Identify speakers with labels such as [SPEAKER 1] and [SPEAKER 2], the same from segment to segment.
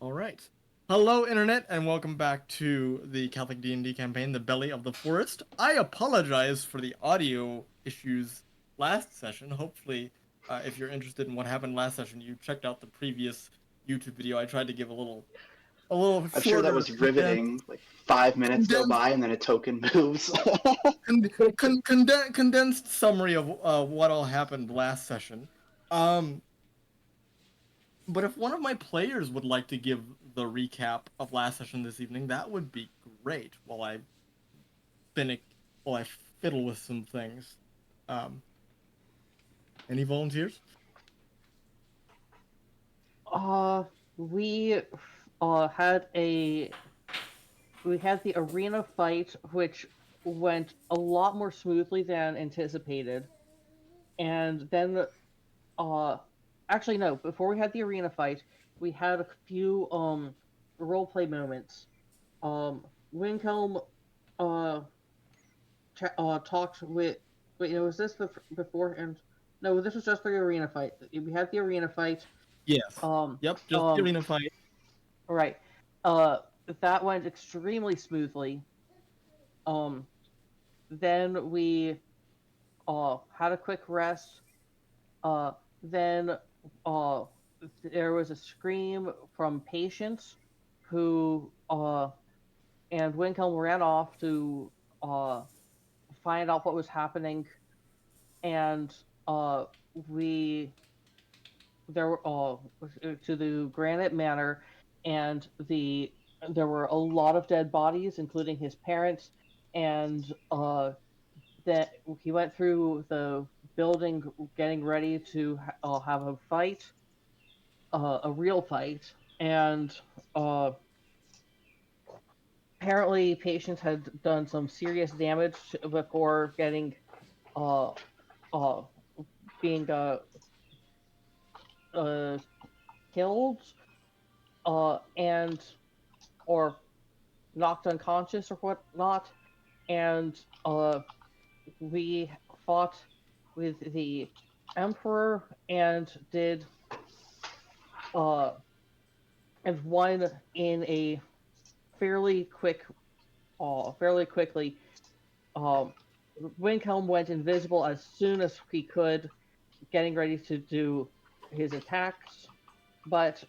[SPEAKER 1] All right. Hello, Internet, and welcome back to the Catholic D&D campaign, The Belly of the Forest. I apologize for the audio issues last session. Hopefully, if you're interested in what happened last session, you checked out the previous YouTube video. I tried to give a little
[SPEAKER 2] I'm sure that
[SPEAKER 1] shorter,
[SPEAKER 2] was riveting. Like 5 minutes go
[SPEAKER 1] condensed,
[SPEAKER 2] by and then a token moves.
[SPEAKER 1] condensed summary of what all happened last session. Um, But if one of my players would like to give the recap of last session this evening, that would be great. Finick, while I fiddle with some things. Um, any volunteers?
[SPEAKER 3] Uh, we uh had a we had the arena fight, which went a lot more smoothly than anticipated, and then uh, actually no, before we had the arena fight, we had a few role play moments. Wincombe uh talked with. Wait, no, was this the before and no, this was just the arena fight. We had the arena fight.
[SPEAKER 1] Yes.
[SPEAKER 3] Um,
[SPEAKER 1] Yep, just the
[SPEAKER 3] um,
[SPEAKER 1] arena fight.
[SPEAKER 3] right. Uh, that went extremely smoothly. Um, then we had a quick rest. Uh, then uh, there was a scream from patients who and Wincombe ran off to uh, find out what was happening, and we there were to the Granite Manor, and there were a lot of dead bodies, including his parents, and that he went through the building getting ready to have a fight, a real fight, and uh, apparently patients had done some serious damage before getting uh, uh, being uh, killed, and or knocked unconscious or whatnot, and we fought with the emperor and did uh, and won in a fairly fairly quickly. Um, Wincombe went invisible as soon as he could, getting ready to do his attacks, but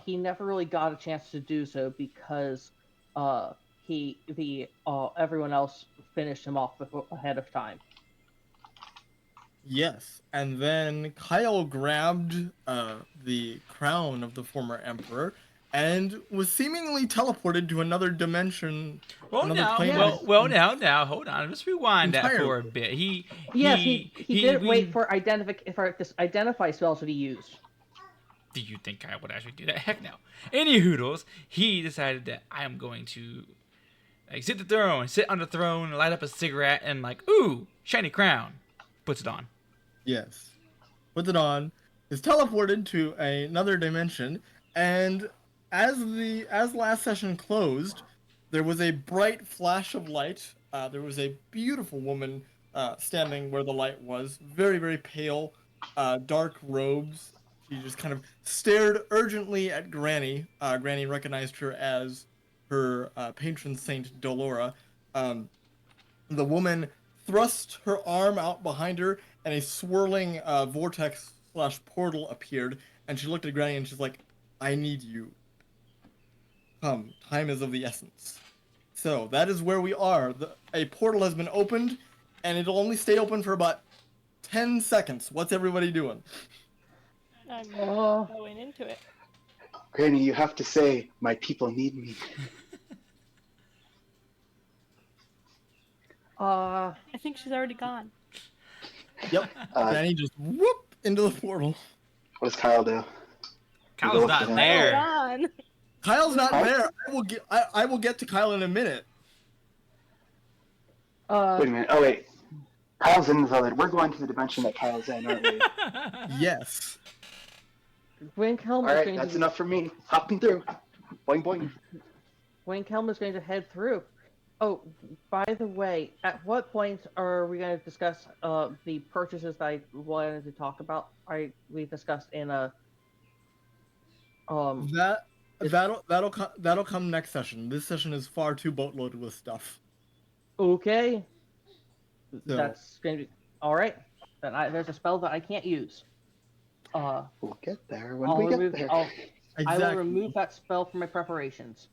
[SPEAKER 3] he never really got a chance to do so because everyone else finished him off ahead of time.
[SPEAKER 1] Yes. And then Kyle grabbed the crown of the former emperor and was seemingly teleported to another dimension,
[SPEAKER 4] Well,
[SPEAKER 1] another
[SPEAKER 4] now,
[SPEAKER 1] plane.
[SPEAKER 3] Yes.
[SPEAKER 4] now, hold on. Let's rewind that
[SPEAKER 1] Entirely.
[SPEAKER 4] for a bit.
[SPEAKER 3] Yes, he didn't wait
[SPEAKER 4] We.
[SPEAKER 3] for this identify spell to be used.
[SPEAKER 4] Do you think I would actually do that? Heck no. Any hoodles, he decided that I am going to sit on the throne, light up a cigarette, and like, ooh, shiny crown. Puts it on.
[SPEAKER 1] Yes. Puts it on, is teleported to another dimension, and as last session closed, there was a bright flash of light. There was a beautiful woman standing where the light was, very very pale, dark robes. She just kind of stared urgently at Granny. Granny recognized her as her patron saint Dolora. Um, the woman thrust her arm out behind her, and a swirling vortex slash portal appeared. And she looked at Granny and she's like, "I need you. Come, time is of the essence." So that is where we are. A portal has been opened, and it'll only stay open for about 10 seconds. What's everybody doing?
[SPEAKER 5] I'm
[SPEAKER 3] Uh,
[SPEAKER 5] going into it.
[SPEAKER 2] Granny, you have to say, my people need me.
[SPEAKER 3] uh,
[SPEAKER 5] I think she's already gone.
[SPEAKER 1] Yep. Granny just whoop into the portal.
[SPEAKER 2] What does Kyle do?
[SPEAKER 4] Kyle's
[SPEAKER 2] Go
[SPEAKER 4] not
[SPEAKER 2] for that.
[SPEAKER 4] there.
[SPEAKER 5] Gone.
[SPEAKER 1] Kyle's not
[SPEAKER 2] Huh?
[SPEAKER 1] there. I will get to Kyle in a minute.
[SPEAKER 2] Wait a minute. Oh, wait. Kyle's in the other. We're going to the dimension that Kyle's in, aren't we?
[SPEAKER 1] Yes.
[SPEAKER 3] Wincombe
[SPEAKER 2] All
[SPEAKER 3] is
[SPEAKER 2] right,
[SPEAKER 3] going
[SPEAKER 2] that's
[SPEAKER 3] to
[SPEAKER 2] enough for me. Hopping through. Boing, boing.
[SPEAKER 3] Wincombe is going to head through. Oh, by the way, at what point are we going to discuss the purchases that I wanted to talk about? We discussed in a
[SPEAKER 1] That That'll come next session. This session is far too boatloaded with stuff.
[SPEAKER 3] Okay.
[SPEAKER 1] So-
[SPEAKER 3] That's going to be all right. Then there's a spell that I can't use.
[SPEAKER 2] We'll get there when
[SPEAKER 3] I'll
[SPEAKER 2] we
[SPEAKER 3] remove.
[SPEAKER 2] get there.
[SPEAKER 3] I will remove that spell from my preparations.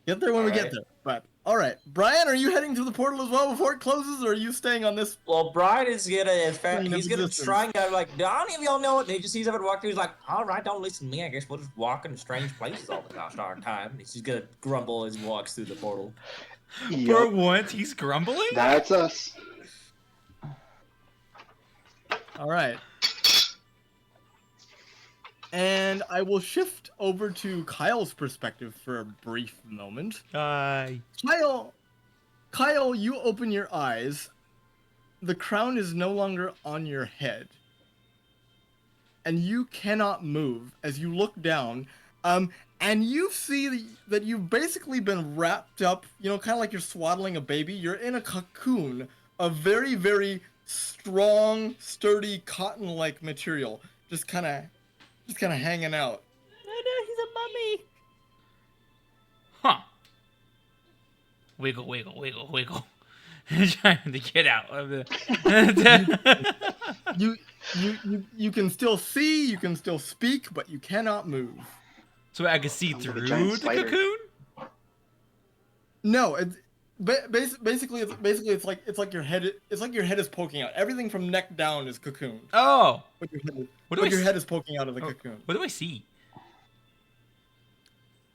[SPEAKER 1] Get there when we get
[SPEAKER 6] Alright.
[SPEAKER 1] there. But all right, Brian, are you heading to the portal as well before it closes, or are you staying on this?
[SPEAKER 6] Well, Brian is gonna,
[SPEAKER 1] Plane of
[SPEAKER 6] he's gonna
[SPEAKER 1] existence.
[SPEAKER 6] try and go like, do any of y'all know it? And he just sees everyone walk through. He's like, all right, don't listen to me. I guess we'll just walk in strange places all the gosh darn time. He's just gonna grumble as he walks through the portal.
[SPEAKER 4] For
[SPEAKER 2] Yup,
[SPEAKER 4] once, he's grumbling?
[SPEAKER 2] that's us.
[SPEAKER 1] All right. And I will shift over to Kyle's perspective for a brief moment.
[SPEAKER 4] Aye.
[SPEAKER 1] Kyle, you open your eyes. The crown is no longer on your head. And you cannot move as you look down. And you see that you've basically been wrapped up, kind of like you're swaddling a baby. You're in a cocoon of very, very strong, sturdy, cotton-like material. Just kind of hanging out.
[SPEAKER 5] Oh no, he's a mummy.
[SPEAKER 4] Huh. Wiggle, wiggle, wiggle, wiggle. Trying to get out of the.
[SPEAKER 1] You can still see, you can still speak, but you cannot move.
[SPEAKER 4] So I can see
[SPEAKER 2] Sounds like a
[SPEAKER 4] through
[SPEAKER 2] giant
[SPEAKER 4] the
[SPEAKER 2] spider.
[SPEAKER 4] cocoon?
[SPEAKER 1] No, basically it's like your head is poking out. Everything from neck down is cocooned.
[SPEAKER 4] Oh.
[SPEAKER 1] But
[SPEAKER 4] What do I
[SPEAKER 1] your
[SPEAKER 4] s-
[SPEAKER 1] head is poking out of the
[SPEAKER 4] Oh,
[SPEAKER 1] cocoon.
[SPEAKER 4] what do I see?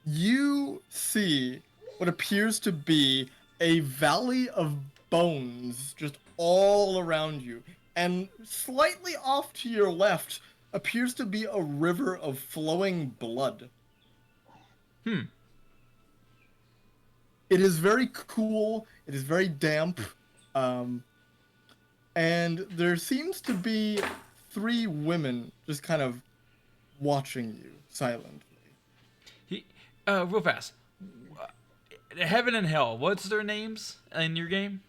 [SPEAKER 1] You see what appears to be a valley of bones just all around you. And slightly off to your left appears to be a river of flowing blood.
[SPEAKER 4] Hmm.
[SPEAKER 1] It is very cool. It is very damp. And there seems to be 3 women just kind of watching you silently.
[SPEAKER 4] Real fast. Heaven and Hell, what's their names in your game?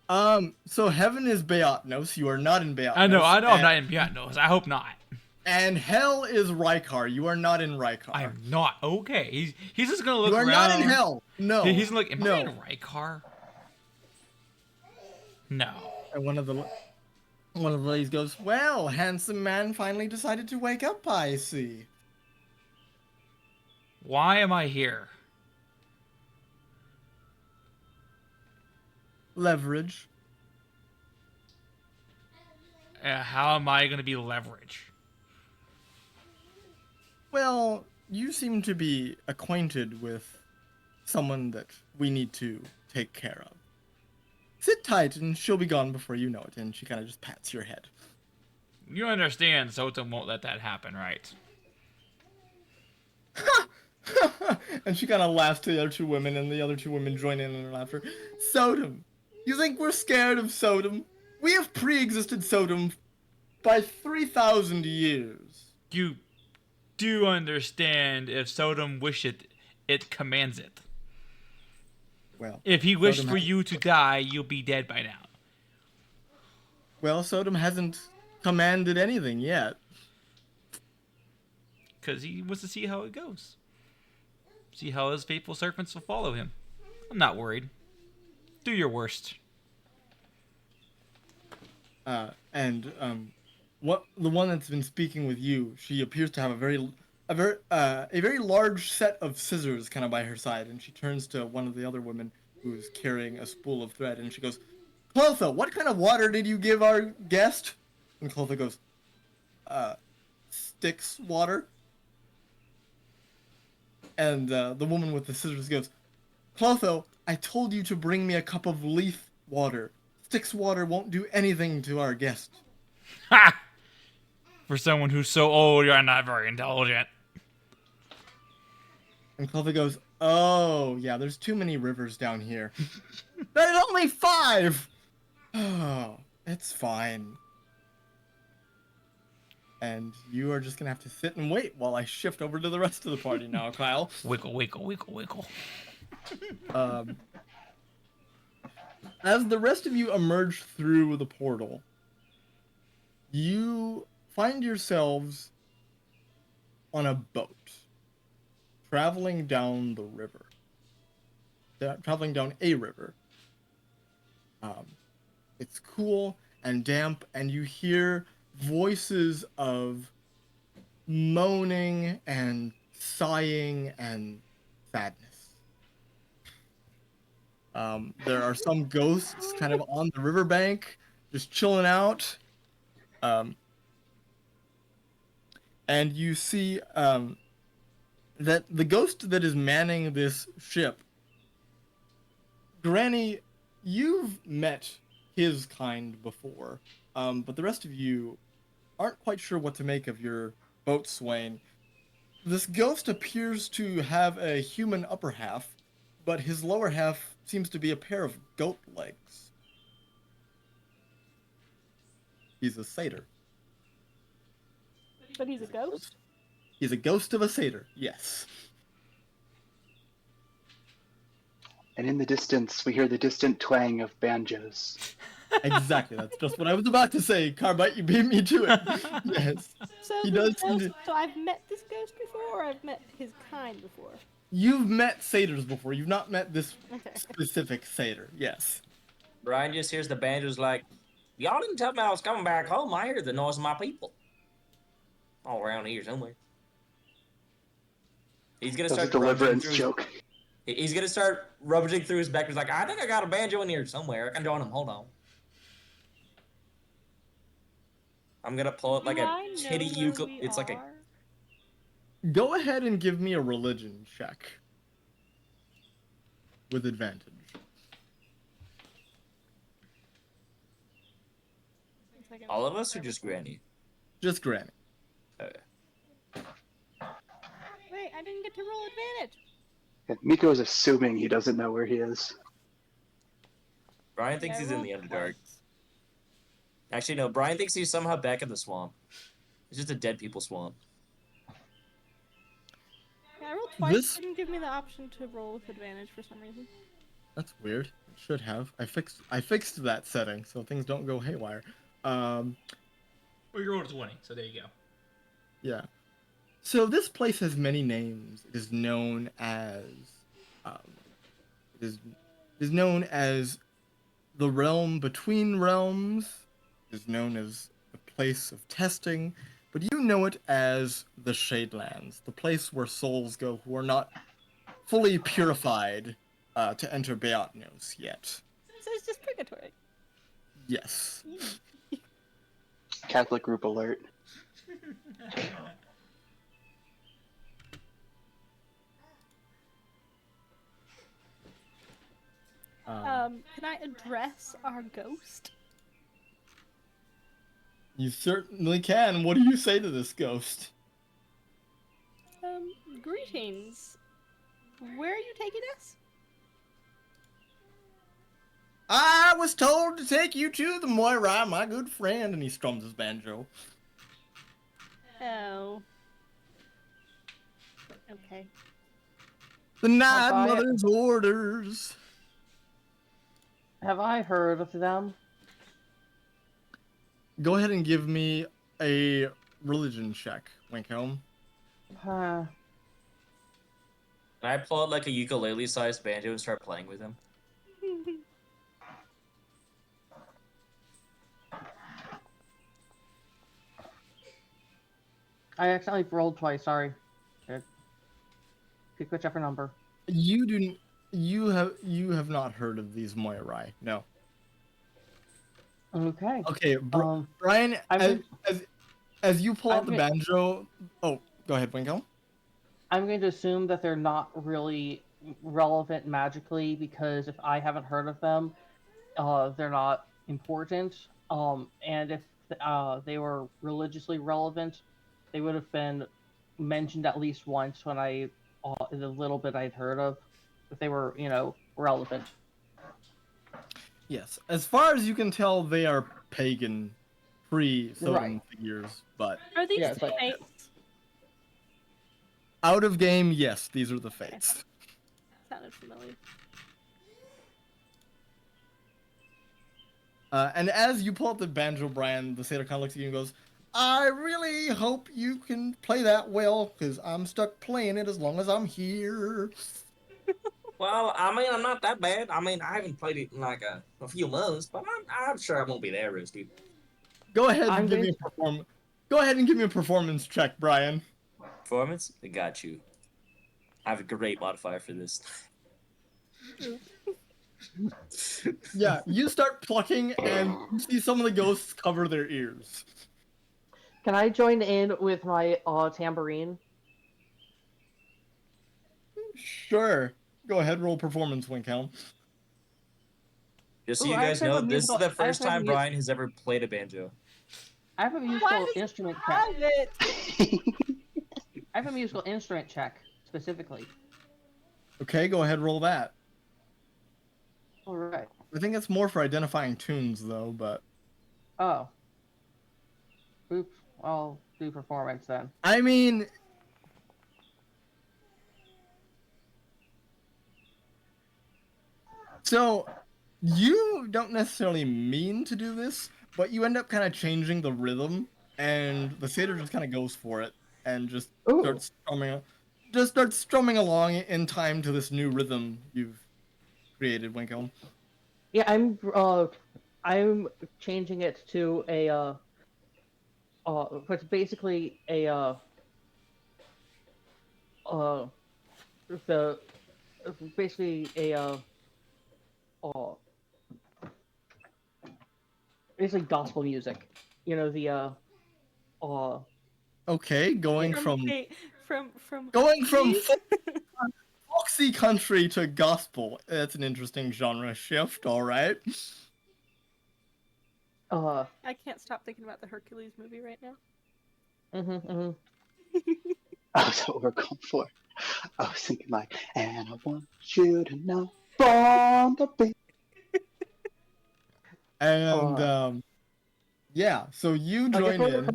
[SPEAKER 1] So heaven is Beatnos. You are not in Beatnos.
[SPEAKER 4] I know I'm
[SPEAKER 1] and,
[SPEAKER 4] not in Pianos. I hope not.
[SPEAKER 1] And hell is Rykar. You are not in Rykar.
[SPEAKER 4] I am not. Okay. He's just gonna look
[SPEAKER 1] You are
[SPEAKER 4] around.
[SPEAKER 1] not in hell. No.
[SPEAKER 4] He's like, am
[SPEAKER 1] no.
[SPEAKER 4] I in Rykar? No.
[SPEAKER 1] And one of the ladies goes, "Well, handsome man finally decided to wake up, I see."
[SPEAKER 4] Why am I here?
[SPEAKER 1] Leverage.
[SPEAKER 4] How am I gonna be leverage?
[SPEAKER 1] Well, you seem to be acquainted with someone that we need to take care of. Sit tight and she'll be gone before you know it. And she kind of just pats your head.
[SPEAKER 4] You understand Sotum won't let that happen, right?
[SPEAKER 1] And she kind of laughs to the other 2 women, and the other 2 women join in her laughter. Sodom, you think we're scared of Sodom? We have pre-existed Sodom by 3,000 years.
[SPEAKER 4] You do understand if Sodom wisheth, it commands it.
[SPEAKER 1] Well,
[SPEAKER 4] If he wished
[SPEAKER 1] Sodom
[SPEAKER 4] for
[SPEAKER 1] has-
[SPEAKER 4] you to die, you'll be dead by now.
[SPEAKER 1] Well, Sodom hasn't commanded anything yet.
[SPEAKER 4] Because he wants to see how it goes. See how his faithful servants will follow him. I'm not worried. Do your worst.
[SPEAKER 1] What the one that's been speaking with you? She appears to have a very large set of scissors kind of by her side, and she turns to one of the other women who's carrying a spool of thread, and she goes, "Clotho, what kind of water did you give our guest?" And Clotho goes, Styx water." And the woman with the scissors goes, "Clotho, I told you to bring me a cup of leaf water. Styx water won't do anything to our guest."
[SPEAKER 4] Ha! For someone who's so old, you're not very intelligent.
[SPEAKER 1] And Clotho goes, "Oh, yeah, there's too many rivers down here." "There's only 5! Oh, it's fine." And you are just gonna have to sit and wait while I shift over to the rest of the party now, Kyle.
[SPEAKER 4] Wiggle, wiggle, wiggle, wiggle.
[SPEAKER 1] As the rest of you emerge through the portal, you find yourselves on a boat traveling down the river. Traveling down a river. It's cool and damp, and you hear voices of moaning and sighing and sadness. There are some ghosts kind of on the riverbank, just chilling out. And you see that the ghost that is manning this ship, Granny, you've met his kind before, but the rest of you aren't quite sure what to make of your boatswain. This ghost appears to have a human upper half, but his lower half seems to be a pair of goat legs. He's a satyr.
[SPEAKER 5] But he's a ghost?
[SPEAKER 1] He's a ghost of a satyr, yes.
[SPEAKER 2] And in the distance, we hear the distant twang of banjos.
[SPEAKER 1] Exactly, that's just what I was about to say. Carbite, you beat me to it. Yes.
[SPEAKER 5] So,
[SPEAKER 1] He does seem
[SPEAKER 5] ghost,
[SPEAKER 1] to-
[SPEAKER 5] so I've met this ghost before, or I've met his kind before?
[SPEAKER 1] You've met satyrs before. You've not met this
[SPEAKER 5] Okay.
[SPEAKER 1] specific satyr. Yes.
[SPEAKER 6] Brian just hears the banjos like, y'all didn't tell me I was coming back home. I hear the noise of my people. All around here somewhere. He's gonna
[SPEAKER 2] That was a
[SPEAKER 6] start rummaging
[SPEAKER 2] deliverance
[SPEAKER 6] through
[SPEAKER 2] joke.
[SPEAKER 6] He's gonna start rummaging through his back. He's like, I think I got a banjo in here somewhere. I can join him. Hold on. I'm gonna pull it like
[SPEAKER 5] Do
[SPEAKER 6] a
[SPEAKER 5] I know
[SPEAKER 6] titty
[SPEAKER 5] where
[SPEAKER 6] ukulele.
[SPEAKER 5] we
[SPEAKER 6] It's like a
[SPEAKER 5] are?
[SPEAKER 1] Go ahead and give me a religion check. With advantage.
[SPEAKER 5] One second.
[SPEAKER 6] all of us or just Granny.
[SPEAKER 1] Just Granny.
[SPEAKER 6] Okay.
[SPEAKER 5] Wait, I didn't get to roll advantage.
[SPEAKER 2] And Niko is assuming he doesn't know where he is.
[SPEAKER 6] Brian thinks
[SPEAKER 5] Yeah, I
[SPEAKER 6] he's in the
[SPEAKER 5] rolled
[SPEAKER 6] Underdark.
[SPEAKER 5] twice.
[SPEAKER 6] Actually, no. Brian thinks he's somehow back in the swamp. It's just a dead people swamp.
[SPEAKER 5] Yeah, I rolled twice.
[SPEAKER 1] This-
[SPEAKER 5] Didn't give me the option to roll with advantage for some reason.
[SPEAKER 1] That's weird. It should have. I fixed that setting so things don't go haywire.
[SPEAKER 4] Well, you rolled a 20, so there you go.
[SPEAKER 1] Yeah. So this place has many names. It is known as it is known as the realm between realms. It is known as the place of testing, but you know it as the Shadelands, the place where souls go who are not fully purified to enter Beatnos yet.
[SPEAKER 5] So it's just purgatory.
[SPEAKER 1] Yes.
[SPEAKER 2] Catholic group alert.
[SPEAKER 5] Can I address our ghost?
[SPEAKER 1] You certainly can. What do you say to this ghost?
[SPEAKER 5] Greetings. Where are you taking us?
[SPEAKER 1] I was told to take you to the Moirai, my good friend, and he strums his banjo.
[SPEAKER 5] Oh. Okay.
[SPEAKER 1] The Night
[SPEAKER 3] buy it.
[SPEAKER 1] Mother's orders.
[SPEAKER 3] Have I heard of them?
[SPEAKER 1] Go ahead and give me a religion check, Winkhelm.
[SPEAKER 3] Huh.
[SPEAKER 6] Can I pull out like a ukulele-sized banjo and start playing with him?
[SPEAKER 3] I accidentally rolled twice, sorry. Pick whichever number.
[SPEAKER 1] You have not heard of these Moirai, no.
[SPEAKER 3] Okay.
[SPEAKER 1] Okay, Brian,
[SPEAKER 3] I'm
[SPEAKER 1] as you pull out
[SPEAKER 3] I'm
[SPEAKER 1] the
[SPEAKER 3] gonna-
[SPEAKER 1] banjo. Oh, go ahead, Winkhelm.
[SPEAKER 3] I'm going to assume that they're not really relevant magically because if I haven't heard of them, they're not important. And if they were religiously relevant, they would have been mentioned at least once when the little bit I'd heard of, if they were, relevant.
[SPEAKER 1] Yes, as far as you can tell, they are pagan, pre-Sodom
[SPEAKER 3] Right.
[SPEAKER 1] figures, but
[SPEAKER 5] Are these
[SPEAKER 3] Yeah, it's
[SPEAKER 5] the
[SPEAKER 3] like-
[SPEAKER 5] fates?
[SPEAKER 1] out of game, yes, these are the fates.
[SPEAKER 5] Sounded familiar.
[SPEAKER 1] And as you pull out the banjo, Brian, the satyr kind of looks at you and goes, I really hope you can play that well, because I'm stuck playing it as long as I'm here.
[SPEAKER 6] Well, I mean, I'm not that bad. I mean, I haven't played it in like a few months, but I'm sure I won't be that rusty.
[SPEAKER 1] Go ahead and
[SPEAKER 3] I'm
[SPEAKER 1] give me
[SPEAKER 3] going
[SPEAKER 1] a perform. Go ahead and give me a performance check, Brian.
[SPEAKER 6] Performance? I got you. I have a great modifier for this.
[SPEAKER 1] Yeah, you start plucking, and you see some of the ghosts cover their ears.
[SPEAKER 3] Can I join in with my tambourine?
[SPEAKER 1] Sure. Go ahead, roll performance, Winkhelm.
[SPEAKER 6] Just so
[SPEAKER 3] Ooh,
[SPEAKER 6] you
[SPEAKER 3] I
[SPEAKER 6] guys
[SPEAKER 3] actually have
[SPEAKER 6] know,
[SPEAKER 3] a
[SPEAKER 6] this is
[SPEAKER 3] musical-
[SPEAKER 6] the
[SPEAKER 3] I
[SPEAKER 6] first
[SPEAKER 3] actually have a
[SPEAKER 6] time
[SPEAKER 3] mu-
[SPEAKER 6] Brian has ever played a banjo.
[SPEAKER 3] I have a
[SPEAKER 5] Why
[SPEAKER 3] musical
[SPEAKER 5] does
[SPEAKER 3] instrument
[SPEAKER 5] he
[SPEAKER 3] check.
[SPEAKER 5] have it?
[SPEAKER 3] I have a musical instrument check specifically.
[SPEAKER 1] Okay, go ahead, roll that.
[SPEAKER 3] All right.
[SPEAKER 1] I think it's more for identifying tunes, though, but...
[SPEAKER 3] Oh. Oops. I'll do performance then.
[SPEAKER 1] I mean... So, you don't necessarily mean to do this, but you end up kind of changing the rhythm, and the satyr just kind of goes for it, and
[SPEAKER 3] Ooh.
[SPEAKER 1] starts strumming along in time to this new rhythm you've created, Winkle.
[SPEAKER 3] Yeah, I'm changing it to a it's basically a uh the basically a uh basically gospel music. You know the uh
[SPEAKER 1] Okay, going
[SPEAKER 5] From
[SPEAKER 1] from
[SPEAKER 5] wait, from
[SPEAKER 1] full
[SPEAKER 5] Hercules?
[SPEAKER 1] folksy country to gospel. That's an interesting genre shift, all right.
[SPEAKER 5] I can't stop thinking about the Hercules movie right now.
[SPEAKER 3] mhm.
[SPEAKER 2] That's what we're going for. I was thinking like, and I want you to know from the beat.
[SPEAKER 1] And yeah, so you
[SPEAKER 3] Like
[SPEAKER 1] join in.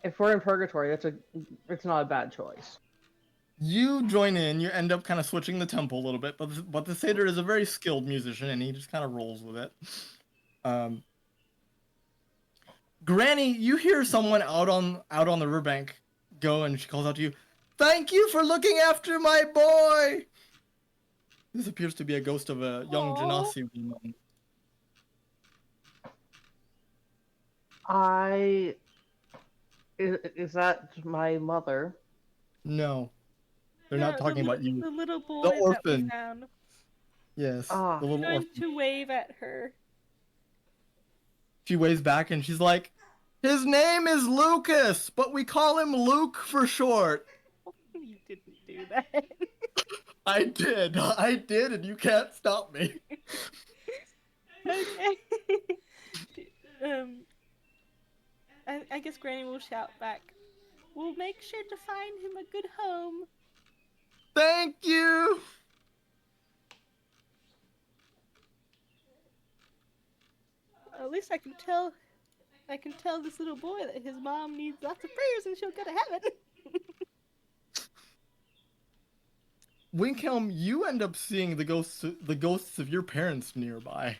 [SPEAKER 3] if we're in purgatory, it's not a bad choice.
[SPEAKER 1] You join in. You end up kind of switching the tempo a little bit, but the satyr is a very skilled musician, and he just kind of rolls with it. Um, Granny, you hear someone out on the riverbank go, and she calls out to you, "Thank you for looking after my boy." This appears to be a ghost of a young
[SPEAKER 5] Aw.
[SPEAKER 1] Genasi woman.
[SPEAKER 3] Is that my mother?
[SPEAKER 1] No, they're not
[SPEAKER 5] The
[SPEAKER 1] talking about you.
[SPEAKER 5] the little
[SPEAKER 1] The
[SPEAKER 5] boy that we
[SPEAKER 1] orphan.
[SPEAKER 5] found.
[SPEAKER 1] Yes,
[SPEAKER 3] Ah,
[SPEAKER 1] the
[SPEAKER 5] I'm
[SPEAKER 1] little
[SPEAKER 5] going
[SPEAKER 1] orphan.
[SPEAKER 5] to wave at her.
[SPEAKER 1] She waves back, and she's like, "His name is Lucas, but we call him Luke for short."
[SPEAKER 5] You didn't do that.
[SPEAKER 1] I did, and you can't stop me.
[SPEAKER 5] Okay. um, I guess Granny will shout back. We'll make sure to find him a good home.
[SPEAKER 1] Thank you.
[SPEAKER 5] At least I can tell this little boy that his mom needs lots of prayers and she'll go to heaven.
[SPEAKER 1] Winkhelm, you end up seeing the ghosts of your parents nearby.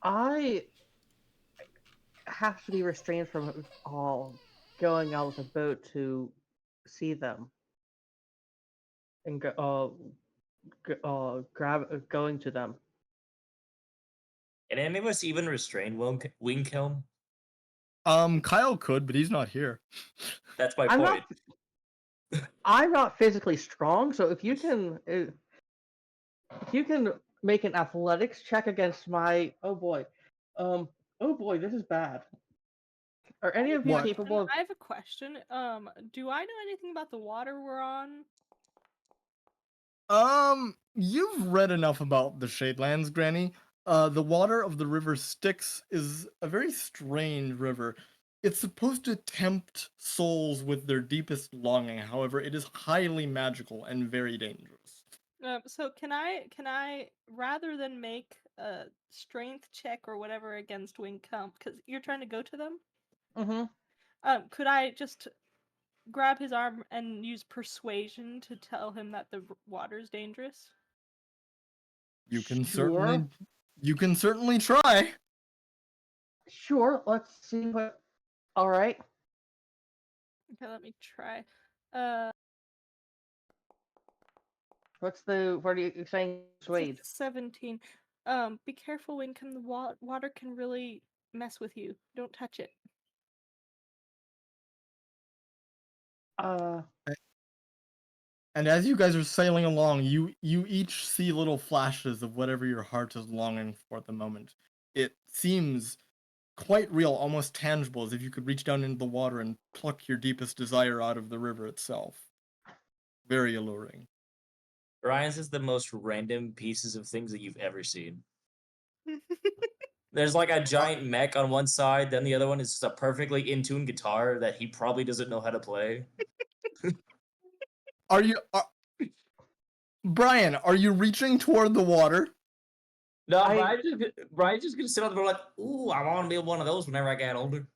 [SPEAKER 3] I have to be restrained from going out with a boat to see them and going to them.
[SPEAKER 6] Can any of us even restrain Winghelm?
[SPEAKER 1] Kyle could, but he's not here.
[SPEAKER 6] That's my
[SPEAKER 3] I'm
[SPEAKER 6] point.
[SPEAKER 3] I'm not physically strong, so if you can make an athletics check against my oh boy, this is bad. Are any of you
[SPEAKER 1] What?
[SPEAKER 3] capable of?
[SPEAKER 5] I have a question. Do I know anything about the water we're on?
[SPEAKER 1] You've read enough about the Shadelands, Granny. The water of the river Styx is a very strange river. It's supposed to tempt souls with their deepest longing. However, it is highly magical and very dangerous.
[SPEAKER 5] So can I rather than make a strength check or whatever against Wingcomp, because you're trying to go to them?
[SPEAKER 3] Mm-hmm.
[SPEAKER 5] Could I just grab his arm and use persuasion to tell him that the water's dangerous?
[SPEAKER 1] You can
[SPEAKER 3] Sure.
[SPEAKER 1] certainly try.
[SPEAKER 3] Sure. Let's see what All right.
[SPEAKER 5] Okay, let me try.
[SPEAKER 3] What are you saying, Swade?
[SPEAKER 5] 17. Be careful, Winkham. The water can really mess with you. Don't touch it.
[SPEAKER 1] And as you guys are sailing along, you each see little flashes of whatever your heart is longing for at the moment. It seems quite real, almost tangible, as if you could reach down into the water and pluck your deepest desire out of the river itself. Very alluring.
[SPEAKER 6] Ryan's is the most random pieces of things that you've ever seen. There's like a giant mech on one side, then the other one is just a perfectly in tune guitar that he probably doesn't know how to play.
[SPEAKER 1] Brian, are you reaching toward the water?
[SPEAKER 6] No, Brian's just gonna sit on the like, ooh, I want to be one of those whenever I get older.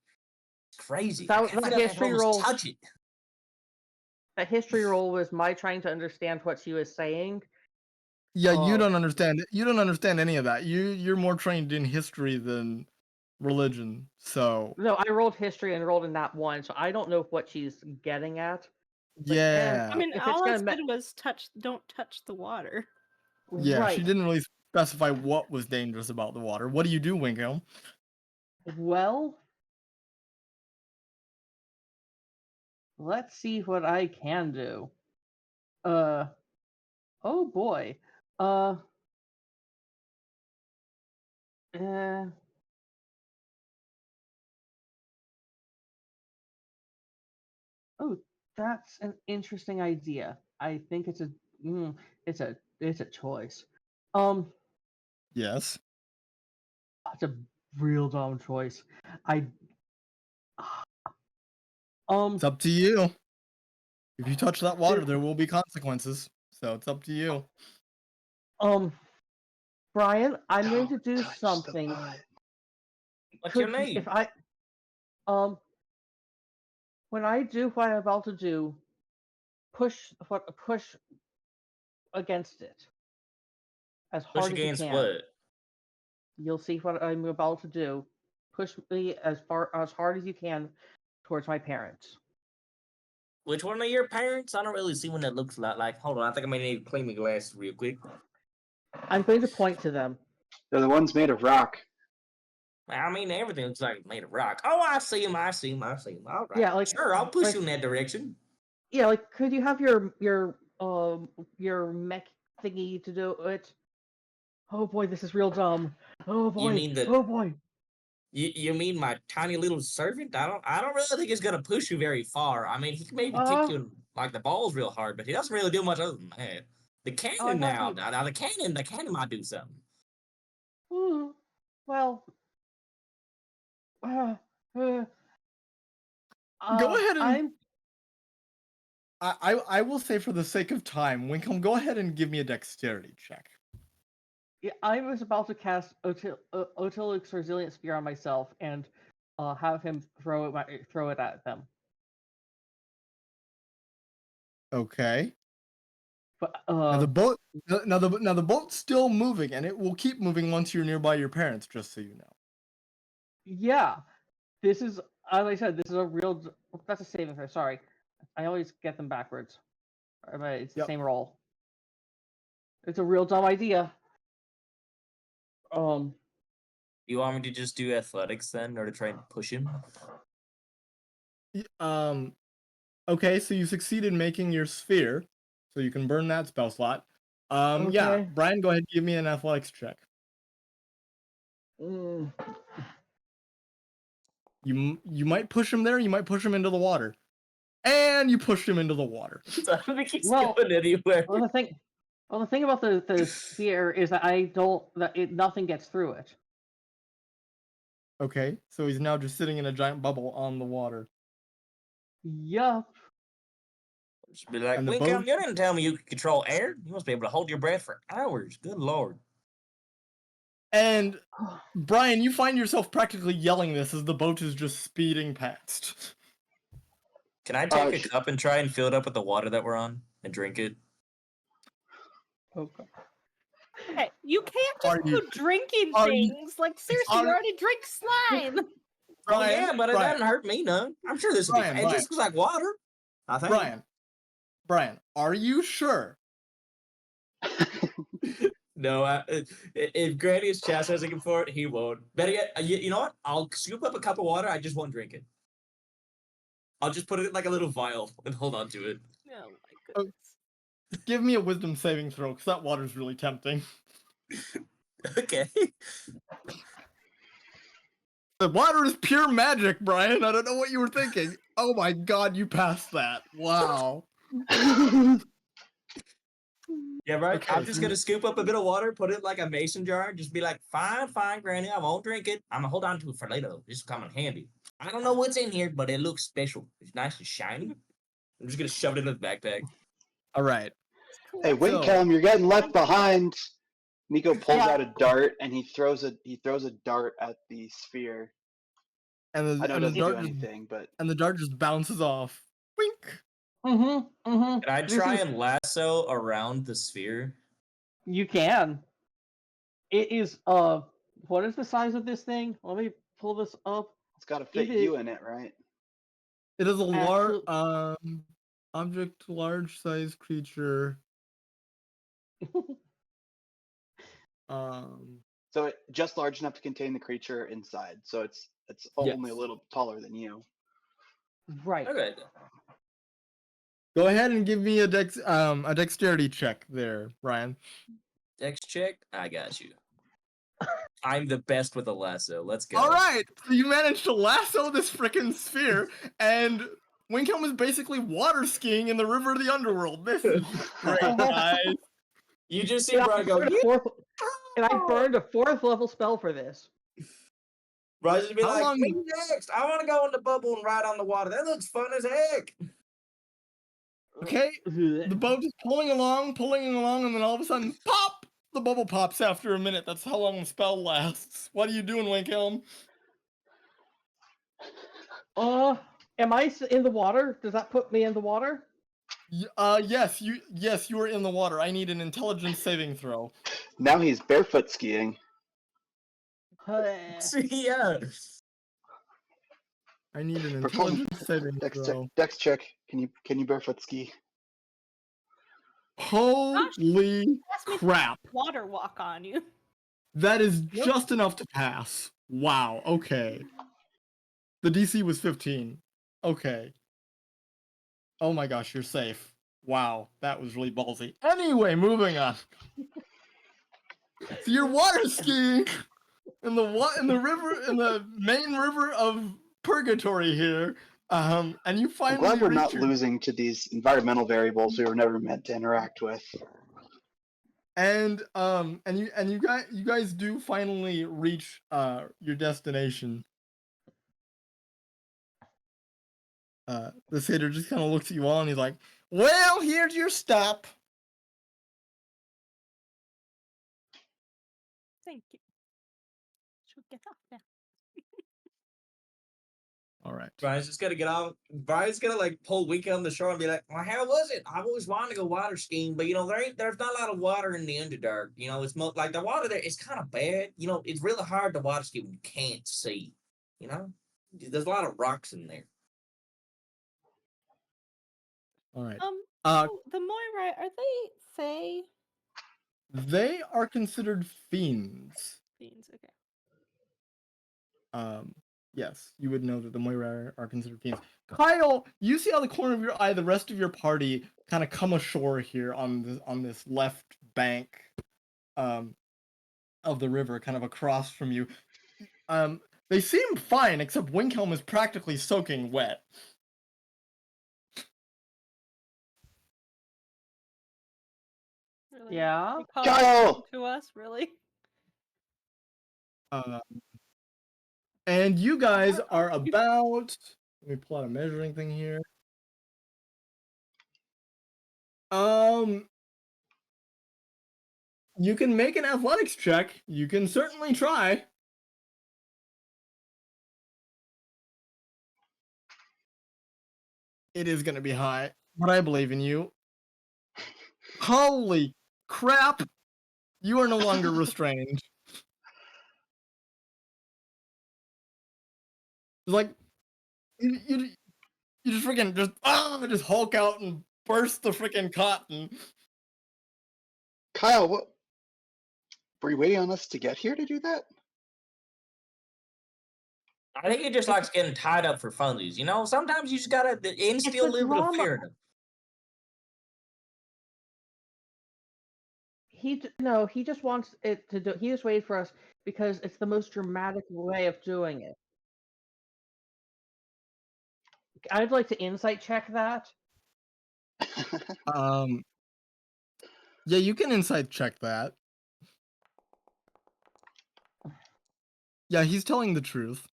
[SPEAKER 6] It's crazy.
[SPEAKER 3] That
[SPEAKER 6] I
[SPEAKER 3] was
[SPEAKER 6] feel
[SPEAKER 3] the
[SPEAKER 6] like I can
[SPEAKER 3] history
[SPEAKER 6] almost
[SPEAKER 3] roll.
[SPEAKER 6] touch it.
[SPEAKER 3] That history roll was my trying to understand what she was saying.
[SPEAKER 1] Yeah, you don't understand. You don't understand any of that. You're more trained in history than religion. So
[SPEAKER 3] No, I rolled history and rolled in that one, so I don't know what she's getting at. But
[SPEAKER 1] yeah,
[SPEAKER 5] I mean,
[SPEAKER 3] if it's
[SPEAKER 5] all I
[SPEAKER 3] gonna
[SPEAKER 5] said was don't touch the water.
[SPEAKER 1] yeah.
[SPEAKER 3] right.
[SPEAKER 1] She didn't really specify what was dangerous about the water. What do you do, Winkham?
[SPEAKER 3] Well, let's see what I can do. Oh boy. Uh, oh, that's an interesting idea. I think it's a choice.
[SPEAKER 1] Yes.
[SPEAKER 3] It's a real dumb choice. I
[SPEAKER 1] It's up to you. If you touch that water,
[SPEAKER 3] it-
[SPEAKER 1] there will be consequences. So it's up to you.
[SPEAKER 3] Brian, I'm going to
[SPEAKER 2] Don't
[SPEAKER 3] do
[SPEAKER 2] touch the
[SPEAKER 3] something.
[SPEAKER 2] bud.
[SPEAKER 6] What's your
[SPEAKER 3] Could you,
[SPEAKER 6] name?
[SPEAKER 3] if I when I do what I'm about to do, push against it as
[SPEAKER 6] Push
[SPEAKER 3] hard as you
[SPEAKER 6] against
[SPEAKER 3] can.
[SPEAKER 6] what?
[SPEAKER 3] You'll see what I'm about to do. Push me as hard as you can towards my parents.
[SPEAKER 6] Which one of your parents? I don't really see one that looks like. Hold on, I think I may need to clean my glasses real quick.
[SPEAKER 3] I'm going to point to them.
[SPEAKER 2] They're the ones made of rock.
[SPEAKER 6] I mean, everything looks like made of rock. Oh, I see him. I see him. I see him. All right.
[SPEAKER 3] Yeah, like
[SPEAKER 6] Sure, I'll push
[SPEAKER 3] like,
[SPEAKER 6] you in that direction.
[SPEAKER 3] yeah, like could you have your mech thingy to do it? Oh boy, this is real dumb. Oh
[SPEAKER 6] You
[SPEAKER 3] boy.
[SPEAKER 6] mean the
[SPEAKER 3] Oh boy.
[SPEAKER 6] you mean my tiny little servant? I don't really think it's gonna push you very far. I mean, he can maybe kick
[SPEAKER 3] Uh,
[SPEAKER 6] you in like the balls real hard, but he doesn't really do much other than that. The cannon now,
[SPEAKER 3] nothing.
[SPEAKER 6] now the cannon might do something.
[SPEAKER 3] Well, uh, uh,
[SPEAKER 1] Go ahead and
[SPEAKER 3] I'm
[SPEAKER 1] I will say for the sake of time, Winkham, go ahead and give me a dexterity check.
[SPEAKER 3] yeah, I was about to cast Otilic's Resilient Spear on myself and have him throw it at them.
[SPEAKER 1] Okay.
[SPEAKER 3] But
[SPEAKER 1] Now the boat now the boat's still moving and it will keep moving once you're nearby your parents, just so you know.
[SPEAKER 3] yeah, this is as I said, this is a real. That's a saving throw. Sorry, I always get them backwards. But it's the
[SPEAKER 1] Yep.
[SPEAKER 3] same roll. It's a real dumb idea.
[SPEAKER 6] You want me to just do athletics then, or to try and push him?
[SPEAKER 1] Okay, so you succeed in making your sphere, so you can burn that spell slot. Yeah,
[SPEAKER 3] Okay.
[SPEAKER 1] Brian, go ahead and give me an athletics check.
[SPEAKER 3] Mm,
[SPEAKER 1] You might push him there, you might push him into the water. And you pushed him into the water.
[SPEAKER 6] I don't think he's
[SPEAKER 3] Well-
[SPEAKER 6] going anywhere.
[SPEAKER 3] well, the thing about the spear is that nothing gets through it.
[SPEAKER 1] Okay, so he's now just sitting in a giant bubble on the water.
[SPEAKER 3] Yup.
[SPEAKER 6] Just be like,
[SPEAKER 1] And the
[SPEAKER 6] Winkham,
[SPEAKER 1] boat-
[SPEAKER 6] you didn't tell me you could control air. You must be able to hold your breath for hours. Good lord.
[SPEAKER 1] And Brian, you find yourself practically yelling this as the boat is just speeding past.
[SPEAKER 6] Can I take a cup and try and fill it up with the water that we're on and drink it?
[SPEAKER 3] Okay.
[SPEAKER 5] Hey, you can't
[SPEAKER 1] Are
[SPEAKER 5] just
[SPEAKER 1] you-
[SPEAKER 5] go drinking
[SPEAKER 1] are you-
[SPEAKER 5] things. Like seriously, you
[SPEAKER 1] are-
[SPEAKER 5] already drink slime.
[SPEAKER 6] Oh
[SPEAKER 1] Brian,
[SPEAKER 6] yeah, but it
[SPEAKER 1] Brian,
[SPEAKER 6] doesn't hurt me none. I'm sure this will be
[SPEAKER 1] Brian,
[SPEAKER 6] fine. It
[SPEAKER 1] Brian.
[SPEAKER 6] just looks like water. I think.
[SPEAKER 1] Brian, are you sure?
[SPEAKER 6] No, if Granny is chastising him for it, he won't. Better yet, you know what? I'll scoop up a cup of water. I just won't drink it. I'll just put it in like a little vial and hold on to it.
[SPEAKER 5] Oh my goodness.
[SPEAKER 1] Give me a wisdom saving throw, because that water's really tempting.
[SPEAKER 6] Okay.
[SPEAKER 1] The water is pure magic, Brian. I don't know what you were thinking. Oh my god, you passed that. Wow.
[SPEAKER 6] Yeah, right.
[SPEAKER 1] Okay,
[SPEAKER 6] I'm just gonna scoop up a bit of water, put it in like a mason jar, just be like, fine, fine, Granny, I won't drink it. I'm gonna hold on to it for later though. This will come in handy. I don't know what's in here, but it looks special. It's nice and shiny. I'm just gonna shove it in the backpack.
[SPEAKER 1] All right.
[SPEAKER 2] Hey, wait,
[SPEAKER 1] So-
[SPEAKER 2] Callum, you're getting left behind. Niko pulls out a dart and he throws a dart at the sphere.
[SPEAKER 1] And
[SPEAKER 2] I know it
[SPEAKER 1] the
[SPEAKER 2] doesn't do
[SPEAKER 1] dart
[SPEAKER 2] anything, but
[SPEAKER 1] and the dart just bounces off. Wink.
[SPEAKER 6] Can I
[SPEAKER 3] This
[SPEAKER 6] try
[SPEAKER 3] is-
[SPEAKER 6] and lasso around the sphere?
[SPEAKER 3] You can. It is what is the size of this thing? Let me pull this up.
[SPEAKER 2] it's got to fit
[SPEAKER 3] It
[SPEAKER 2] you
[SPEAKER 3] is-
[SPEAKER 2] in it, right?
[SPEAKER 1] It is a large
[SPEAKER 3] Actu-
[SPEAKER 1] object, large size creature.
[SPEAKER 2] So just large enough to contain the creature inside. So it's only a
[SPEAKER 1] Yes.
[SPEAKER 2] little taller than you.
[SPEAKER 3] Right.
[SPEAKER 6] Okay.
[SPEAKER 1] Go ahead and give me a dexterity check there, Brian.
[SPEAKER 6] Dex check. I got you. I'm the best with a lasso. Let's go.
[SPEAKER 1] All right, so you managed to lasso this freaking sphere, and Winkhelm is basically water skiing in the river of the underworld. This is great, guys.
[SPEAKER 6] You just see
[SPEAKER 3] And
[SPEAKER 6] Brian go,
[SPEAKER 3] I burned a 4th level spell for this.
[SPEAKER 6] Brian just be
[SPEAKER 1] How
[SPEAKER 6] like,
[SPEAKER 1] long-
[SPEAKER 6] "Me next. I want to go in the bubble and ride on the water. That looks fun as heck."
[SPEAKER 1] Okay, the boat is pulling along, and then all of a sudden, pop! The bubble pops after a minute. That's how long the spell lasts. What are you doing, Winkhelm?
[SPEAKER 3] Am I in the water? Does that put me in the water?
[SPEAKER 1] Yes, you are in the water. I need an intelligence saving throw.
[SPEAKER 2] Now he's barefoot skiing.
[SPEAKER 6] Yeah.
[SPEAKER 1] I need an
[SPEAKER 2] Perform
[SPEAKER 1] intelligence saving throw.
[SPEAKER 2] Dex check. Can you barefoot ski?
[SPEAKER 1] Holy
[SPEAKER 5] Ask me
[SPEAKER 1] crap.
[SPEAKER 5] water walk on you.
[SPEAKER 1] That is just enough to pass. Wow, okay. The DC was 15. Okay. Oh my gosh, you're safe. Wow, that was really ballsy. Anyway, moving on. So you're water skiing in the main river of Purgatory here. And you
[SPEAKER 2] I'm
[SPEAKER 1] finally
[SPEAKER 2] glad we're not
[SPEAKER 1] reach your-
[SPEAKER 2] losing to these environmental variables we were never meant to interact with.
[SPEAKER 1] And you guys do finally reach your destination. The satyr just kind of looks at you all and he's like, "Well, here's your stop."
[SPEAKER 5] Thank you. She'll get off now.
[SPEAKER 1] All right.
[SPEAKER 6] Brian's just gonna get out. Brian's gonna like pull Winky on the shore and be like, "Well, how was it? I've always wanted to go water skiing, but there's not a lot of water in the Underdark. It's like the water there is kind of bad. It's really hard to water ski when you can't see. There's a lot of rocks in there."
[SPEAKER 1] All right.
[SPEAKER 5] So the Moirai, are they Fae?
[SPEAKER 1] They are considered fiends.
[SPEAKER 5] Fiends, okay.
[SPEAKER 1] Yes, you would know that the Moirai are considered fiends. Kyle, you see out of the corner of your eye the rest of your party kind of come ashore here on this left bank of the river, kind of across from you. They seem fine, except Winkhelm is practically soaking wet.
[SPEAKER 5] Really?
[SPEAKER 3] Yeah.
[SPEAKER 5] You call
[SPEAKER 2] Kyle!
[SPEAKER 5] attention to us, really?
[SPEAKER 1] And you guys are about. Let me pull out a measuring thing here. You can make an athletics check. You can certainly try. It is going to be high, but I believe in you. Holy crap! You are no longer restrained. It's like you just freaking just Hulk out and burst the freaking cotton.
[SPEAKER 2] Kyle, what? Were you waiting on us to get here to do that?
[SPEAKER 6] I think he just likes getting tied up for funsies. You know, sometimes you just gotta instill a little bit of fear in him.
[SPEAKER 3] He just wants it to do. He just waited for us because it's the most dramatic way of doing it. I'd like to insight check that.
[SPEAKER 1] Yeah, you can insight check that. Yeah, he's telling the truth.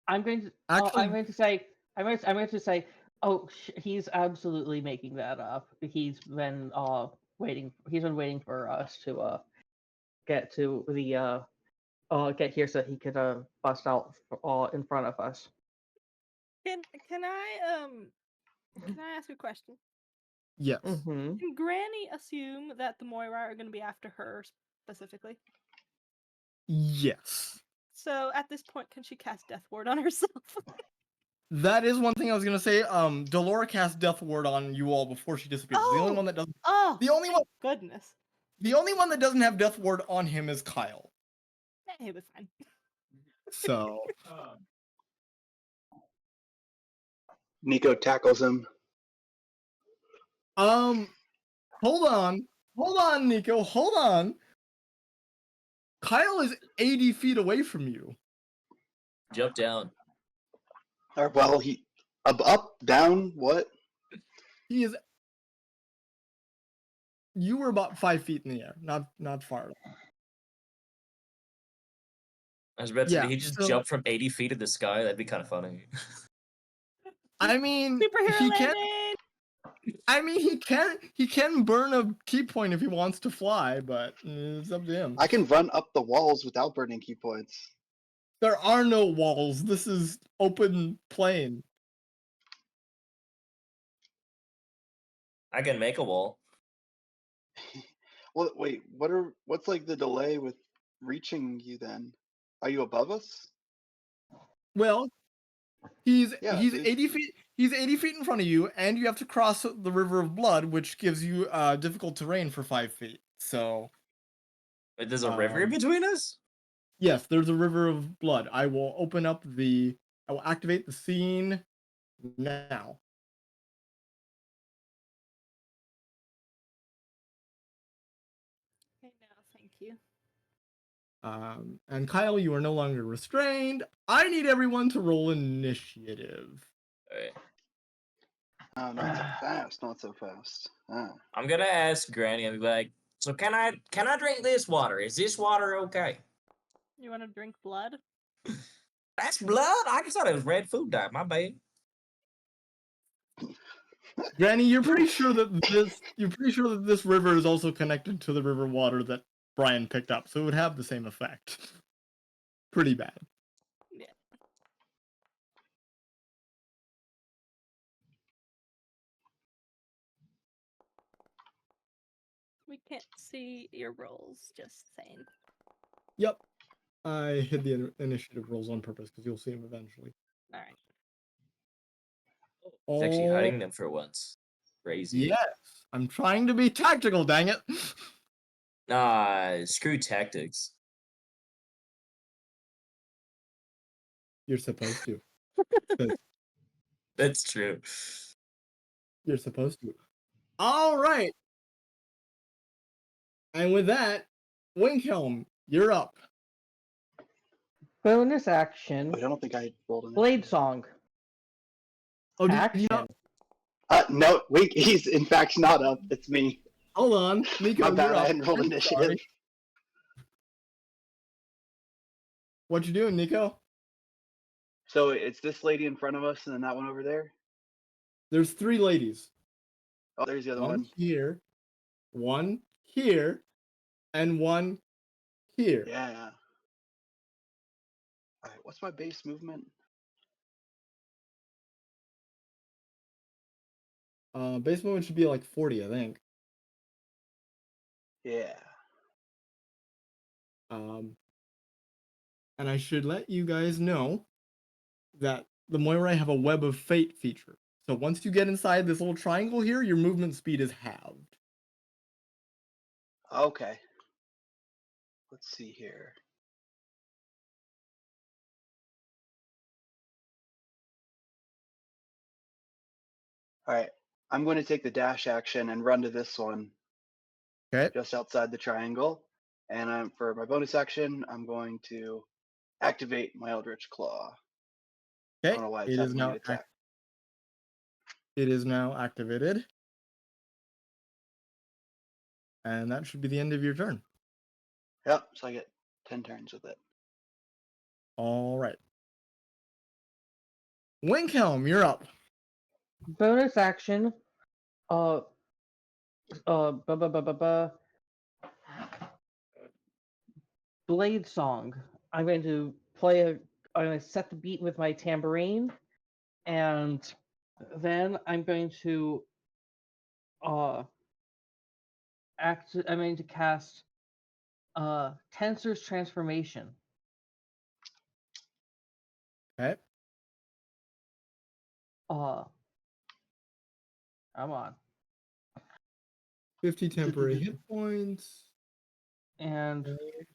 [SPEAKER 3] I'm going to.
[SPEAKER 1] Actually,
[SPEAKER 3] I'm going to say. I'm going to say. Oh, he's absolutely making that up. He's been waiting. He's been waiting for us to get to the get here so he could bust out in front of us.
[SPEAKER 5] Can I ask you a question?
[SPEAKER 1] yes.
[SPEAKER 3] Mm-hmm.
[SPEAKER 5] Can Granny assume that the Moirai are going to be after her specifically?
[SPEAKER 1] Yes.
[SPEAKER 5] So at this point, can she cast Death Ward on herself?
[SPEAKER 1] That is one thing I was gonna say. Dolora cast Death Ward on you all before she disappeared. The only one that doesn't.
[SPEAKER 5] Oh,
[SPEAKER 1] The only one.
[SPEAKER 5] Goodness.
[SPEAKER 1] The only one that doesn't have Death Ward on him is Kyle.
[SPEAKER 5] He'll be fine.
[SPEAKER 1] So.
[SPEAKER 2] Niko tackles him.
[SPEAKER 1] Hold on, Niko, hold on. Kyle is 80 feet away from you.
[SPEAKER 6] Jump down.
[SPEAKER 2] Or well, he up, down, what?
[SPEAKER 1] He is. You were about 5 feet in the air, not far.
[SPEAKER 6] I was about to say, he just jumped from 80 feet in the sky. That'd be kind of funny.
[SPEAKER 1] I mean,
[SPEAKER 5] Superhero
[SPEAKER 1] he
[SPEAKER 5] landing!
[SPEAKER 1] can. I mean, he can burn a key point if he wants to fly, but it's up to him.
[SPEAKER 2] I can run up the walls without burning key points.
[SPEAKER 1] There are no walls. This is open plain.
[SPEAKER 6] I can make a wall.
[SPEAKER 2] Well, wait, what's like the delay with reaching you then? Are you above us?
[SPEAKER 1] Well, he's
[SPEAKER 2] Yeah,
[SPEAKER 1] 80 feet. He's 80 feet in front of you, and you have to cross the River of Blood, which gives you difficult terrain for 5 feet. So.
[SPEAKER 6] Wait, there's a river between us?
[SPEAKER 1] Yes, there's a River of Blood. I will open up the. I will activate the scene now.
[SPEAKER 5] Okay, no, thank you.
[SPEAKER 1] And Kyle, you are no longer restrained. I need everyone to roll initiative.
[SPEAKER 6] Alright.
[SPEAKER 2] Oh, not so fast, not so fast. Ah.
[SPEAKER 6] I'm gonna ask Granny. I'll be like, so can I drink this water? Is this water okay?
[SPEAKER 5] You want to drink blood?
[SPEAKER 6] That's blood? I just thought it was red food dye. My bad.
[SPEAKER 1] Granny, you're pretty sure that this river is also connected to the river water that Brian picked up, so it would have the same effect. Pretty bad.
[SPEAKER 5] Yeah. We can't see your rolls, just saying.
[SPEAKER 1] Yep. I hid the initiative rolls on purpose because you'll see them eventually.
[SPEAKER 5] All right.
[SPEAKER 6] He's actually hiding them for once. Crazy.
[SPEAKER 1] Yes. I'm trying to be tactical, dang it.
[SPEAKER 6] Screw tactics.
[SPEAKER 1] You're supposed to.
[SPEAKER 6] That's true.
[SPEAKER 1] You're supposed to. All right. And with that, Winkhelm, you're up.
[SPEAKER 3] Bonus action.
[SPEAKER 2] Wait, I don't think I rolled an
[SPEAKER 3] Blade song.
[SPEAKER 1] Oh, did
[SPEAKER 3] Action.
[SPEAKER 1] you not?
[SPEAKER 2] No, wait, he's in fact not up. It's me.
[SPEAKER 1] Hold on. Niko,
[SPEAKER 2] My bad,
[SPEAKER 1] you're
[SPEAKER 2] I
[SPEAKER 1] up.
[SPEAKER 2] hadn't rolled
[SPEAKER 1] I'm
[SPEAKER 2] initiative.
[SPEAKER 1] sorry. What you doing, Niko?
[SPEAKER 2] So it's this lady in front of us and then that one over there?
[SPEAKER 1] There's 3 ladies.
[SPEAKER 2] Oh, there's the other
[SPEAKER 1] One
[SPEAKER 2] one.
[SPEAKER 1] here, one here, and one here.
[SPEAKER 2] Yeah. Alright, what's my base movement?
[SPEAKER 1] Base movement should be like 40, I think.
[SPEAKER 2] Yeah.
[SPEAKER 1] And I should let you guys know that the Moirai have a Web of Fate feature. So once you get inside this little triangle here, your movement speed is halved.
[SPEAKER 2] Okay. Let's see here. All right. I'm going to take the dash action and run to this one
[SPEAKER 1] Okay.
[SPEAKER 2] just outside the triangle. And for my bonus action, I'm going to activate my Eldritch Claw. I
[SPEAKER 1] Okay.
[SPEAKER 2] don't know why it's
[SPEAKER 1] It is
[SPEAKER 2] having me
[SPEAKER 1] now
[SPEAKER 2] attack.
[SPEAKER 1] it is now activated. And that should be the end of your turn.
[SPEAKER 2] Yep, so I get 10 turns with it.
[SPEAKER 1] All right. Winkhelm, you're up.
[SPEAKER 3] Bonus action. Uh. Ba ba ba ba ba. Blade song. I'm going to play a. I'm going to set the beat with my tambourine, and then I'm going to I'm going to cast Tensor's Transformation.
[SPEAKER 1] Okay.
[SPEAKER 3] Come on.
[SPEAKER 1] 50 temporary hit points.
[SPEAKER 3] And
[SPEAKER 1] Okay.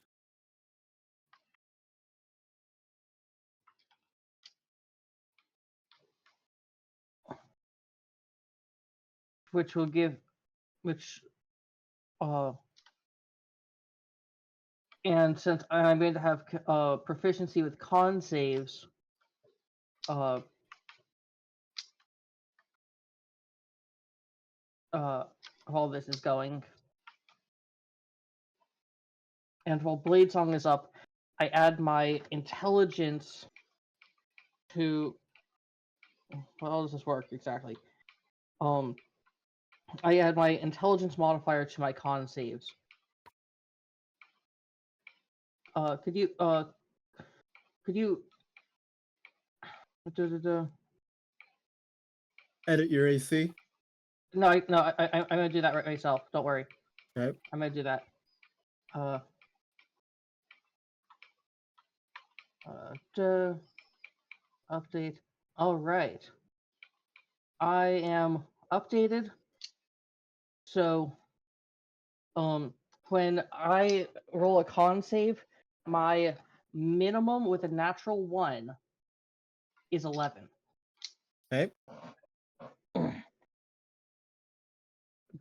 [SPEAKER 3] which will give which and since I'm going to have proficiency with con saves, all this is going. And while Blade Song is up, I add my intelligence to. Well, how does this work exactly? I add my intelligence modifier to my con saves. Could you
[SPEAKER 1] Edit your AC.
[SPEAKER 3] No, I'm gonna do that right myself. Don't worry.
[SPEAKER 1] Okay.
[SPEAKER 3] I'm gonna do that. Update. All right. I am updated. So, when I roll a con save, my minimum with a natural 1 is 11.
[SPEAKER 1] Okay.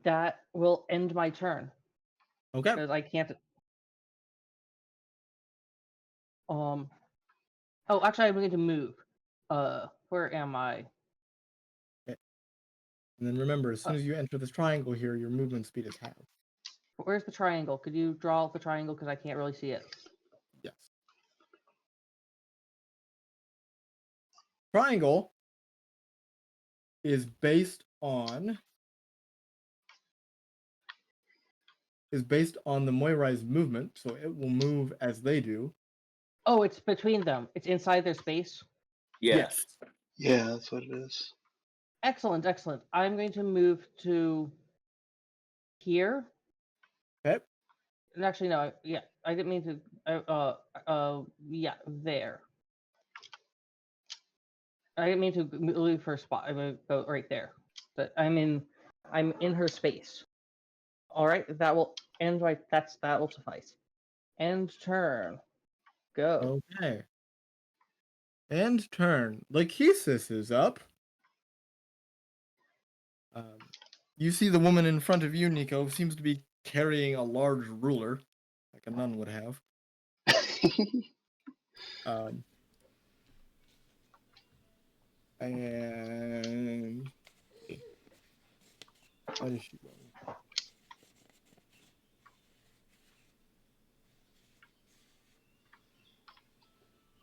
[SPEAKER 3] That will end my turn
[SPEAKER 1] Okay.
[SPEAKER 3] because I can't. Oh, actually, I'm going to move. Where am I?
[SPEAKER 1] Okay. And then remember, as soon as you enter this triangle here, your movement speed is halved.
[SPEAKER 3] Where's the triangle? Could you draw the triangle because I can't really see it?
[SPEAKER 1] Yes. Triangle is based on the Moirai's movement, so it will move as they do.
[SPEAKER 3] Oh, it's between them. It's inside their space.
[SPEAKER 1] Yes.
[SPEAKER 2] Yeah, that's what it is.
[SPEAKER 3] Excellent, excellent. I'm going to move to here.
[SPEAKER 1] Okay.
[SPEAKER 3] And actually, no. Yeah, I didn't mean to. Yeah, there. I didn't mean to move for a spot. I'm gonna go right there. But I'm in her space. All right, that will end my. That will suffice. End turn. Go.
[SPEAKER 1] Okay. End turn. Lachesis is up. You see the woman in front of you, Niko, seems to be carrying a large ruler, like a nun would have. And what is she doing?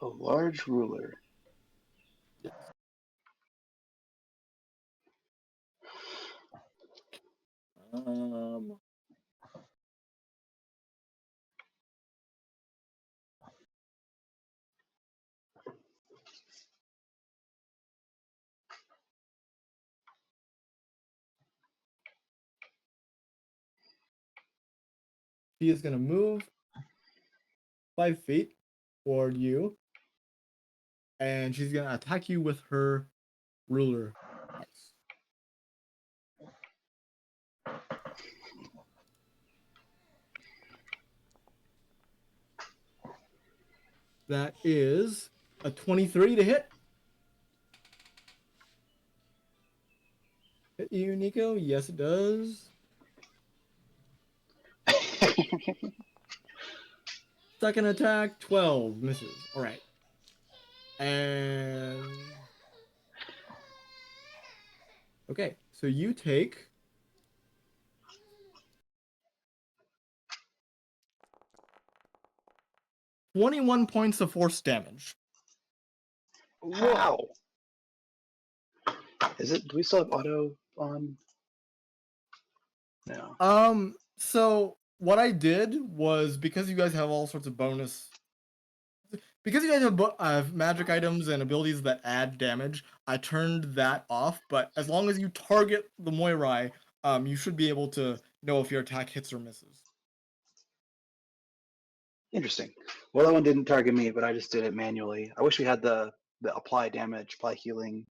[SPEAKER 2] A large ruler.
[SPEAKER 1] Yes. She is going to move 5 feet toward you and she's gonna attack you with her ruler. Nice. That is a 23 to hit. Hit you, Niko? Yes, it does. Second attack, 12 misses. All right. And okay, so you take 21 points of force damage.
[SPEAKER 2] Wow. Is it? Do we still have auto on? No.
[SPEAKER 1] So what I did was, because you guys have all sorts of because you guys have magic items and abilities that add damage, I turned that off. But as long as you target the Moirai, you should be able to know if your attack hits or misses.
[SPEAKER 2] Interesting. Well, that one didn't target me, but I just did it manually. I wish we had the apply damage, apply healing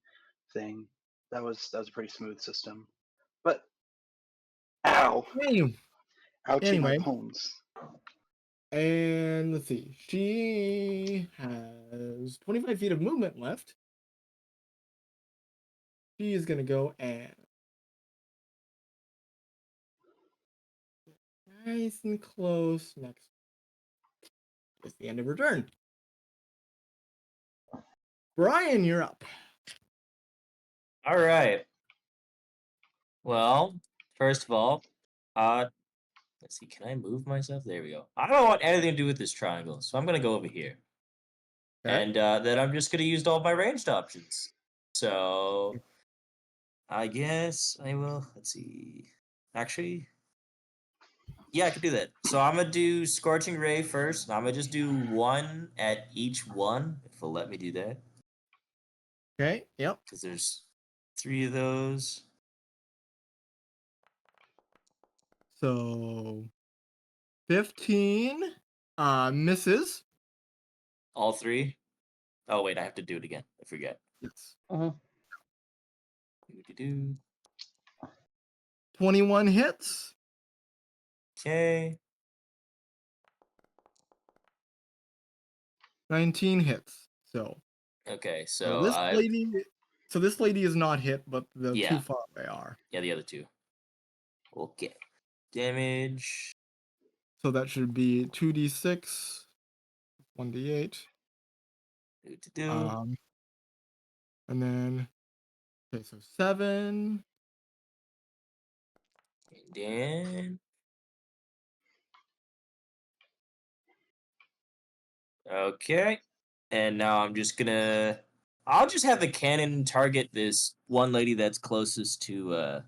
[SPEAKER 2] thing. That was a pretty smooth system. But ow, ouchie my
[SPEAKER 1] Anyway,
[SPEAKER 2] bones.
[SPEAKER 1] and let's see. She has 25 feet of movement left. She is gonna go and nice and close next. It's the end of her turn. Brian, you're up.
[SPEAKER 6] All right. Well, first of all, let's see. Can I move myself? There we go. I don't want anything to do with this triangle, so I'm gonna go over here,
[SPEAKER 1] Okay.
[SPEAKER 6] and then I'm just gonna use all my ranged options. So I guess I will. Let's see. Actually, yeah, I could do that. So I'm gonna do Scorching Ray first. And I'm gonna just do one at each one, if it'll let me do that.
[SPEAKER 1] Okay. Yep.
[SPEAKER 6] Because there's 3 of those.
[SPEAKER 1] So 15 misses.
[SPEAKER 6] All 3. Oh wait, I have to do it again. I forget.
[SPEAKER 1] Yes.
[SPEAKER 6] Do
[SPEAKER 1] 21 hits.
[SPEAKER 6] Okay.
[SPEAKER 1] 19 hits. So
[SPEAKER 6] Okay,
[SPEAKER 1] so
[SPEAKER 6] so
[SPEAKER 1] this lady is not hit, but the
[SPEAKER 6] Yeah.
[SPEAKER 1] two far away are.
[SPEAKER 6] Yeah, the other 2. Okay. Damage.
[SPEAKER 1] So that should be 2d6, 1d8.
[SPEAKER 6] Do.
[SPEAKER 1] And then okay, so 7.
[SPEAKER 6] And then. Okay. And now I'm just gonna. I'll just have the cannon target this one lady that's closest to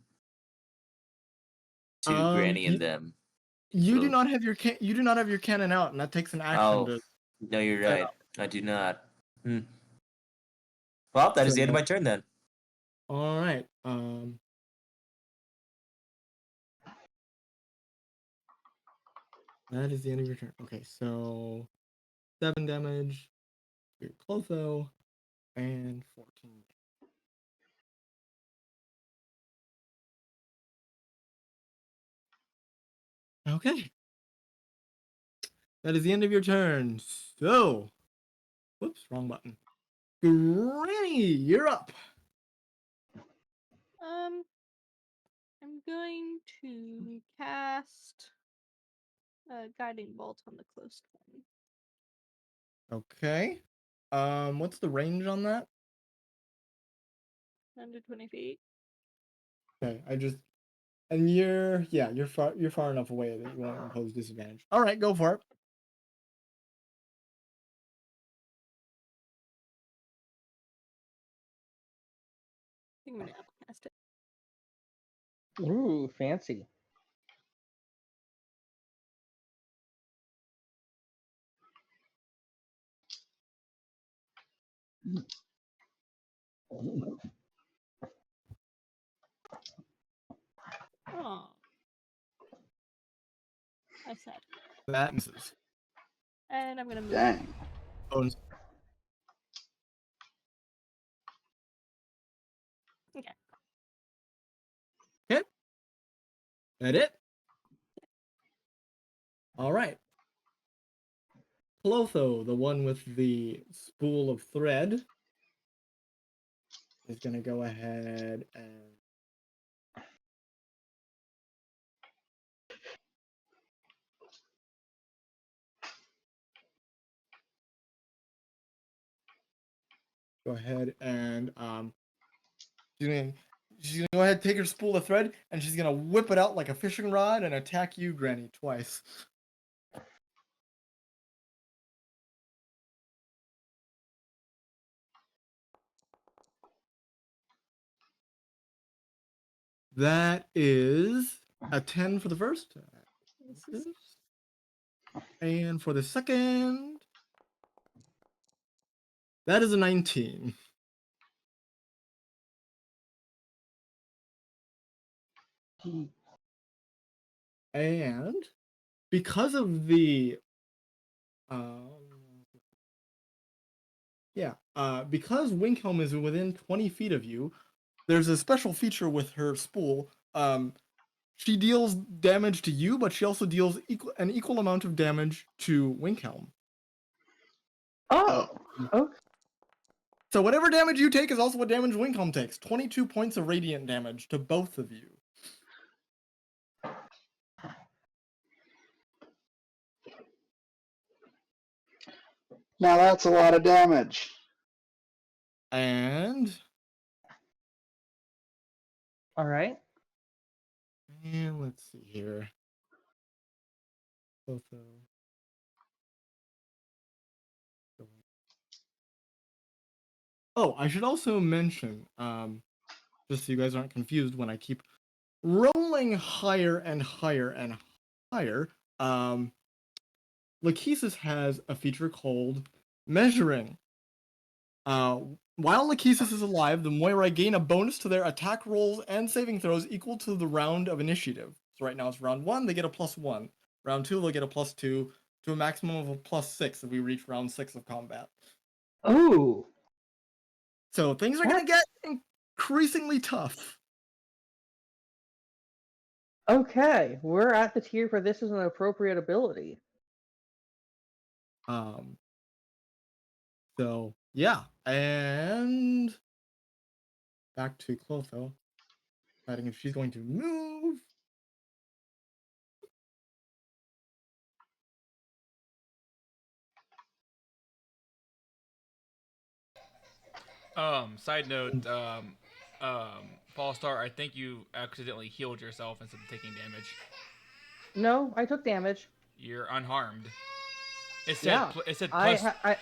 [SPEAKER 6] Granny and them.
[SPEAKER 1] You do
[SPEAKER 6] So-
[SPEAKER 1] not have your cannon out, and that takes an action
[SPEAKER 6] Oh,
[SPEAKER 1] to
[SPEAKER 6] no, you're
[SPEAKER 1] set
[SPEAKER 6] right.
[SPEAKER 1] up.
[SPEAKER 6] I do not. Well, that is the end of my turn then.
[SPEAKER 1] All right. That is the end of your turn. Okay, so 7 damage to Clotho and 14. Okay. That is the end of your turn. So, whoops, wrong button. Granny, you're up.
[SPEAKER 5] I'm going to cast a guiding bolt on the closest one.
[SPEAKER 1] Okay. What's the range on that?
[SPEAKER 5] 120 feet.
[SPEAKER 1] Okay, and you're far enough away that you won't impose disadvantage. All right, go for it.
[SPEAKER 5] I think I'm gonna upcast it.
[SPEAKER 3] Ooh, fancy.
[SPEAKER 5] Oh, I said.
[SPEAKER 1] That misses.
[SPEAKER 5] And I'm gonna move.
[SPEAKER 2] Dang.
[SPEAKER 1] Bonus. That it? All right. Clotho, the one with the spool of thread, is going to go ahead and go ahead and she's gonna go ahead and take her spool of thread and she's gonna whip it out like a fishing rod and attack you, Granny, twice. That is a 10 for the first. And for the second, that is a 19. And because of the because Winkhelm is within 20 feet of you, there's a special feature with her spool. She deals damage to you, but she also deals an equal amount of damage to Winkhelm.
[SPEAKER 3] Oh, okay.
[SPEAKER 1] So whatever damage you take is also what damage Winkhelm takes. 22 points of radiant damage to both of you.
[SPEAKER 2] Now that's a lot of damage.
[SPEAKER 1] And
[SPEAKER 3] All right.
[SPEAKER 1] let's see here. Oh, I should also mention, just so you guys aren't confused when I keep rolling higher and higher and higher, Lachesis has a feature called Measuring. While Lachesis is alive, the Moirai gain a bonus to their attack rolls and saving throws equal to the round of initiative. So right now it's round 1, they get a +1. Round 2, they'll get a +2 to a maximum of a +6 if we reach round 6 of combat.
[SPEAKER 3] Oh.
[SPEAKER 1] So things are going to get increasingly tough.
[SPEAKER 3] Okay, we're at the tier where this is an appropriate ability.
[SPEAKER 1] So yeah, and back to Clotho, deciding if she's going to move.
[SPEAKER 4] Side note, Fallstar, I think you accidentally healed yourself instead of taking damage.
[SPEAKER 3] No, I took damage.
[SPEAKER 4] You're unharmed. It said
[SPEAKER 3] Yeah,
[SPEAKER 4] it said
[SPEAKER 3] I
[SPEAKER 4] plus.
[SPEAKER 3] I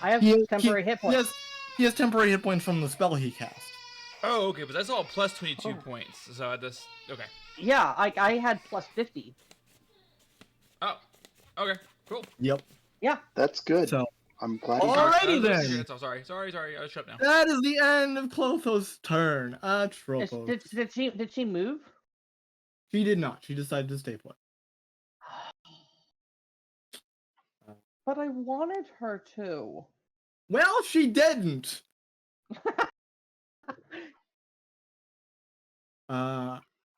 [SPEAKER 3] have temporary hit points.
[SPEAKER 1] He has temporary hit points from the spell he cast.
[SPEAKER 4] Oh, okay, but that's all plus 22 points. So that's okay.
[SPEAKER 3] Yeah, I had +50.
[SPEAKER 4] Oh, okay, cool.
[SPEAKER 1] Yep.
[SPEAKER 3] Yeah,
[SPEAKER 2] That's good.
[SPEAKER 1] So
[SPEAKER 2] I'm glad.
[SPEAKER 1] alrighty then.
[SPEAKER 4] Sorry. I was shut now.
[SPEAKER 1] That is the end of Clotho's turn. Atropos.
[SPEAKER 3] Did she move?
[SPEAKER 1] She did not. She decided to stay put.
[SPEAKER 3] But I wanted her to.
[SPEAKER 1] Well, she didn't.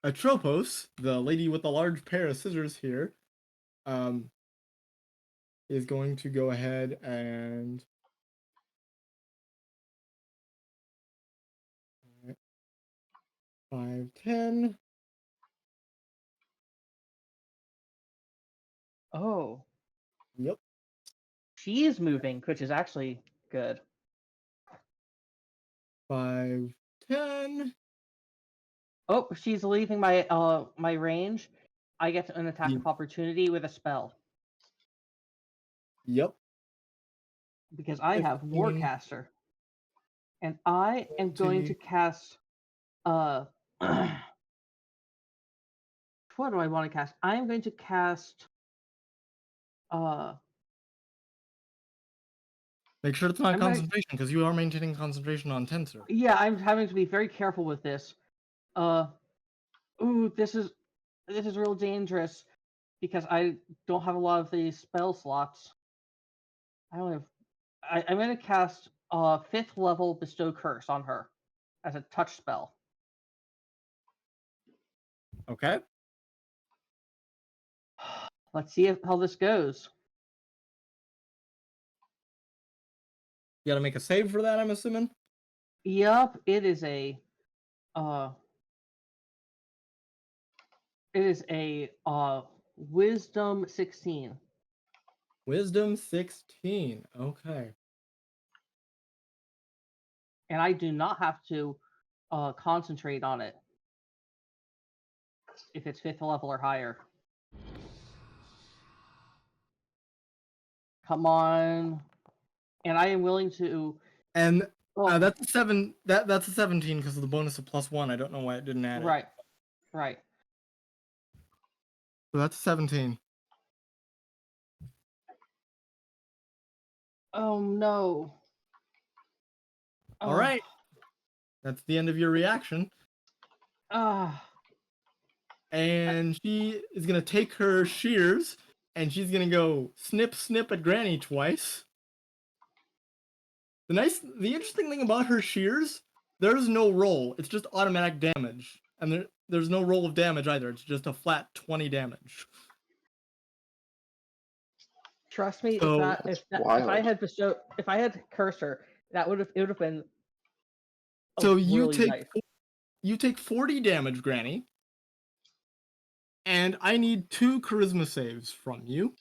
[SPEAKER 1] Atropos, the lady with the large pair of scissors here, is going to go ahead and 5, 10.
[SPEAKER 3] Oh.
[SPEAKER 1] Yep.
[SPEAKER 3] She is moving, which is actually good.
[SPEAKER 1] 5, 10.
[SPEAKER 3] Oh, she's leaving my my range. I get an attack of opportunity with a spell.
[SPEAKER 1] Yep.
[SPEAKER 3] Because I have
[SPEAKER 1] 15.
[SPEAKER 3] Warcaster. And I am going to cast what do I want to cast? I am going to cast
[SPEAKER 1] Make sure it's not concentration, because you are maintaining concentration on Tensor.
[SPEAKER 3] Yeah, I'm having to be very careful with this. Ooh, this is real dangerous because I don't have a lot of these spell slots. I only have. I'm going to cast 5th level Bestow Curse on her as a touch spell.
[SPEAKER 1] Okay.
[SPEAKER 3] Let's see how this goes.
[SPEAKER 1] You gotta make a save for that, I'm assuming.
[SPEAKER 3] Yep, it is a wisdom 16.
[SPEAKER 1] Wisdom 16. Okay.
[SPEAKER 3] And I do not have to concentrate on it if it's 5th level or higher. Come on. And I am willing to.
[SPEAKER 1] And
[SPEAKER 3] Oh,
[SPEAKER 1] that's a 7. That's a 17 because of the bonus of +1. I don't know why it didn't add it.
[SPEAKER 3] right.
[SPEAKER 1] So that's 17.
[SPEAKER 3] Oh no.
[SPEAKER 1] All right. That's the end of your reaction. And she is gonna take her shears and she's gonna go snip snip at Granny twice. The interesting thing about her shears, there's no roll. It's just automatic damage, and there's no roll of damage either. It's just a flat 20 damage.
[SPEAKER 3] Trust me,
[SPEAKER 1] So,
[SPEAKER 3] if I had cursed her, it would have been.
[SPEAKER 1] So
[SPEAKER 3] really
[SPEAKER 1] you take 40 damage, Granny, and I need 2 charisma saves from you.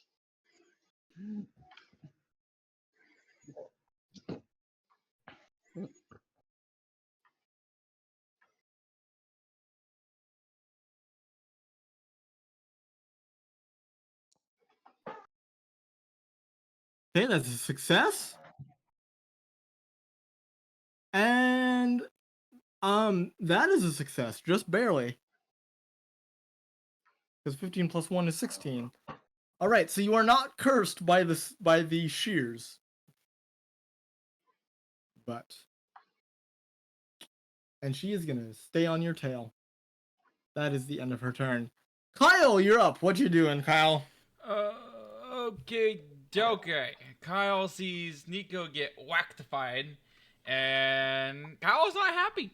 [SPEAKER 1] Okay, that's a success. And that is a success, just barely. Because 15 plus 1 is 16. All right, so you are not cursed by the shears. And she is gonna stay on your tail. That is the end of her turn. Kyle, you're up. What you doing, Kyle?
[SPEAKER 4] Okay. Kyle sees Niko get whackified, and Kyle's not happy.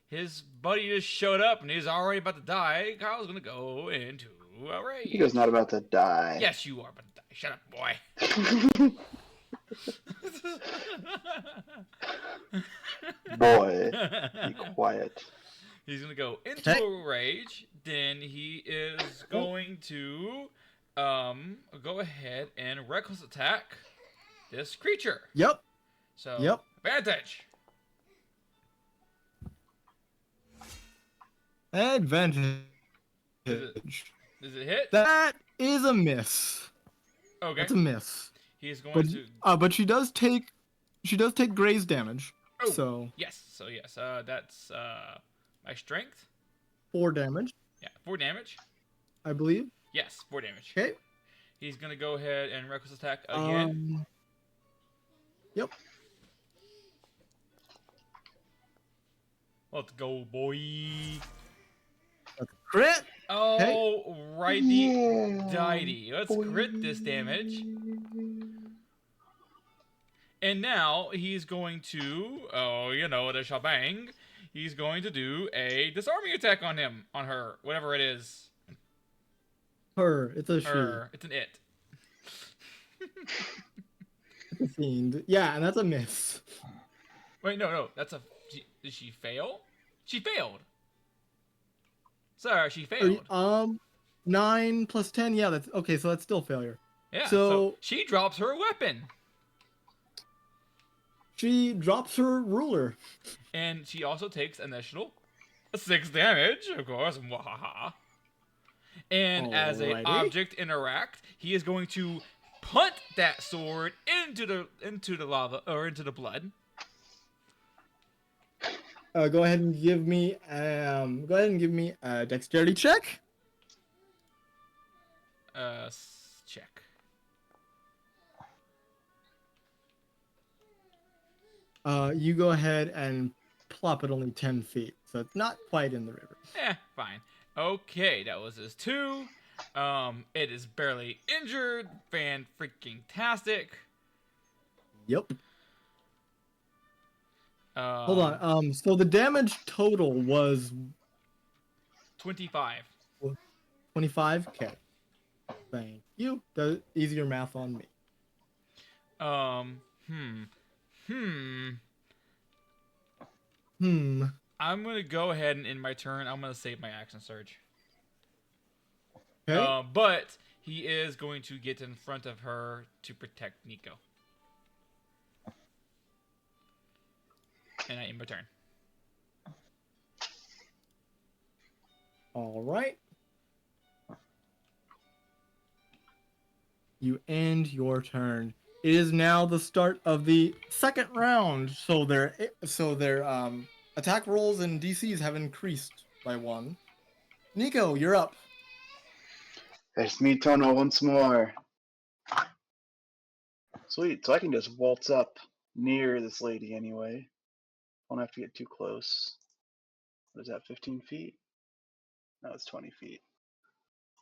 [SPEAKER 4] His buddy just showed up, and he's already about to die. Kyle's gonna go into a rage.
[SPEAKER 2] Niko's not about to die.
[SPEAKER 4] Yes, you are about to die. Shut up, boy.
[SPEAKER 2] Boy, be quiet.
[SPEAKER 4] He's gonna go into a rage. Then he is going to go ahead and reckless attack this creature.
[SPEAKER 1] Yep.
[SPEAKER 4] So advantage.
[SPEAKER 1] Advantage.
[SPEAKER 4] Does it hit?
[SPEAKER 1] That is a miss.
[SPEAKER 4] Okay.
[SPEAKER 1] That's a miss.
[SPEAKER 4] He's going to.
[SPEAKER 1] But she does take graze damage.
[SPEAKER 4] Oh.
[SPEAKER 1] So.
[SPEAKER 4] Yes. That's my strength.
[SPEAKER 1] 4 damage.
[SPEAKER 4] Yeah, 4 damage.
[SPEAKER 1] I believe.
[SPEAKER 4] Yes, 4 damage.
[SPEAKER 1] Okay.
[SPEAKER 4] He's gonna go ahead and reckless attack again.
[SPEAKER 1] Yep.
[SPEAKER 4] Let's go, boy.
[SPEAKER 1] That's a crit.
[SPEAKER 4] Oh, righty-dighty. Let's crit this damage. And now he's going to, the shebang. He's going to do a disarming attack on her, whatever it is.
[SPEAKER 1] Her. It's a she.
[SPEAKER 4] It's an it.
[SPEAKER 1] It's a fiend. Yeah, and that's a miss.
[SPEAKER 4] Wait, no. Did she fail? She failed. Sorry, she failed.
[SPEAKER 1] 9 plus 10. Yeah, that's okay. So that's still failure.
[SPEAKER 4] Yeah. So she drops her weapon.
[SPEAKER 1] She drops her ruler.
[SPEAKER 4] And she also takes an additional 6 damage, of course. Mwahaha. And as an object interact, he is going to punt that sword into the lava or into the blood.
[SPEAKER 1] Go ahead and give me a dexterity check.
[SPEAKER 4] Check.
[SPEAKER 1] You go ahead and plop it only 10 feet, so it's not quite in the river.
[SPEAKER 4] Fine. Okay, that was his 2. It is barely injured. Fan-freaking-tastic.
[SPEAKER 1] Yep. Hold on. So the damage total was
[SPEAKER 4] 25.
[SPEAKER 1] 25. Okay. Thank you. The easier math on me.
[SPEAKER 4] Hmm. I'm gonna go ahead and end my turn. I'm gonna save my action surge.
[SPEAKER 1] Okay.
[SPEAKER 4] But he is going to get in front of her to protect Niko. And I end my turn.
[SPEAKER 1] All right. You end your turn. It is now the start of the second round. So their attack rolls and DCs have increased by 1. Niko, you're up.
[SPEAKER 2] It's me, Tono, once more. Sweet, so I can just waltz up near this lady anyway. Won't have to get too close. What is that, 15 feet? No, it's 20 feet.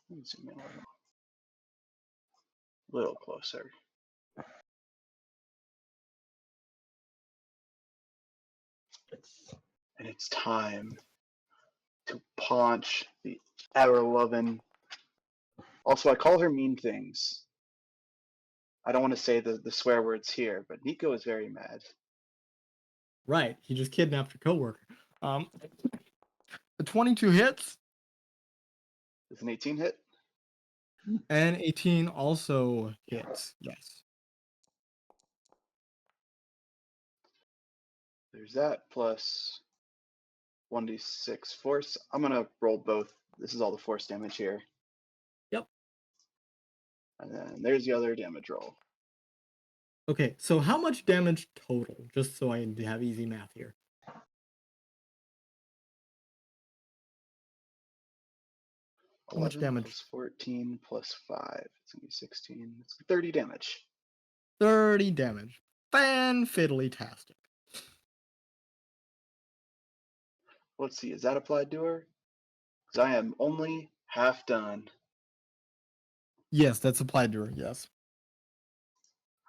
[SPEAKER 2] Let me zoom in a little closer. And it's time to punch the ever-loving. Also, I call her mean things. I don't want to say the swear words here, but Niko is very mad.
[SPEAKER 1] Right. He just kidnapped your coworker. The 22 hits.
[SPEAKER 2] Is an 18 hit?
[SPEAKER 1] And 18 also hits. Yes.
[SPEAKER 2] There's that plus 1d6 force. I'm going to roll both. This is all the force damage here.
[SPEAKER 1] Yep.
[SPEAKER 2] And then there's the other damage roll.
[SPEAKER 1] Okay, so how much damage total? Just so I have easy math here. How much damage?
[SPEAKER 2] Plus 14 plus 5. It's going to be 16. It's 30 damage.
[SPEAKER 1] 30 damage. Fan-fiddly-tastic.
[SPEAKER 2] Let's see, is that applied to her? Because I am only half done.
[SPEAKER 1] Yes, that's applied to her, yes.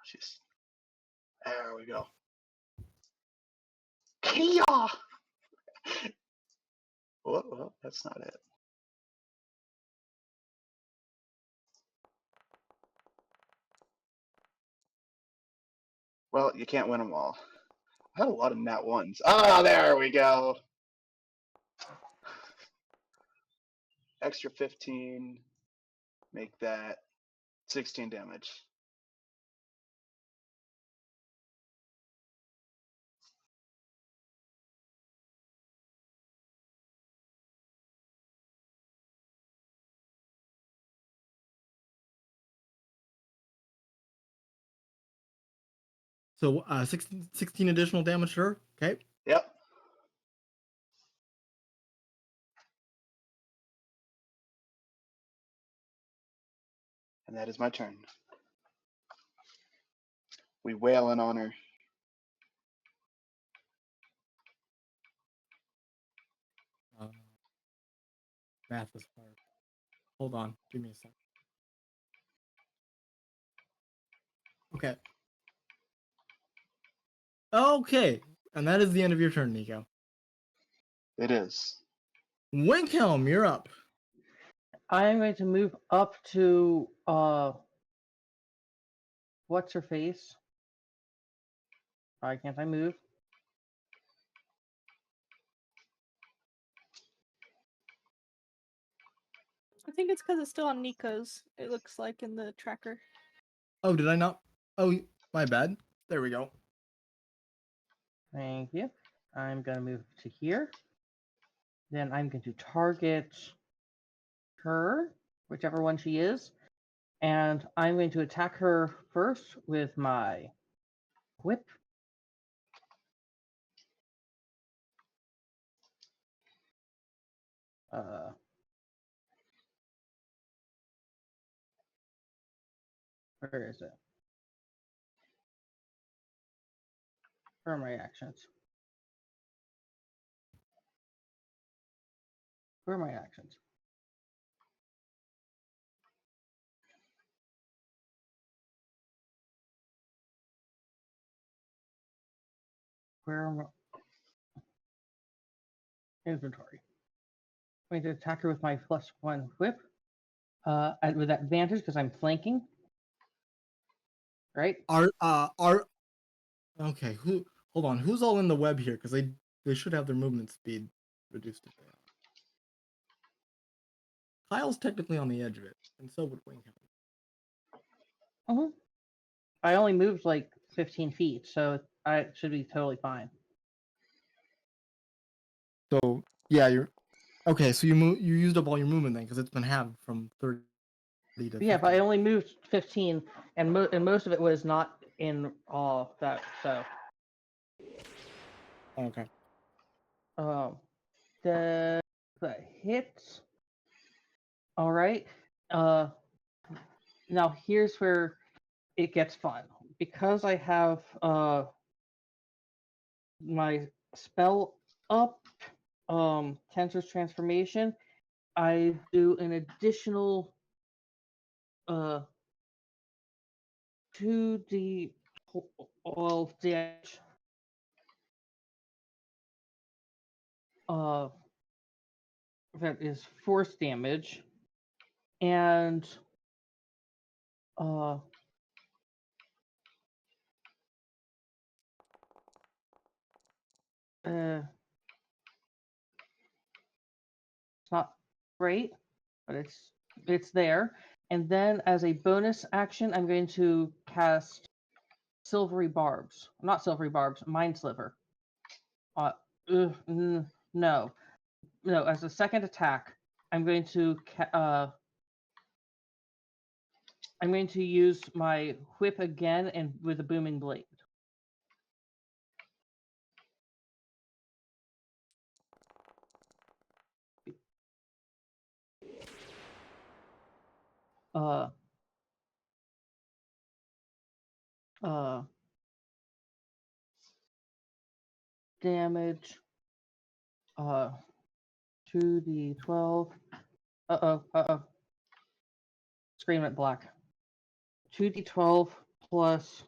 [SPEAKER 2] Jeez. There we go. Kia! Well, that's not it. Well, you can't win them all. I had a lot of nat ones. Ah, there we go. Extra 15. Make that 16 damage.
[SPEAKER 1] So 16 additional damage to her. Okay.
[SPEAKER 2] Yep. And that is my turn. We wailing on her.
[SPEAKER 1] Math is hard. Hold on. Give me a sec. Okay. Okay. And that is the end of your turn, Niko.
[SPEAKER 2] It is.
[SPEAKER 1] Winkhelm, you're up.
[SPEAKER 3] I am going to move up to what's her face? Why can't I move?
[SPEAKER 5] I think it's because it's still on Niko's. It looks like in the tracker.
[SPEAKER 1] Oh, did I not? Oh, my bad. There we go.
[SPEAKER 3] Thank you. I'm going to move to here. Then I'm going to target her, whichever one she is. And I'm going to attack her first with my whip. Where is it? Where are my actions? Where are my actions? Where am I? Inventory. going to attack her with my +1 whip. With advantage because I'm flanking. Right?
[SPEAKER 1] Okay, hold on, who's all in the web here? Because they should have their movement speed reduced if they are. Kyle's technically on the edge of it, and so would Wing.
[SPEAKER 3] I only moved like 15 feet, so I should be totally fine.
[SPEAKER 1] So yeah, you're okay. So you used up all your movement then, because it's been halved from 30 to 50.
[SPEAKER 3] Yeah, but I only moved 15, and most of it was not in that. So
[SPEAKER 1] Okay.
[SPEAKER 3] The hits. All right. Now here's where it gets fun, because I have my spell up, Tensor's Transformation. I do an additional 2d12 damage. That is force damage, and it's not great, but it's there. And then as a bonus action, I'm going to cast Silvery Barbs. Not Silvery Barbs, Mind Sliver. No. As a second attack, I'm going to use my whip again and with a booming blade. Damage. 2d12. Scream at black. 2d12 plus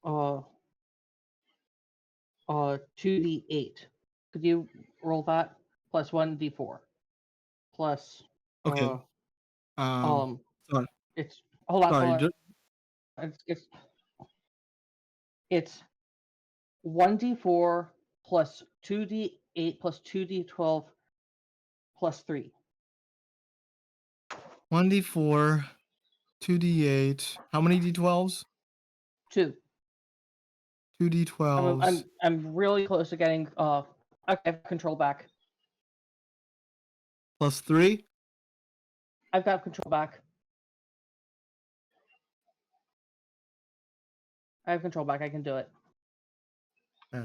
[SPEAKER 3] 2d8. Could you roll that? Plus 1d4. Plus
[SPEAKER 1] Okay. Sorry.
[SPEAKER 3] It's hold on.
[SPEAKER 1] Sorry.
[SPEAKER 3] It's 1d4 plus 2d8 plus 2d12 plus 3.
[SPEAKER 1] 1d4, 2d8. How many d12s?
[SPEAKER 3] 2.
[SPEAKER 1] 2d12s.
[SPEAKER 3] I'm really close to getting okay, control back.
[SPEAKER 1] Plus 3?
[SPEAKER 3] I've got control back. I have control back. I can do it.
[SPEAKER 1] Yeah.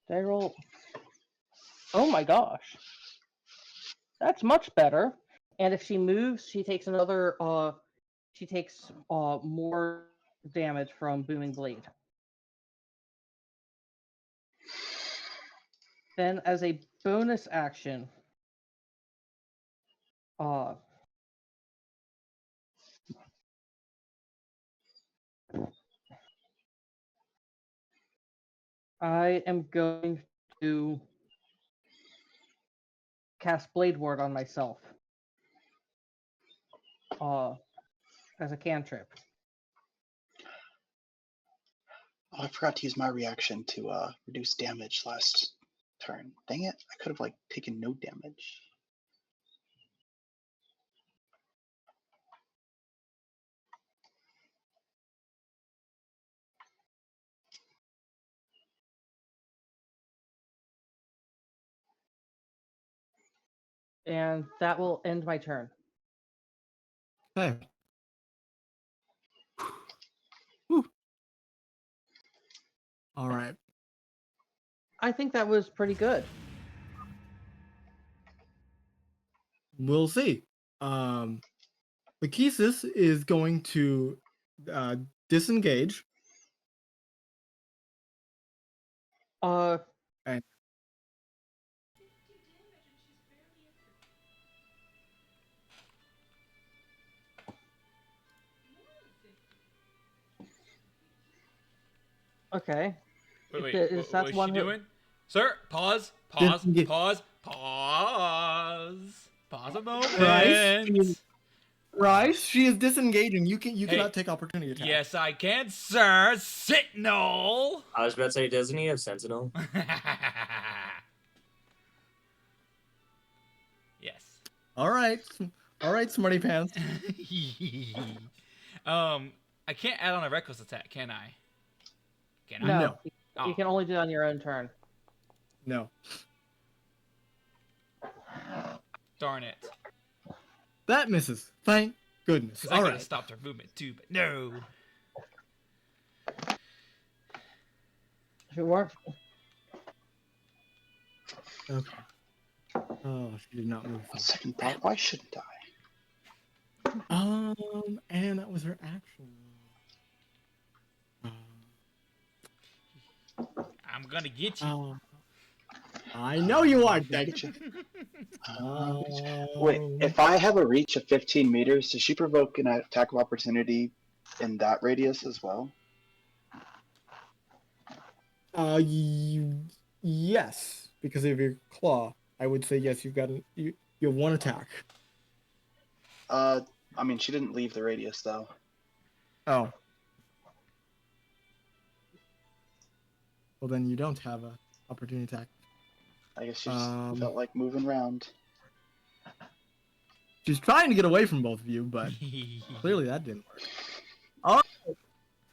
[SPEAKER 3] Did I roll? Oh my gosh. That's much better. And if she moves, she takes another more damage from Booming Blade. Then as a bonus action, I am going to cast Blade Ward on myself as a cantrip.
[SPEAKER 2] Oh, I forgot to use my reaction to reduce damage last turn. Dang it! I could have taken no damage.
[SPEAKER 3] And that will end my turn.
[SPEAKER 1] Okay. Whew. All right.
[SPEAKER 3] I think that was pretty good.
[SPEAKER 1] We'll see. Lachesis is going to disengage.
[SPEAKER 3] And Okay.
[SPEAKER 4] Wait,
[SPEAKER 3] Is that
[SPEAKER 4] what is
[SPEAKER 3] one
[SPEAKER 4] she
[SPEAKER 3] that-
[SPEAKER 4] doing? Sir, pause.
[SPEAKER 1] Disengage.
[SPEAKER 4] Pause a moment.
[SPEAKER 1] Bryce, she is disengaging. You
[SPEAKER 4] Hey,
[SPEAKER 1] cannot take opportunity attack.
[SPEAKER 4] Yes, I can, sir. Signal.
[SPEAKER 6] I was about to say, doesn't he have Sentinel?
[SPEAKER 4] Yes.
[SPEAKER 1] All right, smarty pants.
[SPEAKER 4] I can't add on a reckless attack, can I? Can I?
[SPEAKER 3] No.
[SPEAKER 1] No.
[SPEAKER 3] You can only do it on your own turn.
[SPEAKER 1] No,
[SPEAKER 4] Darn it.
[SPEAKER 1] that misses. Thank goodness.
[SPEAKER 4] Because I
[SPEAKER 1] All
[SPEAKER 4] could have
[SPEAKER 1] right.
[SPEAKER 4] stopped her movement too, but no.
[SPEAKER 3] If it weren't,
[SPEAKER 1] Okay. Oh, she did not move.
[SPEAKER 2] Second thought, why shouldn't I?
[SPEAKER 1] And that was her action.
[SPEAKER 4] I'm gonna get you.
[SPEAKER 1] I know you are,
[SPEAKER 2] Get
[SPEAKER 1] Dick.
[SPEAKER 2] you. Wait, if I have a reach of 15 meters, does she provoke an attack of opportunity in that radius as well?
[SPEAKER 1] Yes, because of your claw. I would say yes. You have one attack.
[SPEAKER 2] I mean, she didn't leave the radius though.
[SPEAKER 1] Oh. Well, then you don't have a opportunity attack.
[SPEAKER 2] I guess she just felt like moving around.
[SPEAKER 1] She's trying to get away from both of you, but clearly that didn't work. All right.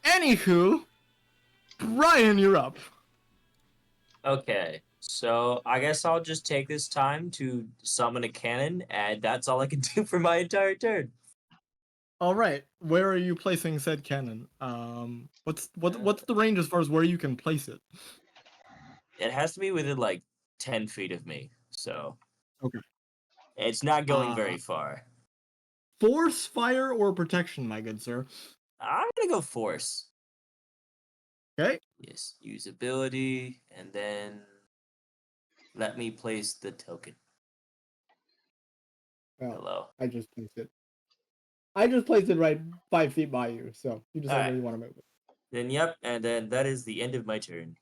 [SPEAKER 1] Anywho, Brian, you're up.
[SPEAKER 6] Okay, so I guess I'll just take this time to summon a cannon, and that's all I can do for my entire turn.
[SPEAKER 1] All right. Where are you placing said cannon? What's the range as far as where you can place it?
[SPEAKER 6] It has to be within like 10 feet of me, so
[SPEAKER 1] Okay.
[SPEAKER 6] it's not going very far.
[SPEAKER 1] Force, fire, or protection, my good sir?
[SPEAKER 6] I'm gonna go force.
[SPEAKER 1] Okay.
[SPEAKER 6] Yes, use ability, and then let me place the token.
[SPEAKER 1] Well,
[SPEAKER 6] Hello.
[SPEAKER 1] I just placed it. I just placed it right 5 feet by you, so you decide where
[SPEAKER 6] Alright.
[SPEAKER 1] you want to move it.
[SPEAKER 6] Then yep, and then that is the end of my turn.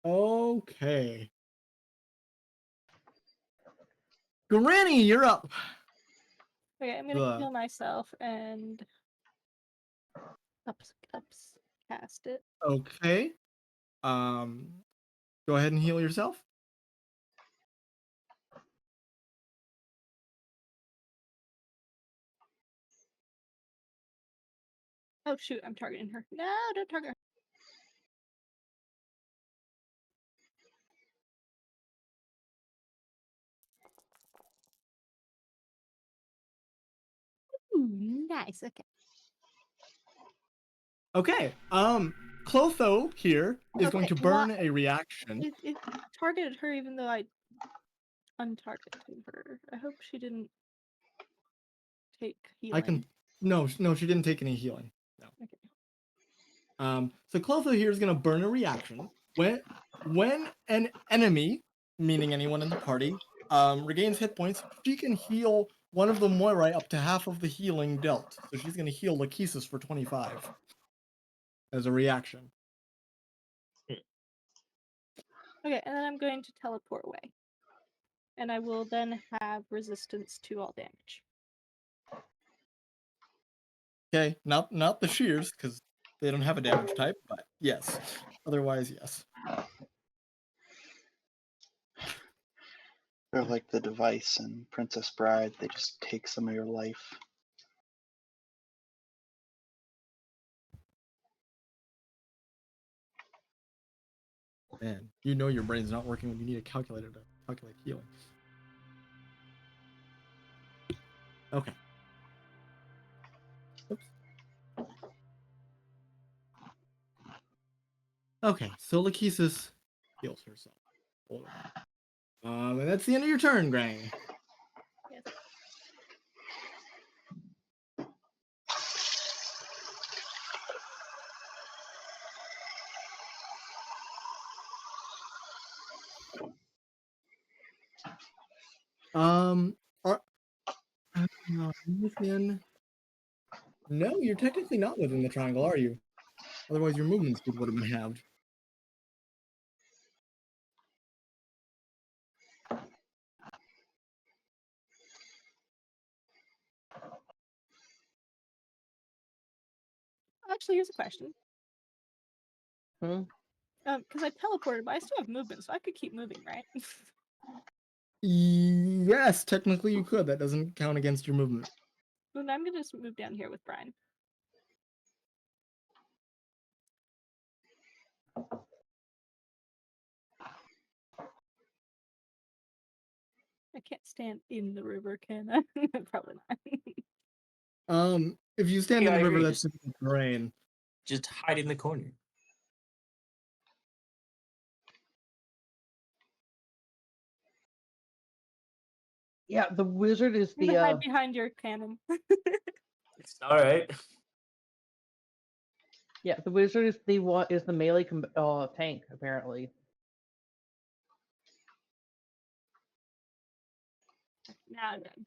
[SPEAKER 1] Okay. Granny, you're up.
[SPEAKER 5] Okay, I'm gonna heal myself and ups cast it.
[SPEAKER 1] Okay. Go ahead and heal yourself.
[SPEAKER 5] Oh shoot, I'm targeting her. No, don't target her. Ooh, nice. Okay.
[SPEAKER 1] Okay. Clotho here is going to burn a reaction.
[SPEAKER 5] It targeted her even though I untargeted her. I hope she didn't take healing.
[SPEAKER 1] No, she didn't take any healing. No.
[SPEAKER 5] Okay.
[SPEAKER 1] So Clotho here is gonna burn a reaction when an enemy, meaning anyone in the party, regains hit points. She can heal one of the Moirai up to half of the healing dealt. So she's gonna heal Lachesis for 25 as a reaction.
[SPEAKER 5] Okay, and then I'm going to teleport away. And I will then have resistance to all damage.
[SPEAKER 1] Okay, not the shears because they don't have a damage type, but yes. Otherwise, yes.
[SPEAKER 2] They're like the device in Princess Bride. They just take some of your life.
[SPEAKER 1] Man, you know your brain's not working when you need a calculator to calculate healing. Okay. Oops. Okay, so Lachesis heals herself. Hold on. And that's the end of your turn, Grang.
[SPEAKER 5] Yes.
[SPEAKER 1] Are within? No, you're technically not within the triangle, are you? Otherwise, your movement speed would have been halved.
[SPEAKER 5] Actually, here's a question.
[SPEAKER 3] Hmm?
[SPEAKER 5] Because I teleported, but I still have movement, so I could keep moving, right?
[SPEAKER 1] Yes, technically you could. That doesn't count against your movement.
[SPEAKER 5] Then I'm gonna just move down here with Brian. I can't stand in the river, can I? Probably not.
[SPEAKER 1] If you stand
[SPEAKER 6] Yeah,
[SPEAKER 1] in
[SPEAKER 6] I
[SPEAKER 1] the river,
[SPEAKER 6] agree.
[SPEAKER 1] that's typical terrain.
[SPEAKER 6] Just hide in the corner.
[SPEAKER 3] Yeah, the wizard is
[SPEAKER 5] I'm gonna hide
[SPEAKER 3] the
[SPEAKER 5] behind your cannon.
[SPEAKER 6] It's all right.
[SPEAKER 3] yeah, the wizard is the melee tank apparently.
[SPEAKER 5] Now I'm done.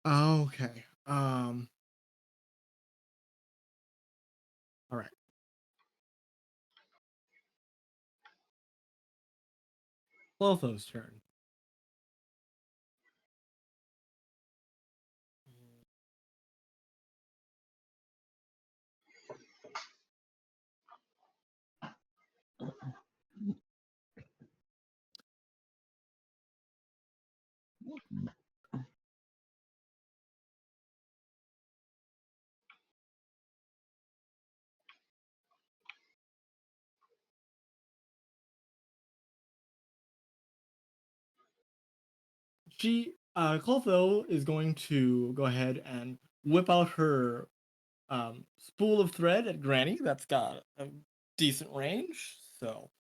[SPEAKER 1] Okay. All right. Clotho's turn. Clotho is going to go ahead and whip out her spool of thread at Granny. That's got a decent range, so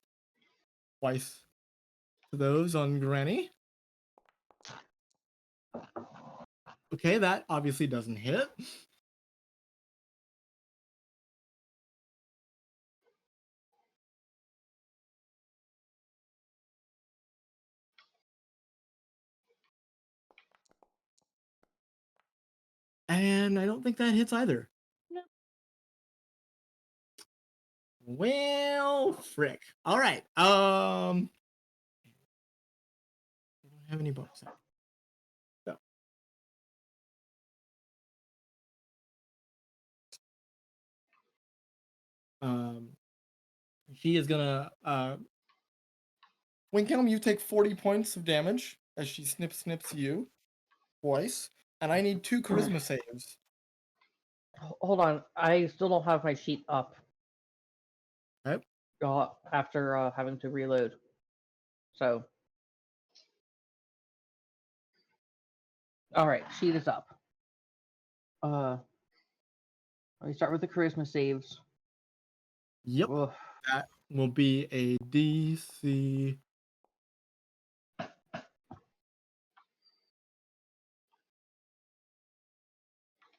[SPEAKER 1] twice to those on Granny. Okay, that obviously doesn't hit. And I don't think that hits either.
[SPEAKER 5] No.
[SPEAKER 1] Well, frick. All right. I don't have any bonus. So. She is gonna Winkelm, you take 40 points of damage as she snips you twice, and I need 2 charisma saves.
[SPEAKER 3] Hold on, I still don't have my sheet up.
[SPEAKER 1] Okay.
[SPEAKER 3] After having to reload. So, all right, sheet is up. Let me start with the charisma saves.
[SPEAKER 1] Yep.
[SPEAKER 3] Ugh.
[SPEAKER 1] That will be a DC.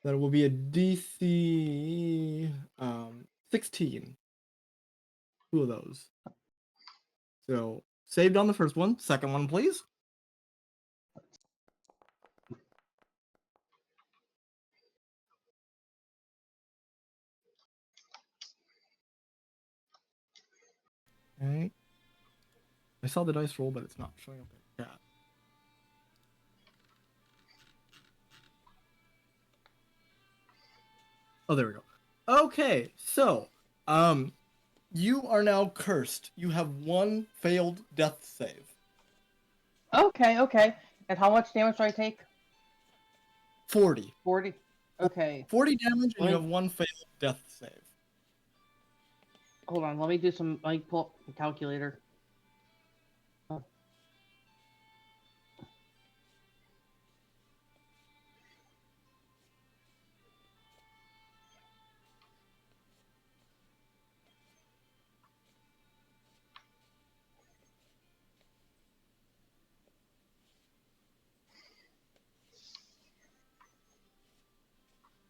[SPEAKER 1] That will be a DC 16. 2 of those. So saved on the first one. Second one, please. Okay. I saw the dice roll, but it's not showing up in chat. Oh, there we go. Okay, so you are now cursed. You have 1 failed death save.
[SPEAKER 3] Okay. And how much damage do I take?
[SPEAKER 1] 40.
[SPEAKER 3] 40. Okay.
[SPEAKER 1] 40 damage, and you
[SPEAKER 3] Let
[SPEAKER 1] have
[SPEAKER 3] me-
[SPEAKER 1] 1 failed death save.
[SPEAKER 3] Hold on, let me pull up the calculator.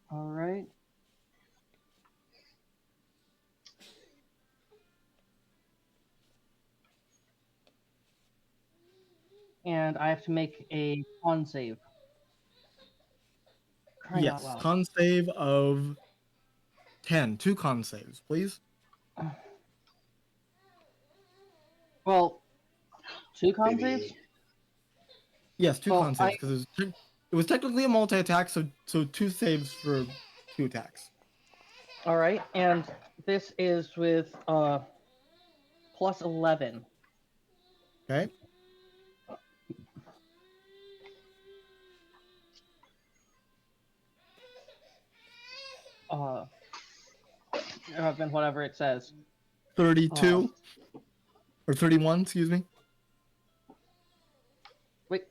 [SPEAKER 3] All right. and I have to make a con save. Crying out
[SPEAKER 1] Yes.
[SPEAKER 3] loud.
[SPEAKER 1] Con save of 10. 2 con saves, please.
[SPEAKER 3] Well, 2 con saves?
[SPEAKER 2] Baby.
[SPEAKER 1] Yes, 2
[SPEAKER 3] Well,
[SPEAKER 1] con saves because it was technically a multi-attack, so 2 saves for 2 attacks.
[SPEAKER 3] All right, and this is with plus 11.
[SPEAKER 1] Okay.
[SPEAKER 3] Then whatever it says.
[SPEAKER 1] 32 or 31, excuse me.
[SPEAKER 3] Wait.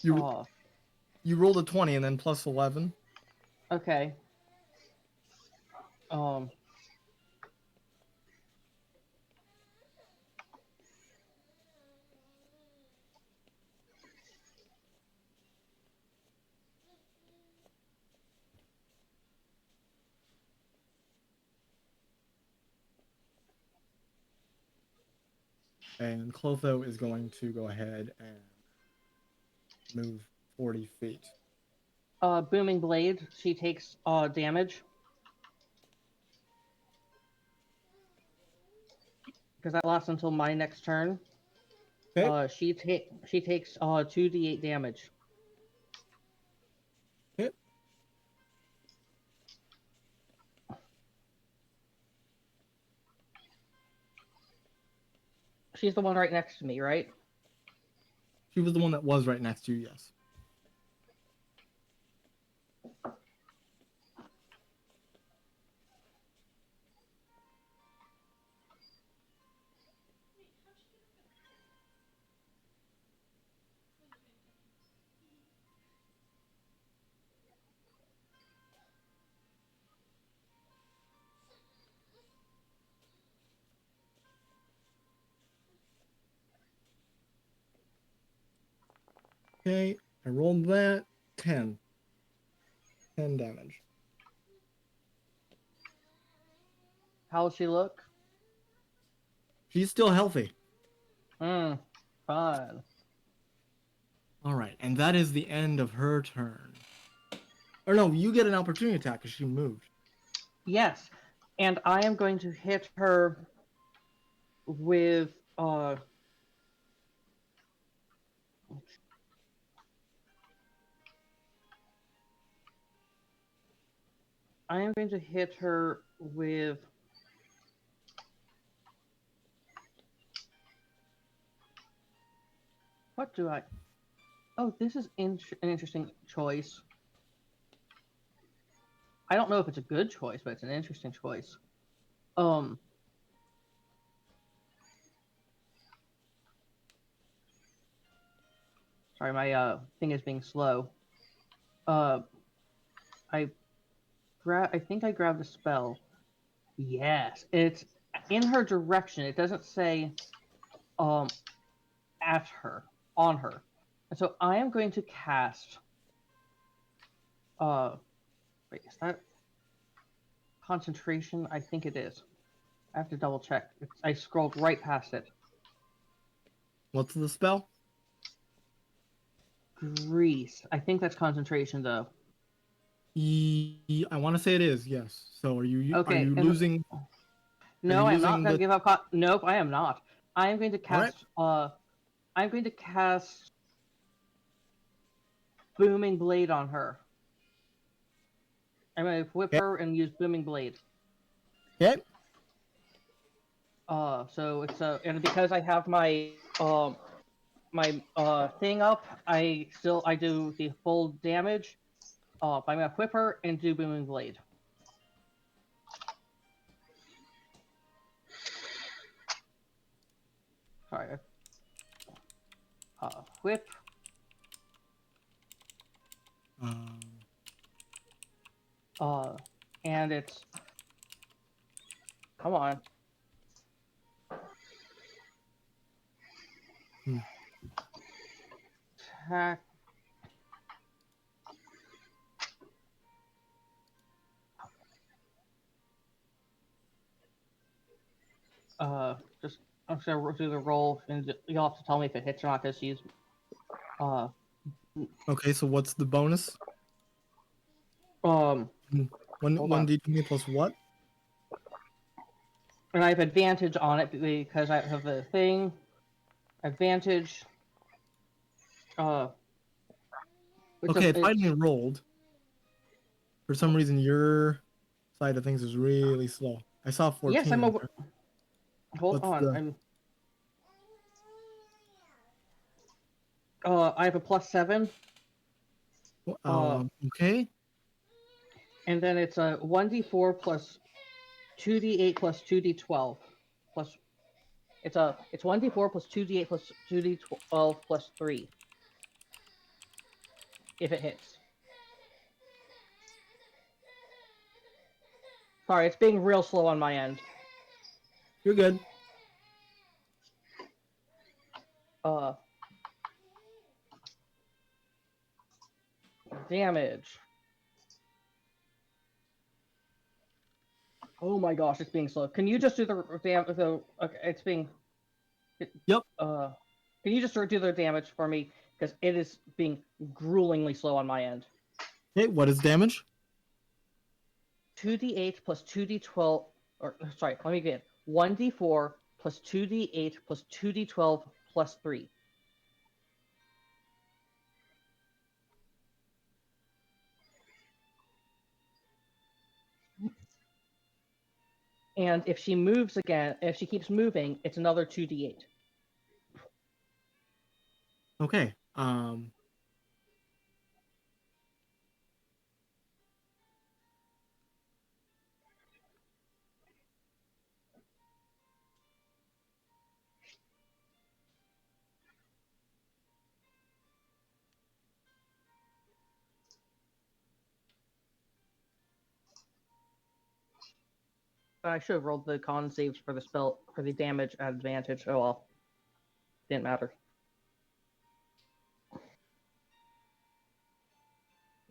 [SPEAKER 1] You rolled a 20 and then plus 11.
[SPEAKER 3] Okay.
[SPEAKER 1] And Clotho is going to go ahead and move 40 feet.
[SPEAKER 3] Booming Blade, she takes damage. Because that lasts until my next turn.
[SPEAKER 1] Okay.
[SPEAKER 3] She takes 2d8 damage.
[SPEAKER 1] Okay.
[SPEAKER 3] She's the one right next to me, right?
[SPEAKER 1] She was the one that was right next to you, yes. Okay, I rolled that. 10. 10 damage.
[SPEAKER 3] How's she look?
[SPEAKER 1] She's still healthy.
[SPEAKER 3] Fun.
[SPEAKER 1] All right, and that is the end of her turn. Or no, you get an opportunity attack because she moved.
[SPEAKER 3] Yes, and I am going to hit her with I am going to hit her with what do I? Oh, this is an interesting choice. I don't know if it's a good choice, but it's an interesting choice. Sorry, my thing is being slow. I think I grabbed a spell. Yes, it's in her direction. It doesn't say at her, on her. And so I am going to cast wait, is that concentration? I think it is. I have to double check. I scrolled right past it.
[SPEAKER 1] What's the spell?
[SPEAKER 3] Grease. I think that's concentration though.
[SPEAKER 1] I want to say it is, yes. So are you
[SPEAKER 3] Okay,
[SPEAKER 1] losing?
[SPEAKER 3] No, I am not
[SPEAKER 1] losing
[SPEAKER 3] going to
[SPEAKER 1] the?
[SPEAKER 3] give up. Nope, I am not. I am going to
[SPEAKER 1] All right.
[SPEAKER 3] cast. I'm going to cast Booming Blade on her. I'm going to whip
[SPEAKER 1] Okay.
[SPEAKER 3] her and use Booming Blade.
[SPEAKER 1] Okay.
[SPEAKER 3] So it's and because I have my thing up, I do the full damage. I'm gonna whip her and do Booming Blade. Sorry. Whip. And it's. Come on. Attack. Just I'm just gonna do the roll, and you'll have to tell me if it hits or not, because she's
[SPEAKER 1] Okay, so what's the bonus?
[SPEAKER 3] Hold
[SPEAKER 1] One
[SPEAKER 3] on.
[SPEAKER 1] d20 plus what?
[SPEAKER 3] and I have advantage on it because I have the thing. Advantage.
[SPEAKER 1] Okay, it's finally rolled. For some reason, your side of things is really slow. I saw 14.
[SPEAKER 3] Yes, I'm over. Hold
[SPEAKER 1] What's
[SPEAKER 3] on.
[SPEAKER 1] the-
[SPEAKER 3] I have a +7.
[SPEAKER 1] Okay.
[SPEAKER 3] And then it's a 1d4 plus 2d8 plus 2d12 plus. It's 1d4 plus 2d8 plus 2d12 plus 3. If it hits. Sorry, it's being real slow on my end.
[SPEAKER 1] You're good.
[SPEAKER 3] Damage. Oh my gosh, it's being slow. Can you just do the damage? Okay, it's being.
[SPEAKER 1] Yep.
[SPEAKER 3] Can you just do the damage for me? Because it is being gruelingly slow on my end.
[SPEAKER 1] Okay, what is damage?
[SPEAKER 3] 2d8 plus 2d12. Or sorry, let me get 1d4 plus 2d8 plus 2d12 plus 3. And if she moves again, if she keeps moving, it's another 2d8.
[SPEAKER 1] Okay.
[SPEAKER 3] I should have rolled the con saves for the spell for the damage at advantage. Oh well, didn't matter.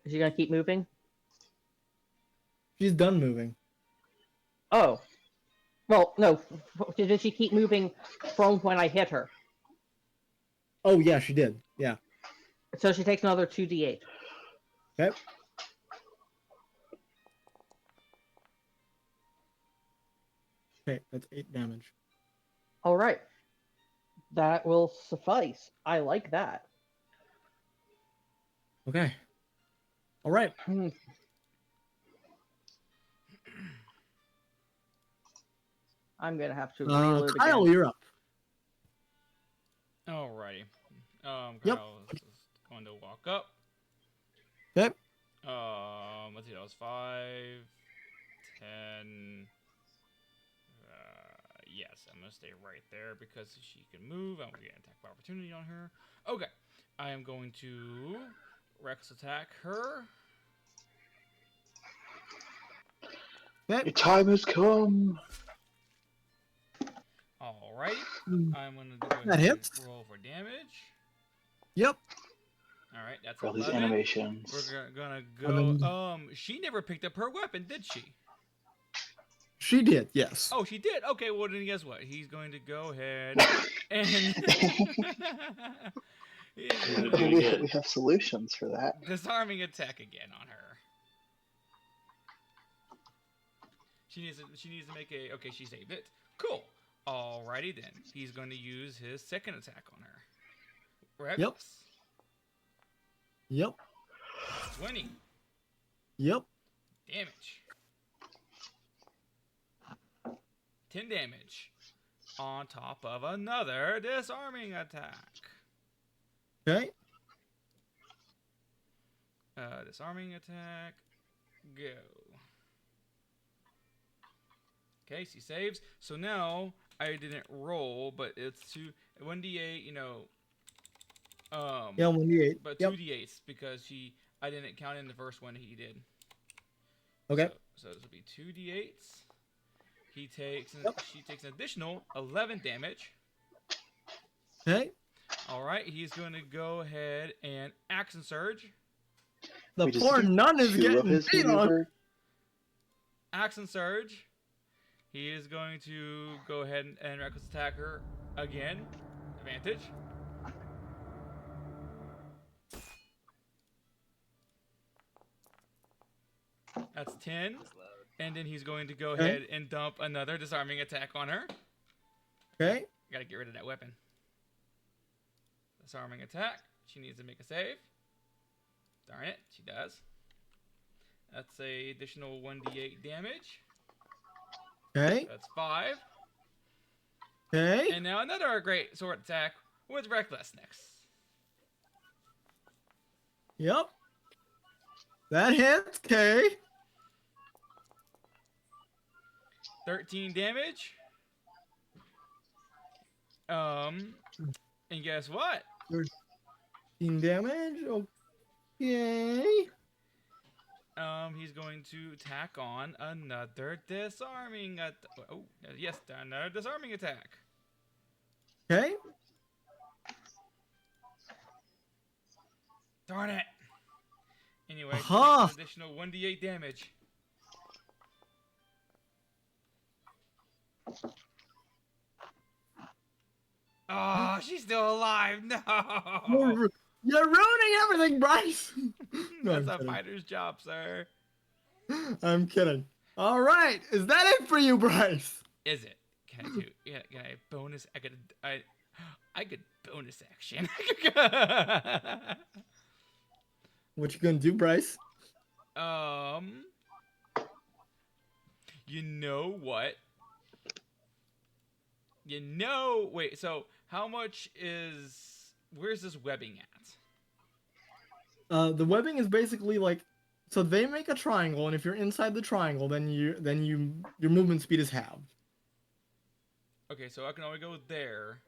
[SPEAKER 3] Is she gonna keep moving?
[SPEAKER 1] She's done moving.
[SPEAKER 3] Oh, well, no. Did she keep moving from when I hit her?
[SPEAKER 1] Oh yeah, she did. Yeah.
[SPEAKER 3] So she takes another 2d8.
[SPEAKER 1] Okay. Okay, that's 8 damage.
[SPEAKER 3] All right, that will suffice. I like that.
[SPEAKER 1] Okay. All right.
[SPEAKER 3] I'm gonna have to reload
[SPEAKER 1] Kyle,
[SPEAKER 3] again.
[SPEAKER 1] you're up.
[SPEAKER 4] Alrighty.
[SPEAKER 1] Yep.
[SPEAKER 4] Kyle is going to walk up.
[SPEAKER 1] Okay.
[SPEAKER 4] Let's see, that was 5, 10. Yes, I'm gonna stay right there because she can move. I'm gonna get an attack of opportunity on her. Okay. I am going to Rex attack her.
[SPEAKER 1] Okay.
[SPEAKER 2] Your time has come.
[SPEAKER 4] Alrighty. I'm gonna go ahead
[SPEAKER 1] That hits.
[SPEAKER 4] and roll for damage.
[SPEAKER 1] Yep.
[SPEAKER 4] Alright, that's
[SPEAKER 2] All these
[SPEAKER 4] 11.
[SPEAKER 2] animations.
[SPEAKER 4] We're gonna go. She never picked up her weapon, did she?
[SPEAKER 1] She did, yes.
[SPEAKER 4] Oh, she did. Okay, well then guess what? He's going to go ahead and he's going to do
[SPEAKER 2] We have solutions for that.
[SPEAKER 4] disarming attack again on her. She needs to make a. Okay, she saved it. Cool. Alrighty then. He's going to use his second attack on her. Rex.
[SPEAKER 1] Yep. Yep.
[SPEAKER 4] 20
[SPEAKER 1] Yep.
[SPEAKER 4] damage. 10 damage on top of another disarming attack.
[SPEAKER 1] Okay.
[SPEAKER 4] Disarming attack. Go. Okay, she saves. So now I didn't roll, but it's 1d8. You know.
[SPEAKER 1] Yeah, 1d8.
[SPEAKER 4] But
[SPEAKER 1] Yep.
[SPEAKER 4] 2d8s because I didn't count in the first one he did.
[SPEAKER 1] Okay.
[SPEAKER 4] So this will be 2d8s. She takes an additional 11 damage.
[SPEAKER 1] Okay.
[SPEAKER 4] All right, he's going to go ahead and action surge.
[SPEAKER 1] The
[SPEAKER 2] Wait, does
[SPEAKER 1] poor
[SPEAKER 2] he do
[SPEAKER 1] nun is
[SPEAKER 2] 2 of
[SPEAKER 1] getting
[SPEAKER 2] his
[SPEAKER 1] beat on.
[SPEAKER 2] maneuver?
[SPEAKER 4] Action surge. He is going to go ahead and reckless attack her again. Advantage. That's 10. And then he's going to go ahead and dump another disarming attack on her.
[SPEAKER 1] Okay.
[SPEAKER 4] Gotta get rid of that weapon. Disarming attack. She needs to make a save. Darn it, she does. That's a additional 1d8 damage.
[SPEAKER 1] Okay.
[SPEAKER 4] That's 5.
[SPEAKER 1] Okay.
[SPEAKER 4] And now another great sword attack with recklessness.
[SPEAKER 1] Yep. That hits. Okay.
[SPEAKER 4] 13 damage. And guess what?
[SPEAKER 1] 13 damage. Okay.
[SPEAKER 4] He's going to attack on another disarming another disarming attack.
[SPEAKER 1] Okay.
[SPEAKER 4] Darn it. Anyway,
[SPEAKER 1] Aha.
[SPEAKER 4] an additional 1d8 damage. Oh, she's still alive. No.
[SPEAKER 1] You're ruining everything, Bryce. No,
[SPEAKER 4] That's
[SPEAKER 1] I'm
[SPEAKER 4] a
[SPEAKER 1] kidding.
[SPEAKER 4] fighter's job, sir.
[SPEAKER 1] I'm kidding. All right. Is that it for you, Bryce?
[SPEAKER 4] Is it? Can I do? Yeah. Can I bonus? I could bonus action.
[SPEAKER 1] What you gonna do, Bryce?
[SPEAKER 4] You know what? Wait. So how much is? Where's this webbing at?
[SPEAKER 1] The webbing is basically like, so they make a triangle, and if you're inside the triangle, then your movement speed is halved.
[SPEAKER 4] Okay, so I can only go there.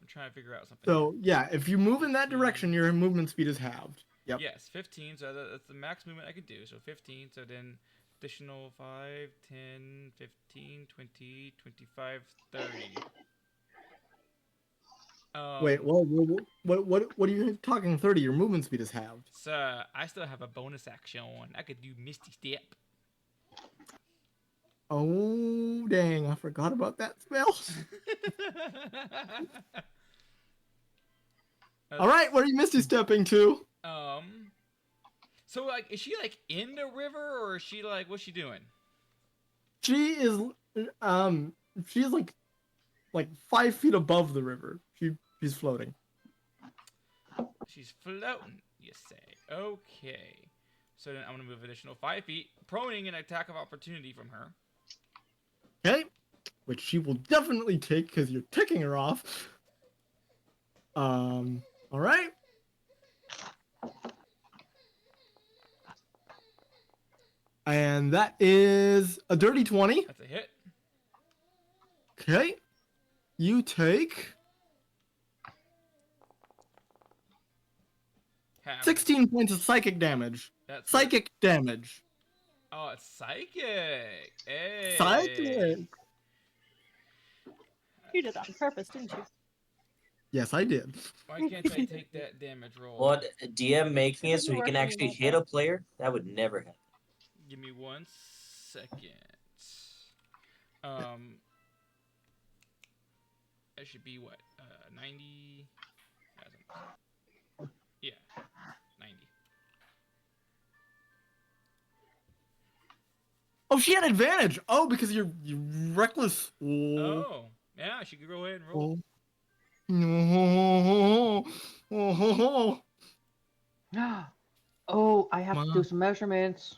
[SPEAKER 4] I'm trying to figure out something.
[SPEAKER 1] So yeah, if you move in that direction, your movement speed is halved. Yep.
[SPEAKER 4] Yes, 15. So that's the max movement I could do. So 15. So then additional 5, 10, 15, 20, 25, 30.
[SPEAKER 1] Wait, what are you talking? 30? Your movement speed is halved.
[SPEAKER 4] So I still have a bonus action. I could do Misty Step.
[SPEAKER 1] Oh dang! I forgot about that spell. All right, where are you Misty stepping to?
[SPEAKER 4] So like, is she like in the river, or is she like, what's she doing?
[SPEAKER 1] She is she's like 5 feet above the river. She's floating.
[SPEAKER 4] She's floating, you say? Okay. So then I'm gonna move additional 5 feet, proning an attack of opportunity from her.
[SPEAKER 1] Okay, which she will definitely take because you're ticking her off. All right. And that is a dirty 20.
[SPEAKER 4] That's a hit.
[SPEAKER 1] Okay. You take
[SPEAKER 4] Half.
[SPEAKER 1] 16 points of psychic damage.
[SPEAKER 4] That's
[SPEAKER 1] Psychic damage.
[SPEAKER 4] Oh, it's psychic. Hey.
[SPEAKER 1] Psychic.
[SPEAKER 5] You did that on purpose, didn't you?
[SPEAKER 1] Yes, I did.
[SPEAKER 4] Why can't I take that damage roll?
[SPEAKER 6] What DM making it so
[SPEAKER 5] Doesn't
[SPEAKER 6] he can
[SPEAKER 5] work
[SPEAKER 6] actually
[SPEAKER 5] anymore,
[SPEAKER 6] hit
[SPEAKER 5] though.
[SPEAKER 6] a player? That would never happen.
[SPEAKER 4] Give me 1 second. That should be what? 90. Yeah, 90.
[SPEAKER 1] Oh, she had advantage. Oh, because you're reckless.
[SPEAKER 4] Oh, yeah, she could go ahead and roll.
[SPEAKER 3] Oh, I have
[SPEAKER 1] Come
[SPEAKER 3] to
[SPEAKER 1] on.
[SPEAKER 3] do some measurements.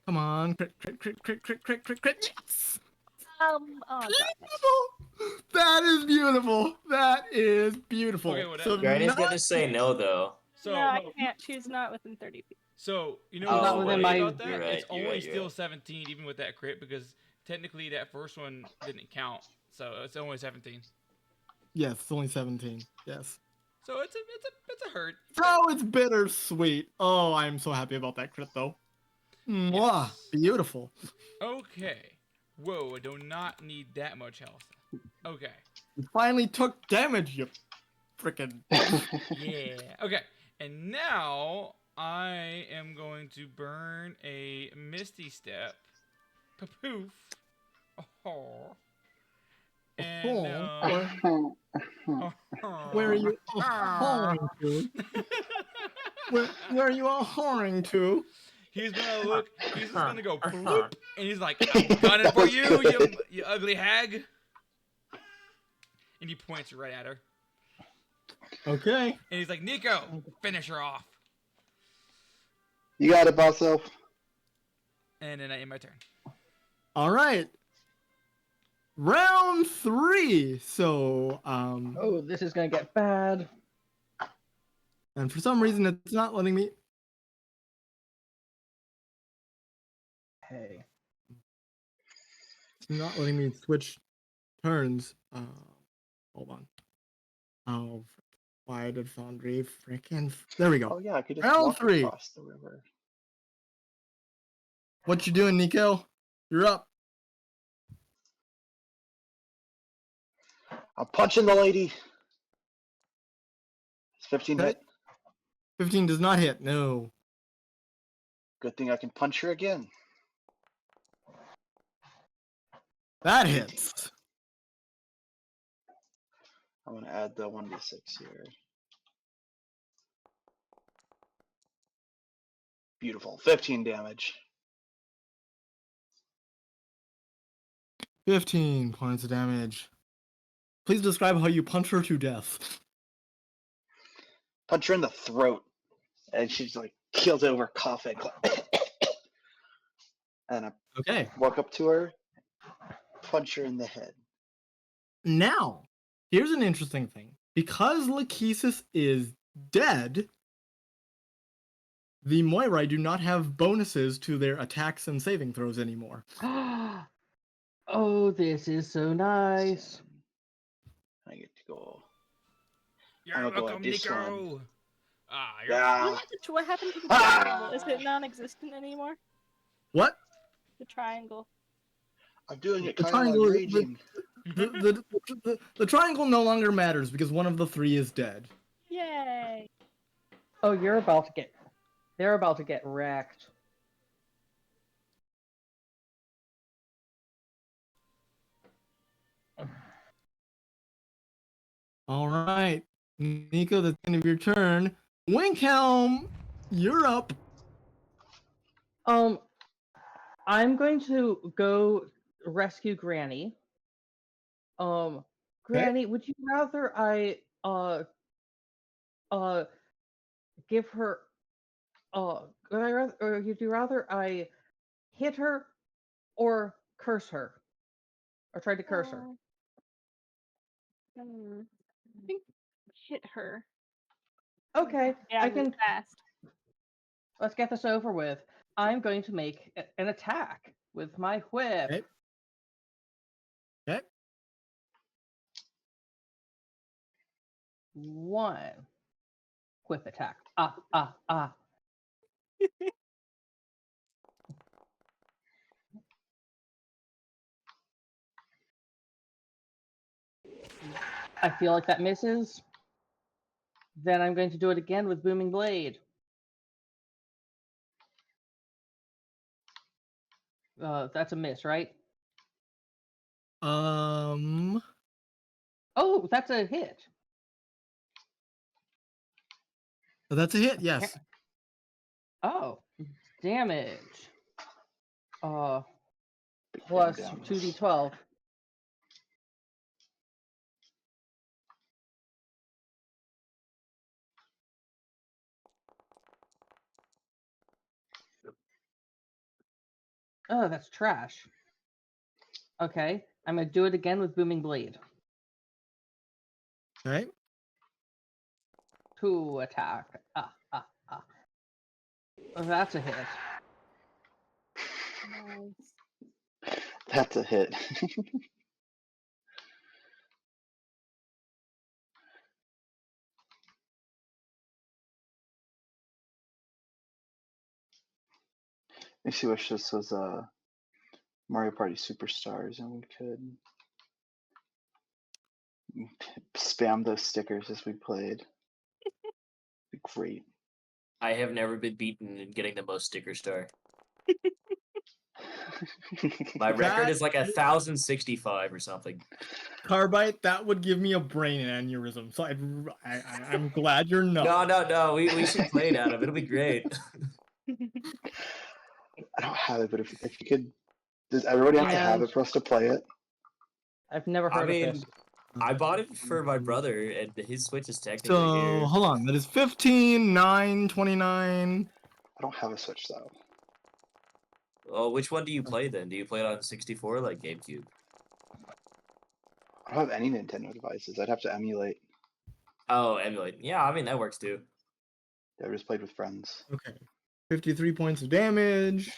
[SPEAKER 1] Come on. Crit. Yes!
[SPEAKER 5] Oh,
[SPEAKER 1] Beautiful! That is beautiful. That is beautiful.
[SPEAKER 4] Okay, well,
[SPEAKER 1] So
[SPEAKER 6] Granny's
[SPEAKER 1] not-
[SPEAKER 6] gonna say no though.
[SPEAKER 4] So,
[SPEAKER 5] no, I can't. She's not within 30 feet.
[SPEAKER 4] so you know
[SPEAKER 6] Oh,
[SPEAKER 4] what's
[SPEAKER 3] not within
[SPEAKER 4] funny
[SPEAKER 3] my-
[SPEAKER 4] about that?
[SPEAKER 6] You're right,
[SPEAKER 4] It's
[SPEAKER 6] you're
[SPEAKER 4] only
[SPEAKER 6] right, you're
[SPEAKER 4] still
[SPEAKER 6] right.
[SPEAKER 4] 17, even with that crit, because technically that first one didn't count. So it's only 17.
[SPEAKER 1] Yes, it's only 17. Yes.
[SPEAKER 4] So it's a hurt.
[SPEAKER 1] Oh, it's bittersweet. Oh, I'm so happy about that crit though. Mwah,
[SPEAKER 4] Yes.
[SPEAKER 1] beautiful.
[SPEAKER 4] Okay. Whoa, I do not need that much health. Okay.
[SPEAKER 1] You finally took damage, you frickin'.
[SPEAKER 4] Yeah. Okay. And now I am going to burn a Misty Step Poof. Oh.
[SPEAKER 1] Oh,
[SPEAKER 4] And
[SPEAKER 1] where are you all whoring to? Where are you all whoring to?
[SPEAKER 4] He's gonna look. He's just gonna go bloop, and he's like, "I'm gunning for you, you ugly hag." And he points right at her.
[SPEAKER 1] Okay.
[SPEAKER 4] And he's like, "Niko, finish her off."
[SPEAKER 2] You got it, boss elf.
[SPEAKER 4] And then I end my turn.
[SPEAKER 1] All right. Round 3. So,
[SPEAKER 3] Oh, this is gonna get bad.
[SPEAKER 1] and for some reason it's not letting me.
[SPEAKER 3] Hey.
[SPEAKER 1] It's not letting me switch turns. Hold on. Oh, why did Foundry freaking? There we go.
[SPEAKER 2] Oh yeah, I could just
[SPEAKER 1] Round
[SPEAKER 2] walk
[SPEAKER 1] 3.
[SPEAKER 2] across the river.
[SPEAKER 1] What you doing, Niko? You're up.
[SPEAKER 2] I'm punching the lady. It's 15
[SPEAKER 1] Okay.
[SPEAKER 2] hit.
[SPEAKER 1] 15 does not hit. No.
[SPEAKER 2] Good thing I can punch her again.
[SPEAKER 1] That hits.
[SPEAKER 2] I'm gonna add the 1d6 here. Beautiful. 15 damage.
[SPEAKER 1] 15 points of damage. Please describe how you punch her to death.
[SPEAKER 2] Punch her in the throat. And she's like keels over coughing. And I
[SPEAKER 1] Okay.
[SPEAKER 2] walk up to her, punch her in the head.
[SPEAKER 1] Now, here's an interesting thing. Because Lachesis is dead, the Moirai do not have bonuses to their attacks and saving throws anymore.
[SPEAKER 3] Oh, this is so nice.
[SPEAKER 2] I get to go.
[SPEAKER 4] You're
[SPEAKER 2] I'm gonna go
[SPEAKER 4] welcome,
[SPEAKER 2] like this
[SPEAKER 4] Niko.
[SPEAKER 2] one.
[SPEAKER 4] Ah, you're
[SPEAKER 2] Yeah.
[SPEAKER 5] What happened to the
[SPEAKER 2] Ah!
[SPEAKER 5] triangle? Is it non-existent anymore?
[SPEAKER 1] What?
[SPEAKER 5] The triangle.
[SPEAKER 2] I'm doing it
[SPEAKER 1] The
[SPEAKER 2] kind of like
[SPEAKER 1] triangle is-
[SPEAKER 2] raging.
[SPEAKER 1] The triangle no longer matters because one of the 3 is dead.
[SPEAKER 5] Yay!
[SPEAKER 3] Oh, you're about to get. They're about to get wrecked.
[SPEAKER 1] All right, Niko, that's the end of your turn. Winkhelm, you're up.
[SPEAKER 3] I'm going to go rescue Granny. Granny, would you rather I give her would I rather, or would you rather I hit her or curse her? Or try to curse her?
[SPEAKER 5] I think hit her.
[SPEAKER 3] Okay,
[SPEAKER 5] Yeah,
[SPEAKER 3] I can.
[SPEAKER 5] fast.
[SPEAKER 3] Let's get this over with. I'm going to make an attack with my whip.
[SPEAKER 1] Okay. Okay.
[SPEAKER 3] 1 whip attack. Ah. I feel like that misses. Then I'm going to do it again with Booming Blade. That's a miss, right?
[SPEAKER 1] Oh,
[SPEAKER 3] Oh, that's a hit.
[SPEAKER 1] that's a hit. Yes.
[SPEAKER 3] Oh, damage. Plus
[SPEAKER 2] damage.
[SPEAKER 3] 2d12. Oh, that's trash. Okay, I'm gonna do it again with Booming Blade.
[SPEAKER 1] Okay.
[SPEAKER 3] 2 attack. Oh, that's a hit.
[SPEAKER 5] Nice.
[SPEAKER 2] That's a hit. Let me see, wish this was Mario Party Superstars and we could spam those stickers as we played. Be great.
[SPEAKER 7] I have never been beaten in getting the most sticker star.
[SPEAKER 6] My record
[SPEAKER 1] That-
[SPEAKER 6] is like 1,065 or something.
[SPEAKER 1] Carbite, that would give me a brain aneurysm. So I'm glad you're not.
[SPEAKER 6] No. We should play it, Adam. It'll be great.
[SPEAKER 2] I don't have it, but if you could, does everybody have to have
[SPEAKER 3] And-
[SPEAKER 2] it for us to play it?
[SPEAKER 3] I've never heard
[SPEAKER 6] I
[SPEAKER 3] of
[SPEAKER 6] mean,
[SPEAKER 3] this.
[SPEAKER 6] I bought it for my brother, and his Switch is technically
[SPEAKER 1] So
[SPEAKER 6] here.
[SPEAKER 1] hold on, that is 15, 9, 29.
[SPEAKER 2] I don't have a Switch though.
[SPEAKER 6] Oh, which one do you play then? Do you play it on 64 like GameCube?
[SPEAKER 2] I don't have any Nintendo devices. I'd have to emulate.
[SPEAKER 6] Oh, emulate. Yeah, I mean that works too.
[SPEAKER 2] I just played with friends.
[SPEAKER 1] Okay. 53 points of damage.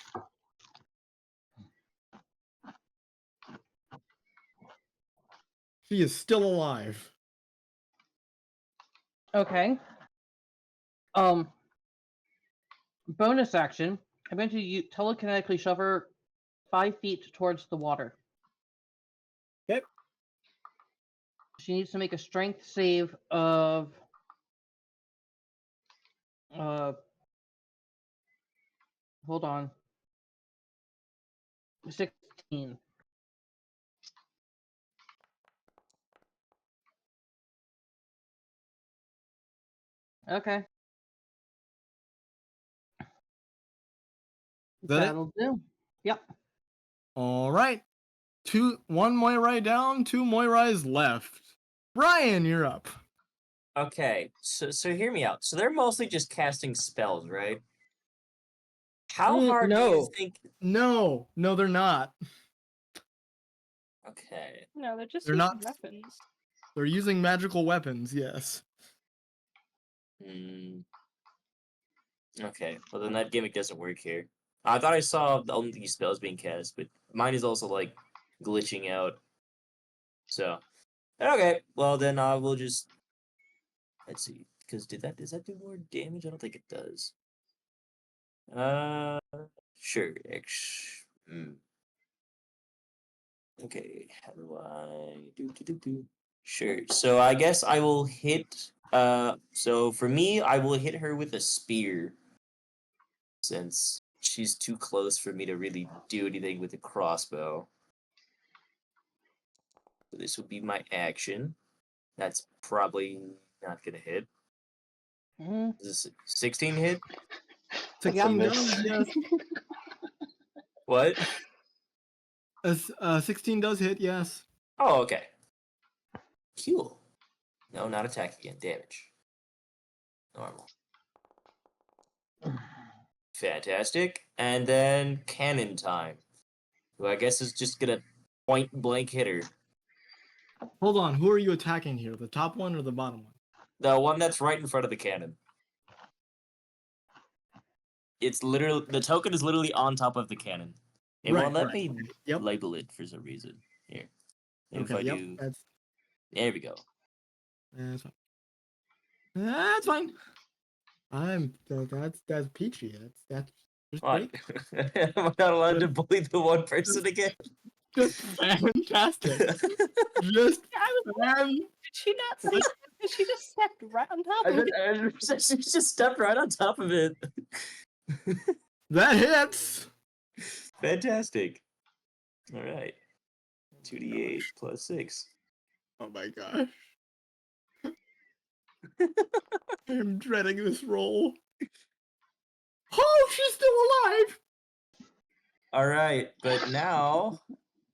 [SPEAKER 1] She is still alive.
[SPEAKER 3] Okay. Bonus action. I'm going to telekinetically shove her 5 feet towards the water.
[SPEAKER 1] Yep.
[SPEAKER 3] She needs to make a strength save of hold on. 16. Okay.
[SPEAKER 1] Is that it?
[SPEAKER 3] That'll do. Yep.
[SPEAKER 1] All right. One Moirai down, 2 Moirais left. Brian, you're up.
[SPEAKER 6] Okay, so hear me out. So they're mostly just casting spells, right? How hard do you
[SPEAKER 3] no.
[SPEAKER 6] think?
[SPEAKER 1] No, they're not.
[SPEAKER 6] Okay.
[SPEAKER 5] No, they're just
[SPEAKER 1] They're
[SPEAKER 5] using
[SPEAKER 1] not-
[SPEAKER 5] weapons.
[SPEAKER 1] They're using magical weapons, yes.
[SPEAKER 6] Hmm. Okay, well then that gimmick doesn't work here. I thought I saw only these spells being cast, but mine is also like glitching out. So, okay, well then we'll just let's see. Because does that do more damage? I don't think it does. Sure. Okay, how do I do? Sure. So I guess I will hit. So for me, I will hit her with a spear, since she's too close for me to really do anything with a crossbow. So this would be my action. That's probably not gonna hit.
[SPEAKER 3] Mhm.
[SPEAKER 6] Is this 16 hit?
[SPEAKER 2] That's a
[SPEAKER 1] 16
[SPEAKER 2] miss.
[SPEAKER 1] does, yes.
[SPEAKER 6] What?
[SPEAKER 1] 16 does hit, yes.
[SPEAKER 6] Oh, okay. Cool. No, not attack again. Damage. Normal. Fantastic. And then cannon time. Who I guess is just gonna point blank hit her.
[SPEAKER 1] Hold on, who are you attacking here? The top one or the bottom one?
[SPEAKER 6] The one that's right in front of the cannon. It's literally the token is literally on top of the cannon. It won't let me
[SPEAKER 1] Yep.
[SPEAKER 6] label it for some reason. Here. If
[SPEAKER 1] Okay,
[SPEAKER 6] I
[SPEAKER 1] yep.
[SPEAKER 6] do
[SPEAKER 1] That's
[SPEAKER 6] there we go.
[SPEAKER 1] fine. That's fine. That's peachy. That's just
[SPEAKER 6] What?
[SPEAKER 1] great.
[SPEAKER 6] Am I not allowed to bully the one person again?
[SPEAKER 1] Just fantastic. Just
[SPEAKER 5] Did she not see it? She just stepped right on top of it.
[SPEAKER 6] She just stepped right on top of it.
[SPEAKER 1] that hits.
[SPEAKER 6] Fantastic. All right. 2d8 plus 6.
[SPEAKER 1] Oh my gosh. I'm dreading this roll. Oh, she's still alive.
[SPEAKER 6] All right, but now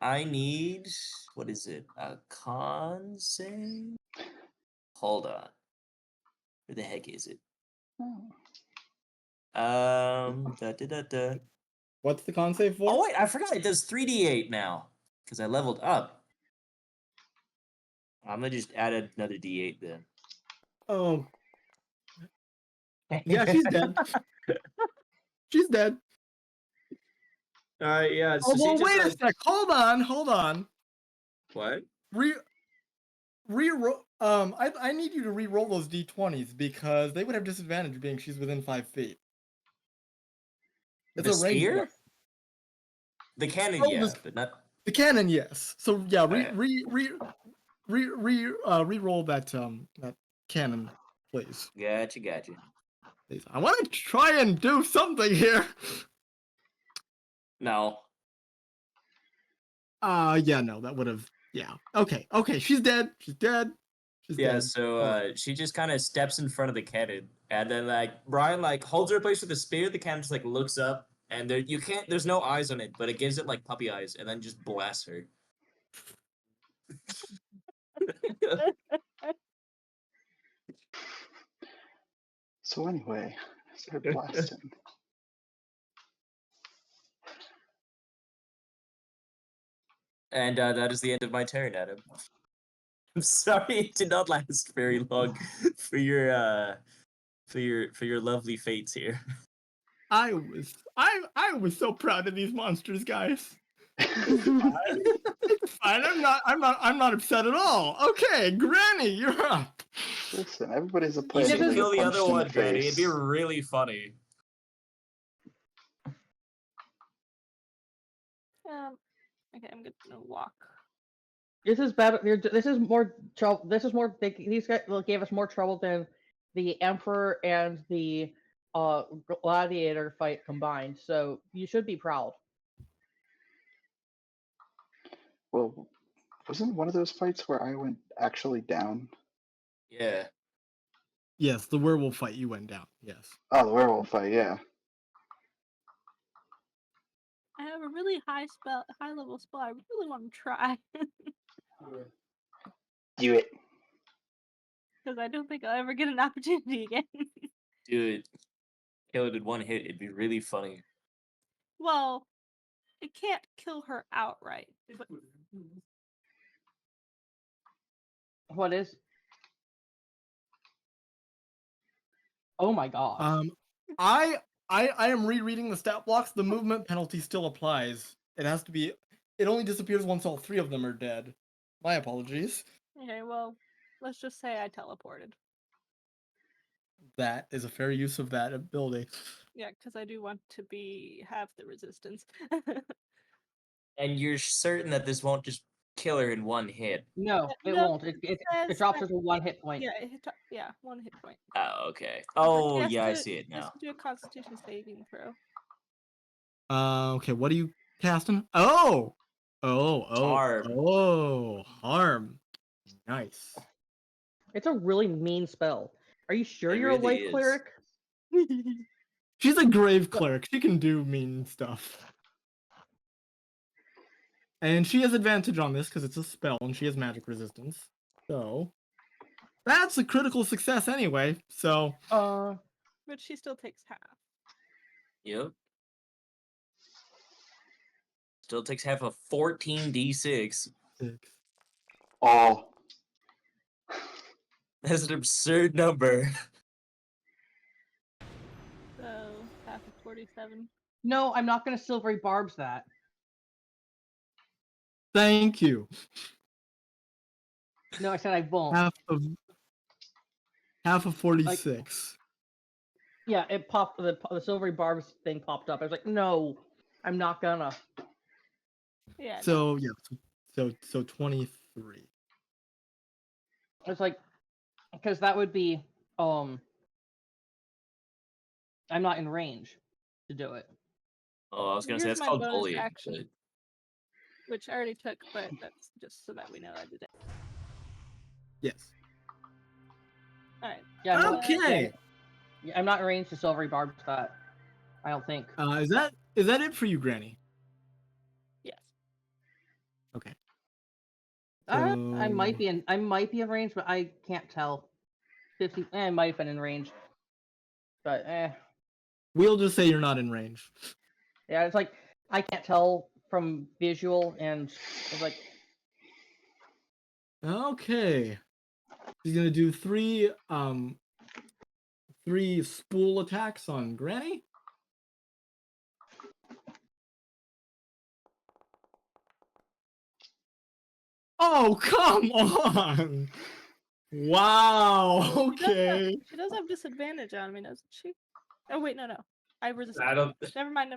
[SPEAKER 6] I need what is it? A con save? Hold on. Where the heck is it? Da.
[SPEAKER 1] What's the con save for?
[SPEAKER 6] Oh wait, I forgot it does 3d8 now because I leveled up. I'm gonna just add another d8 then.
[SPEAKER 1] Oh. Yeah, she's dead. She's dead.
[SPEAKER 6] Yeah.
[SPEAKER 1] Oh, well, wait a sec. Hold on.
[SPEAKER 6] What?
[SPEAKER 1] Re-roll. I need you to re-roll those d20s because they would have disadvantage being she's within 5 feet. It's
[SPEAKER 6] The
[SPEAKER 1] a range
[SPEAKER 6] spear?
[SPEAKER 1] weapon.
[SPEAKER 6] The cannon,
[SPEAKER 1] Oh,
[SPEAKER 6] yeah,
[SPEAKER 1] this-
[SPEAKER 6] but not.
[SPEAKER 1] The cannon, yes. So yeah,
[SPEAKER 6] Alright.
[SPEAKER 1] re-roll that cannon, please.
[SPEAKER 6] Gotcha.
[SPEAKER 1] Please. I want to try and do something here.
[SPEAKER 6] No.
[SPEAKER 1] Yeah, no, that would have. Yeah. Okay. She's dead. She's dead. She's
[SPEAKER 6] Yeah,
[SPEAKER 1] dead.
[SPEAKER 6] so she just kind of steps in front of the cannon, and then like Brian like holds her in place with the spear. The cannon just like looks up, and there's no eyes on it, but it gives it like puppy eyes, and then just blasts her.
[SPEAKER 2] So anyway, start blasting.
[SPEAKER 6] And that is the end of my turn, Adam. I'm sorry it did not last very long for your lovely fates here.
[SPEAKER 1] I was so proud of these monsters, guys. It's fine. I'm not upset at all. Okay, Granny, you're up.
[SPEAKER 2] Listen, everybody's a
[SPEAKER 6] You
[SPEAKER 2] player.
[SPEAKER 6] should
[SPEAKER 2] They
[SPEAKER 6] kill
[SPEAKER 2] get
[SPEAKER 6] the
[SPEAKER 2] punched
[SPEAKER 6] other
[SPEAKER 2] in
[SPEAKER 6] one,
[SPEAKER 2] the
[SPEAKER 6] Granny. It'd be
[SPEAKER 2] face.
[SPEAKER 6] really funny.
[SPEAKER 5] Okay, I'm gonna walk.
[SPEAKER 3] This is better. This is more trouble. This is more. These guys gave us more trouble than the Emperor and the Gladiator fight combined. So you should be proud.
[SPEAKER 2] Well, wasn't one of those fights where I went actually down?
[SPEAKER 6] Yeah.
[SPEAKER 1] Yes, the werewolf fight. You went down. Yes.
[SPEAKER 2] Oh, the werewolf fight, yeah.
[SPEAKER 5] I have a really high level spell. I really want to try
[SPEAKER 2] Do it.
[SPEAKER 5] because I don't think I'll ever get an opportunity again.
[SPEAKER 6] Dude, kill it in one hit. It'd be really funny.
[SPEAKER 5] Well, it can't kill her outright. But
[SPEAKER 3] What is? Oh my god.
[SPEAKER 1] I am rereading the stat blocks. The movement penalty still applies. It has to be. It only disappears once all 3 of them are dead. My apologies.
[SPEAKER 5] okay, well, let's just say I teleported.
[SPEAKER 1] That is a fair use of that ability.
[SPEAKER 5] Yeah, because I do want to have the resistance.
[SPEAKER 6] And you're certain that this won't just kill her in one hit?
[SPEAKER 3] No, it
[SPEAKER 5] No,
[SPEAKER 3] won't. It
[SPEAKER 5] says
[SPEAKER 3] drops
[SPEAKER 5] that-
[SPEAKER 3] her to 1 hit point.
[SPEAKER 5] Yeah, 1 hit point.
[SPEAKER 6] Oh, okay.
[SPEAKER 5] But
[SPEAKER 6] Oh,
[SPEAKER 5] she has
[SPEAKER 6] yeah, I
[SPEAKER 5] to-
[SPEAKER 6] see it
[SPEAKER 5] she has
[SPEAKER 6] now.
[SPEAKER 5] to do a Constitution saving throw.
[SPEAKER 1] Okay, what are you casting? Oh,
[SPEAKER 6] Harm.
[SPEAKER 1] harm. Nice.
[SPEAKER 3] It's a really mean spell. Are you sure
[SPEAKER 6] It
[SPEAKER 3] you're a
[SPEAKER 6] really
[SPEAKER 3] light
[SPEAKER 6] is.
[SPEAKER 3] cleric?
[SPEAKER 1] She's a grave cleric. She can do mean stuff. And she has advantage on this because it's a spell and she has magic resistance. So that's a critical success anyway. So
[SPEAKER 5] But she still takes half.
[SPEAKER 6] Yep. Still takes half of 14d6.
[SPEAKER 1] 6.
[SPEAKER 2] Oh.
[SPEAKER 6] That's an absurd number.
[SPEAKER 5] So half of 47.
[SPEAKER 3] No, I'm not going to silvery barbs that.
[SPEAKER 1] Thank you.
[SPEAKER 3] No, I said I won't.
[SPEAKER 1] Half of 46.
[SPEAKER 3] Yeah, it popped. The silvery barbs thing popped up. I was like, no, I'm not gonna.
[SPEAKER 5] Yeah.
[SPEAKER 1] So yeah, so 23.
[SPEAKER 3] It's like, because that would be I'm not in range to do it.
[SPEAKER 6] Oh, I was gonna say
[SPEAKER 5] Here's
[SPEAKER 6] that's
[SPEAKER 5] my
[SPEAKER 6] called
[SPEAKER 5] bonus
[SPEAKER 6] bullying.
[SPEAKER 5] action.
[SPEAKER 6] but-
[SPEAKER 5] Which I already took, but that's just so that we know I did it.
[SPEAKER 1] Yes.
[SPEAKER 5] Alright.
[SPEAKER 3] Yeah. I'm not-
[SPEAKER 1] Okay.
[SPEAKER 3] yeah, I'm not in range to silvery barbs that. I don't think.
[SPEAKER 1] Is that it for you, Granny?
[SPEAKER 5] Yes.
[SPEAKER 1] Okay.
[SPEAKER 3] I might be in. I might be in range, but I can't tell. 50. I might have been in range. But
[SPEAKER 1] We'll just say you're not in range.
[SPEAKER 3] yeah, it's like I can't tell from visual, and it's like
[SPEAKER 1] Okay. He's gonna do 3 spool attacks on Granny. Oh, come on! Wow. Okay.
[SPEAKER 5] She does have disadvantage on me, doesn't she? Oh wait, no. I resist.
[SPEAKER 6] I don't.
[SPEAKER 5] Never mind.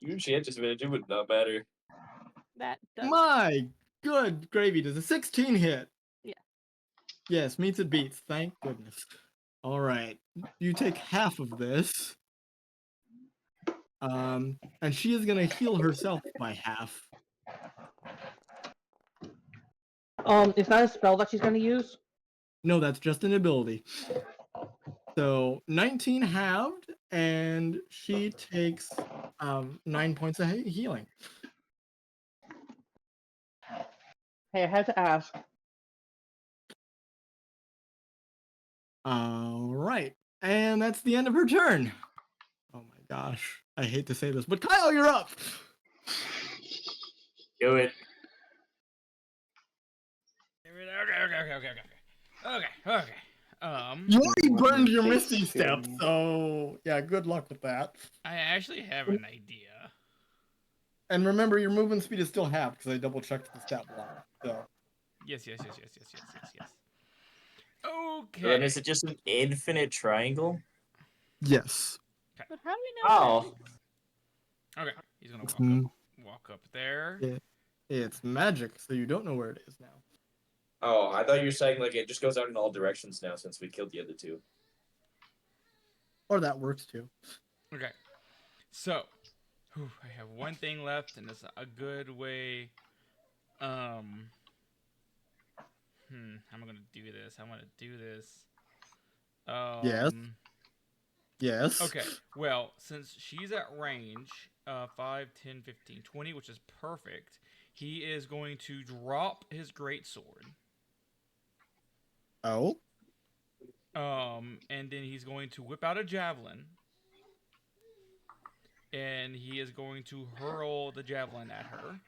[SPEAKER 6] Even she had disadvantage, it would not matter.
[SPEAKER 5] That does.
[SPEAKER 1] My good gravy. Does a 16 hit?
[SPEAKER 5] Yeah.
[SPEAKER 1] Yes, meets it beats. Thank goodness. All right. You take half of this. And she is gonna heal herself by half.
[SPEAKER 3] Is that a spell that she's gonna use?
[SPEAKER 1] No, that's just an ability. So 19 halved, and she takes 9 points of healing.
[SPEAKER 3] Hey, I had to ask.
[SPEAKER 1] All right, and that's the end of her turn. Oh my gosh, I hate to say this, but Kyle, you're up.
[SPEAKER 7] Do it.
[SPEAKER 4] Okay.
[SPEAKER 1] You already
[SPEAKER 2] One
[SPEAKER 1] burned your
[SPEAKER 2] takes
[SPEAKER 1] Misty Step,
[SPEAKER 2] him.
[SPEAKER 1] so yeah, good luck with that.
[SPEAKER 4] I actually have an idea.
[SPEAKER 1] And remember, your movement speed is still half because I double checked the stat block. So
[SPEAKER 4] Yes.
[SPEAKER 7] So
[SPEAKER 4] Okay.
[SPEAKER 7] then is it just an infinite triangle?
[SPEAKER 1] yes.
[SPEAKER 5] But how do we know?
[SPEAKER 7] Oh.
[SPEAKER 5] Where it is?
[SPEAKER 4] Okay. He's gonna
[SPEAKER 1] Mm,
[SPEAKER 4] walk up there.
[SPEAKER 1] yeah. It's magic, so you don't know where it is now.
[SPEAKER 7] Oh, I thought you were saying like it just goes out in all directions now since we killed the other two.
[SPEAKER 1] Or that works too.
[SPEAKER 4] Okay. So, I have one thing left, and it's a good way. How am I gonna do this? I'm gonna do this.
[SPEAKER 1] Yes. Yes.
[SPEAKER 4] Okay. Well, since she's at range, 5, 10, 15, 20, which is perfect, he is going to drop his greatsword.
[SPEAKER 1] Oh.
[SPEAKER 4] And then he's going to whip out a javelin. And he is going to hurl the javelin at her.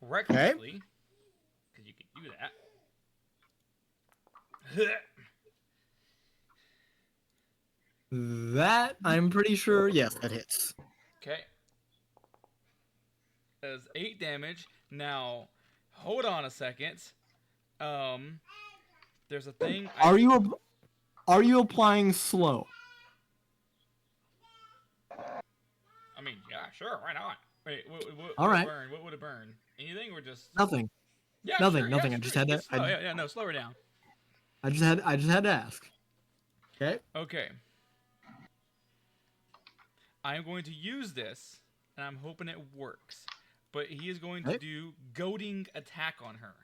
[SPEAKER 4] Recklessly. Because you can do that.
[SPEAKER 1] That, I'm pretty sure, yes, that hits.
[SPEAKER 4] Okay. That is 8 damage. Now, hold on a second. There's a thing.
[SPEAKER 1] Are you applying slow?
[SPEAKER 4] I mean, yeah, sure, why not? Wait, what
[SPEAKER 1] All right.
[SPEAKER 4] burn? What would it burn? Anything or just
[SPEAKER 1] Nothing.
[SPEAKER 4] Yeah,
[SPEAKER 1] Nothing,
[SPEAKER 4] sure,
[SPEAKER 1] nothing.
[SPEAKER 4] Yeah,
[SPEAKER 1] I just
[SPEAKER 4] sure.
[SPEAKER 1] had to.
[SPEAKER 4] Slow. No, slow her down.
[SPEAKER 1] I just had to ask. Okay.
[SPEAKER 4] Okay. I'm going to use this, and I'm hoping it works. But he is going to do goading attack on her.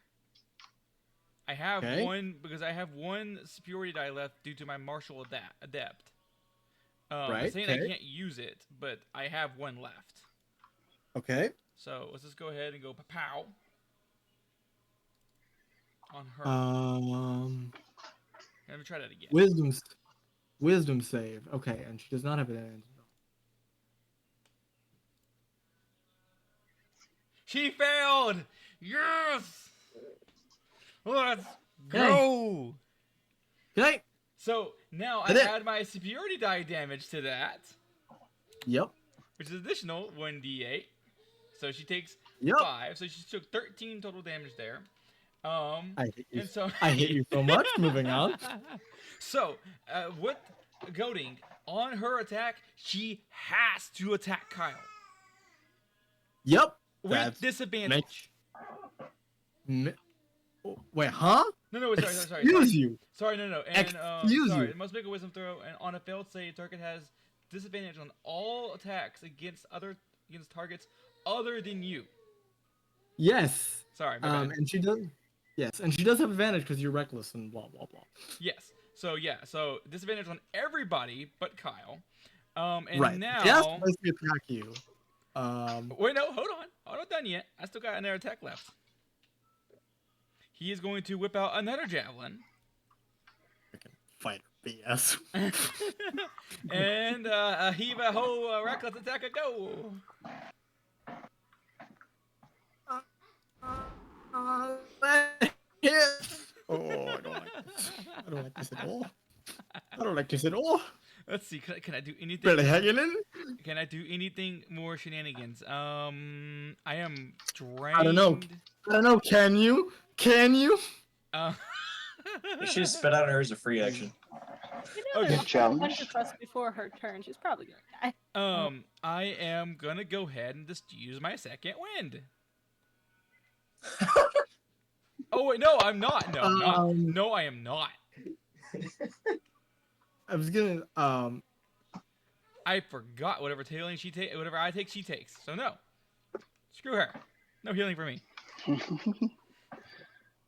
[SPEAKER 4] I have one because I have one superiority die left due to my martial adept. I'm saying I can't use it, but I have one left.
[SPEAKER 1] Okay.
[SPEAKER 4] So let's just go ahead and go pow on her. Let me try that again.
[SPEAKER 1] Wisdom save. Okay, and she does not have an advantage.
[SPEAKER 4] She failed. Yes. Let's go.
[SPEAKER 1] Okay.
[SPEAKER 4] So now I add my superiority die damage to that.
[SPEAKER 1] Yep.
[SPEAKER 4] Which is additional 1d8. So she takes 5. So she took 13 total damage there.
[SPEAKER 1] I hate you.
[SPEAKER 4] And so
[SPEAKER 1] I hate you so much. Moving on.
[SPEAKER 4] So with goading on her attack, she has to attack Kyle.
[SPEAKER 1] Yep.
[SPEAKER 4] With disadvantage.
[SPEAKER 1] Wait, huh?
[SPEAKER 4] No, sorry.
[SPEAKER 1] Excuse you.
[SPEAKER 4] Sorry, no. And
[SPEAKER 1] Excuse you.
[SPEAKER 4] It must make a wisdom throw, and on a failed save, target has disadvantage on all attacks against targets other than you.
[SPEAKER 1] Yes.
[SPEAKER 4] Sorry, my bad.
[SPEAKER 1] And she does. Yes, and she does have advantage because you're reckless and blah blah blah.
[SPEAKER 4] Yes. So disadvantage on everybody but Kyle. And
[SPEAKER 1] right.
[SPEAKER 4] now.
[SPEAKER 1] Yes, let's attack you.
[SPEAKER 4] Wait, no, hold on. I'm not done yet. I still got another attack left. He is going to whip out another javelin.
[SPEAKER 1] Freaking fighter BS.
[SPEAKER 4] And heave a ho reckless attack a go.
[SPEAKER 1] Oh, I don't like this. I don't like this at all. I don't like this at all.
[SPEAKER 4] Let's see. Can I do anything?
[SPEAKER 1] Barely hanging in.
[SPEAKER 4] Can I do anything more shenanigans? I am drained.
[SPEAKER 1] I don't know. Can you?
[SPEAKER 7] You should spit out her as a free action.
[SPEAKER 5] You know, there's a whole bunch of us before her turn. She's probably gonna die.
[SPEAKER 4] I am gonna go ahead and just use my second wind. Oh wait, no, I'm not. No, I'm not. No, I am not.
[SPEAKER 1] I was gonna.
[SPEAKER 4] I forgot whatever I take, she takes. So no, screw her. No healing for me.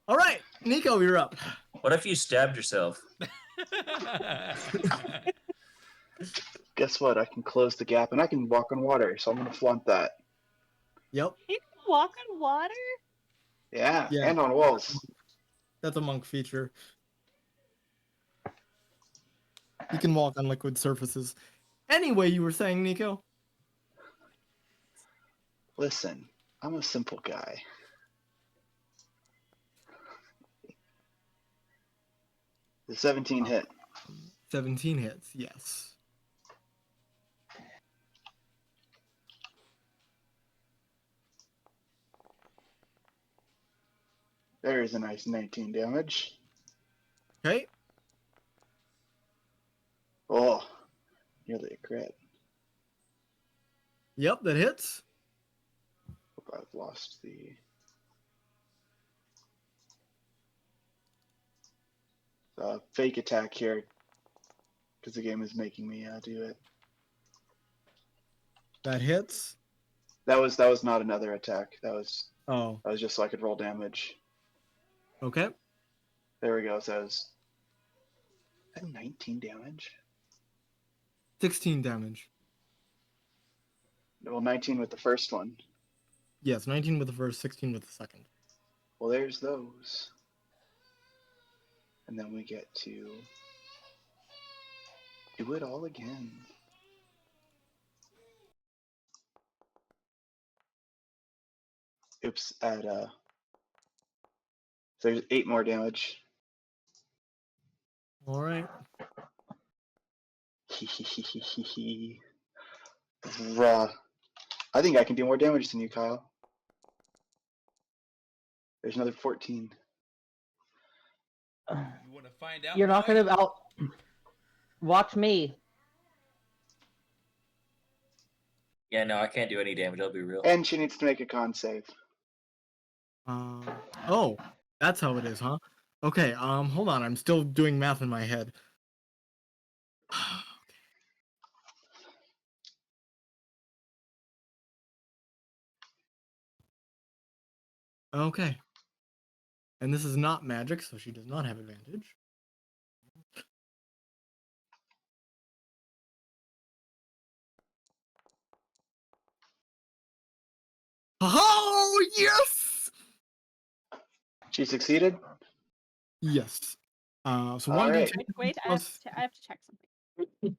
[SPEAKER 1] All right, Niko, you're up.
[SPEAKER 7] What if you stabbed yourself?
[SPEAKER 2] Guess what? I can close the gap and I can walk on water, so I'm gonna flaunt that.
[SPEAKER 1] Yep.
[SPEAKER 5] You can walk on water?
[SPEAKER 2] Yeah,
[SPEAKER 1] Yeah.
[SPEAKER 2] and on walls.
[SPEAKER 1] That's a monk feature. You can walk on liquid surfaces. Anyway, you were saying, Niko?
[SPEAKER 2] Listen, I'm a simple guy. The 17 hit.
[SPEAKER 1] 17 hits, yes.
[SPEAKER 2] There's a nice 19 damage.
[SPEAKER 1] Okay.
[SPEAKER 2] Oh, nearly a crit.
[SPEAKER 1] Yep, that hits.
[SPEAKER 2] Hope I've lost the... fake attack here, because the game is making me do it.
[SPEAKER 1] That hits.
[SPEAKER 2] That was not another attack. That was just so I could roll damage.
[SPEAKER 1] Okay.
[SPEAKER 2] There we go. So that was 19 damage.
[SPEAKER 1] 16 damage.
[SPEAKER 2] Well, 19 with the first one.
[SPEAKER 1] Yes, 19 with the first, 16 with the second.
[SPEAKER 2] Well, there's those. And then we get to do it all again. Oops, at so there's 8 more damage.
[SPEAKER 1] All right.
[SPEAKER 2] Raw. I think I can do more damage than you, Kyle. There's another 14.
[SPEAKER 4] You want to find out?
[SPEAKER 3] You're not
[SPEAKER 4] boy?
[SPEAKER 3] gonna out. Watch me.
[SPEAKER 7] Yeah, no, I can't do any damage. I'll be real.
[SPEAKER 2] And she needs to make a con save.
[SPEAKER 1] Oh, that's how it is, huh? Okay, hold on. I'm still doing math in my head. Okay. And this is not magic, so she does not have advantage. Oh, yes!
[SPEAKER 2] She succeeded?
[SPEAKER 1] Yes. So
[SPEAKER 2] All
[SPEAKER 1] 1d10
[SPEAKER 2] right.
[SPEAKER 5] Wait, I have to check something.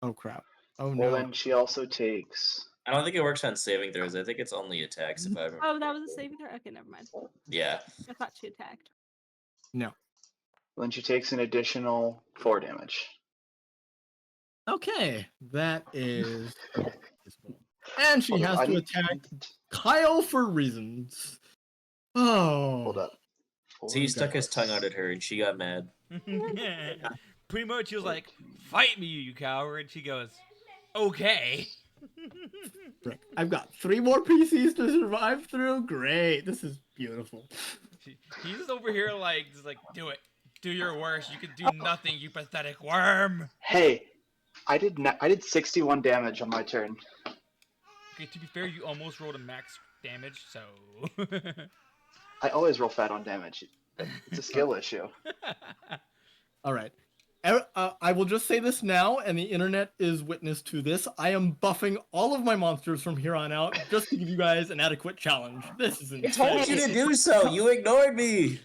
[SPEAKER 1] Oh, crap. Oh,
[SPEAKER 2] Well,
[SPEAKER 1] no.
[SPEAKER 2] then she also takes...
[SPEAKER 7] I don't think it works on saving throws. I think it's only attacks if I remember.
[SPEAKER 5] Oh, that was a saving throw? Okay, never mind.
[SPEAKER 7] Yeah.
[SPEAKER 5] I thought she attacked.
[SPEAKER 1] No.
[SPEAKER 2] Then she takes an additional 4 damage.
[SPEAKER 1] Okay. That is... And she
[SPEAKER 2] Hold up,
[SPEAKER 1] has
[SPEAKER 2] I
[SPEAKER 1] to
[SPEAKER 2] need-
[SPEAKER 1] attack Kyle for reasons. Oh.
[SPEAKER 2] Hold up.
[SPEAKER 7] So he stuck his tongue out at her and she got mad.
[SPEAKER 4] Pretty much, he was like, "Fight me, you coward." She goes, "Okay."
[SPEAKER 1] Frick. I've got 3 more PCs to survive through. Great. This is beautiful.
[SPEAKER 4] He's over here just like, do it. Do your worst. You can do nothing, you pathetic worm.
[SPEAKER 2] Hey, I did 61 damage on my turn.
[SPEAKER 4] Okay, to be fair, you almost rolled a max damage, so...
[SPEAKER 2] I always roll fat on damage. It's a skill issue.
[SPEAKER 1] All right. I will just say this now, and the internet is witness to this. I am buffing all of my monsters from here on out just to give you guys an adequate challenge. This is
[SPEAKER 7] I
[SPEAKER 1] insane.
[SPEAKER 7] told you to do so. You ignored me.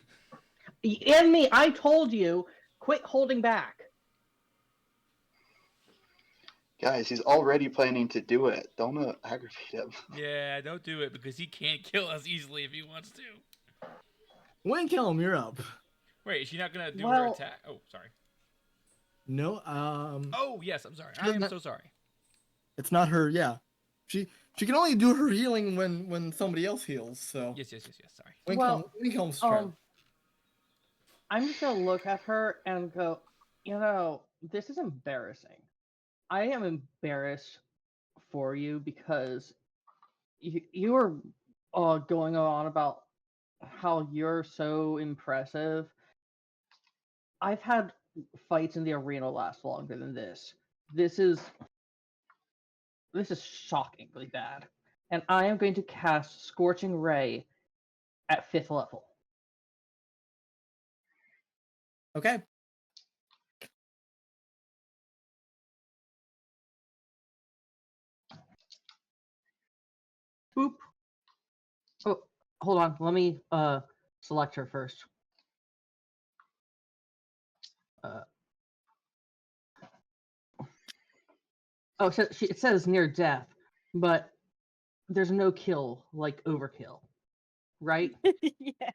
[SPEAKER 3] And me, I told you, quit holding back.
[SPEAKER 2] Guys, he's already planning to do it. Don't aggravate him.
[SPEAKER 4] Yeah, don't do it, because he can't kill us easily if he wants to.
[SPEAKER 1] Windkelm, you're up.
[SPEAKER 4] Wait, is she not gonna do her
[SPEAKER 3] Well-
[SPEAKER 4] attack? Oh, sorry.
[SPEAKER 1] No,
[SPEAKER 4] Oh, yes, I'm sorry.
[SPEAKER 1] She
[SPEAKER 4] I
[SPEAKER 1] doesn't
[SPEAKER 4] am
[SPEAKER 1] have-
[SPEAKER 4] so sorry.
[SPEAKER 1] it's not her. Yeah, she can only do her healing when somebody else heals. So
[SPEAKER 4] Yes, sorry.
[SPEAKER 1] Windkelm's turn.
[SPEAKER 3] I'm just gonna look at her and go, this is embarrassing. I am embarrassed for you because you were going on about how you're so impressive. I've had fights in the arena last longer than this. This is shockingly bad. and I am going to cast Scorching Ray at 5th level.
[SPEAKER 1] Okay.
[SPEAKER 3] Boop. Oh, hold on. Let me select her first. Oh, so it says near death, but there's no kill like overkill, right?
[SPEAKER 5] Yes.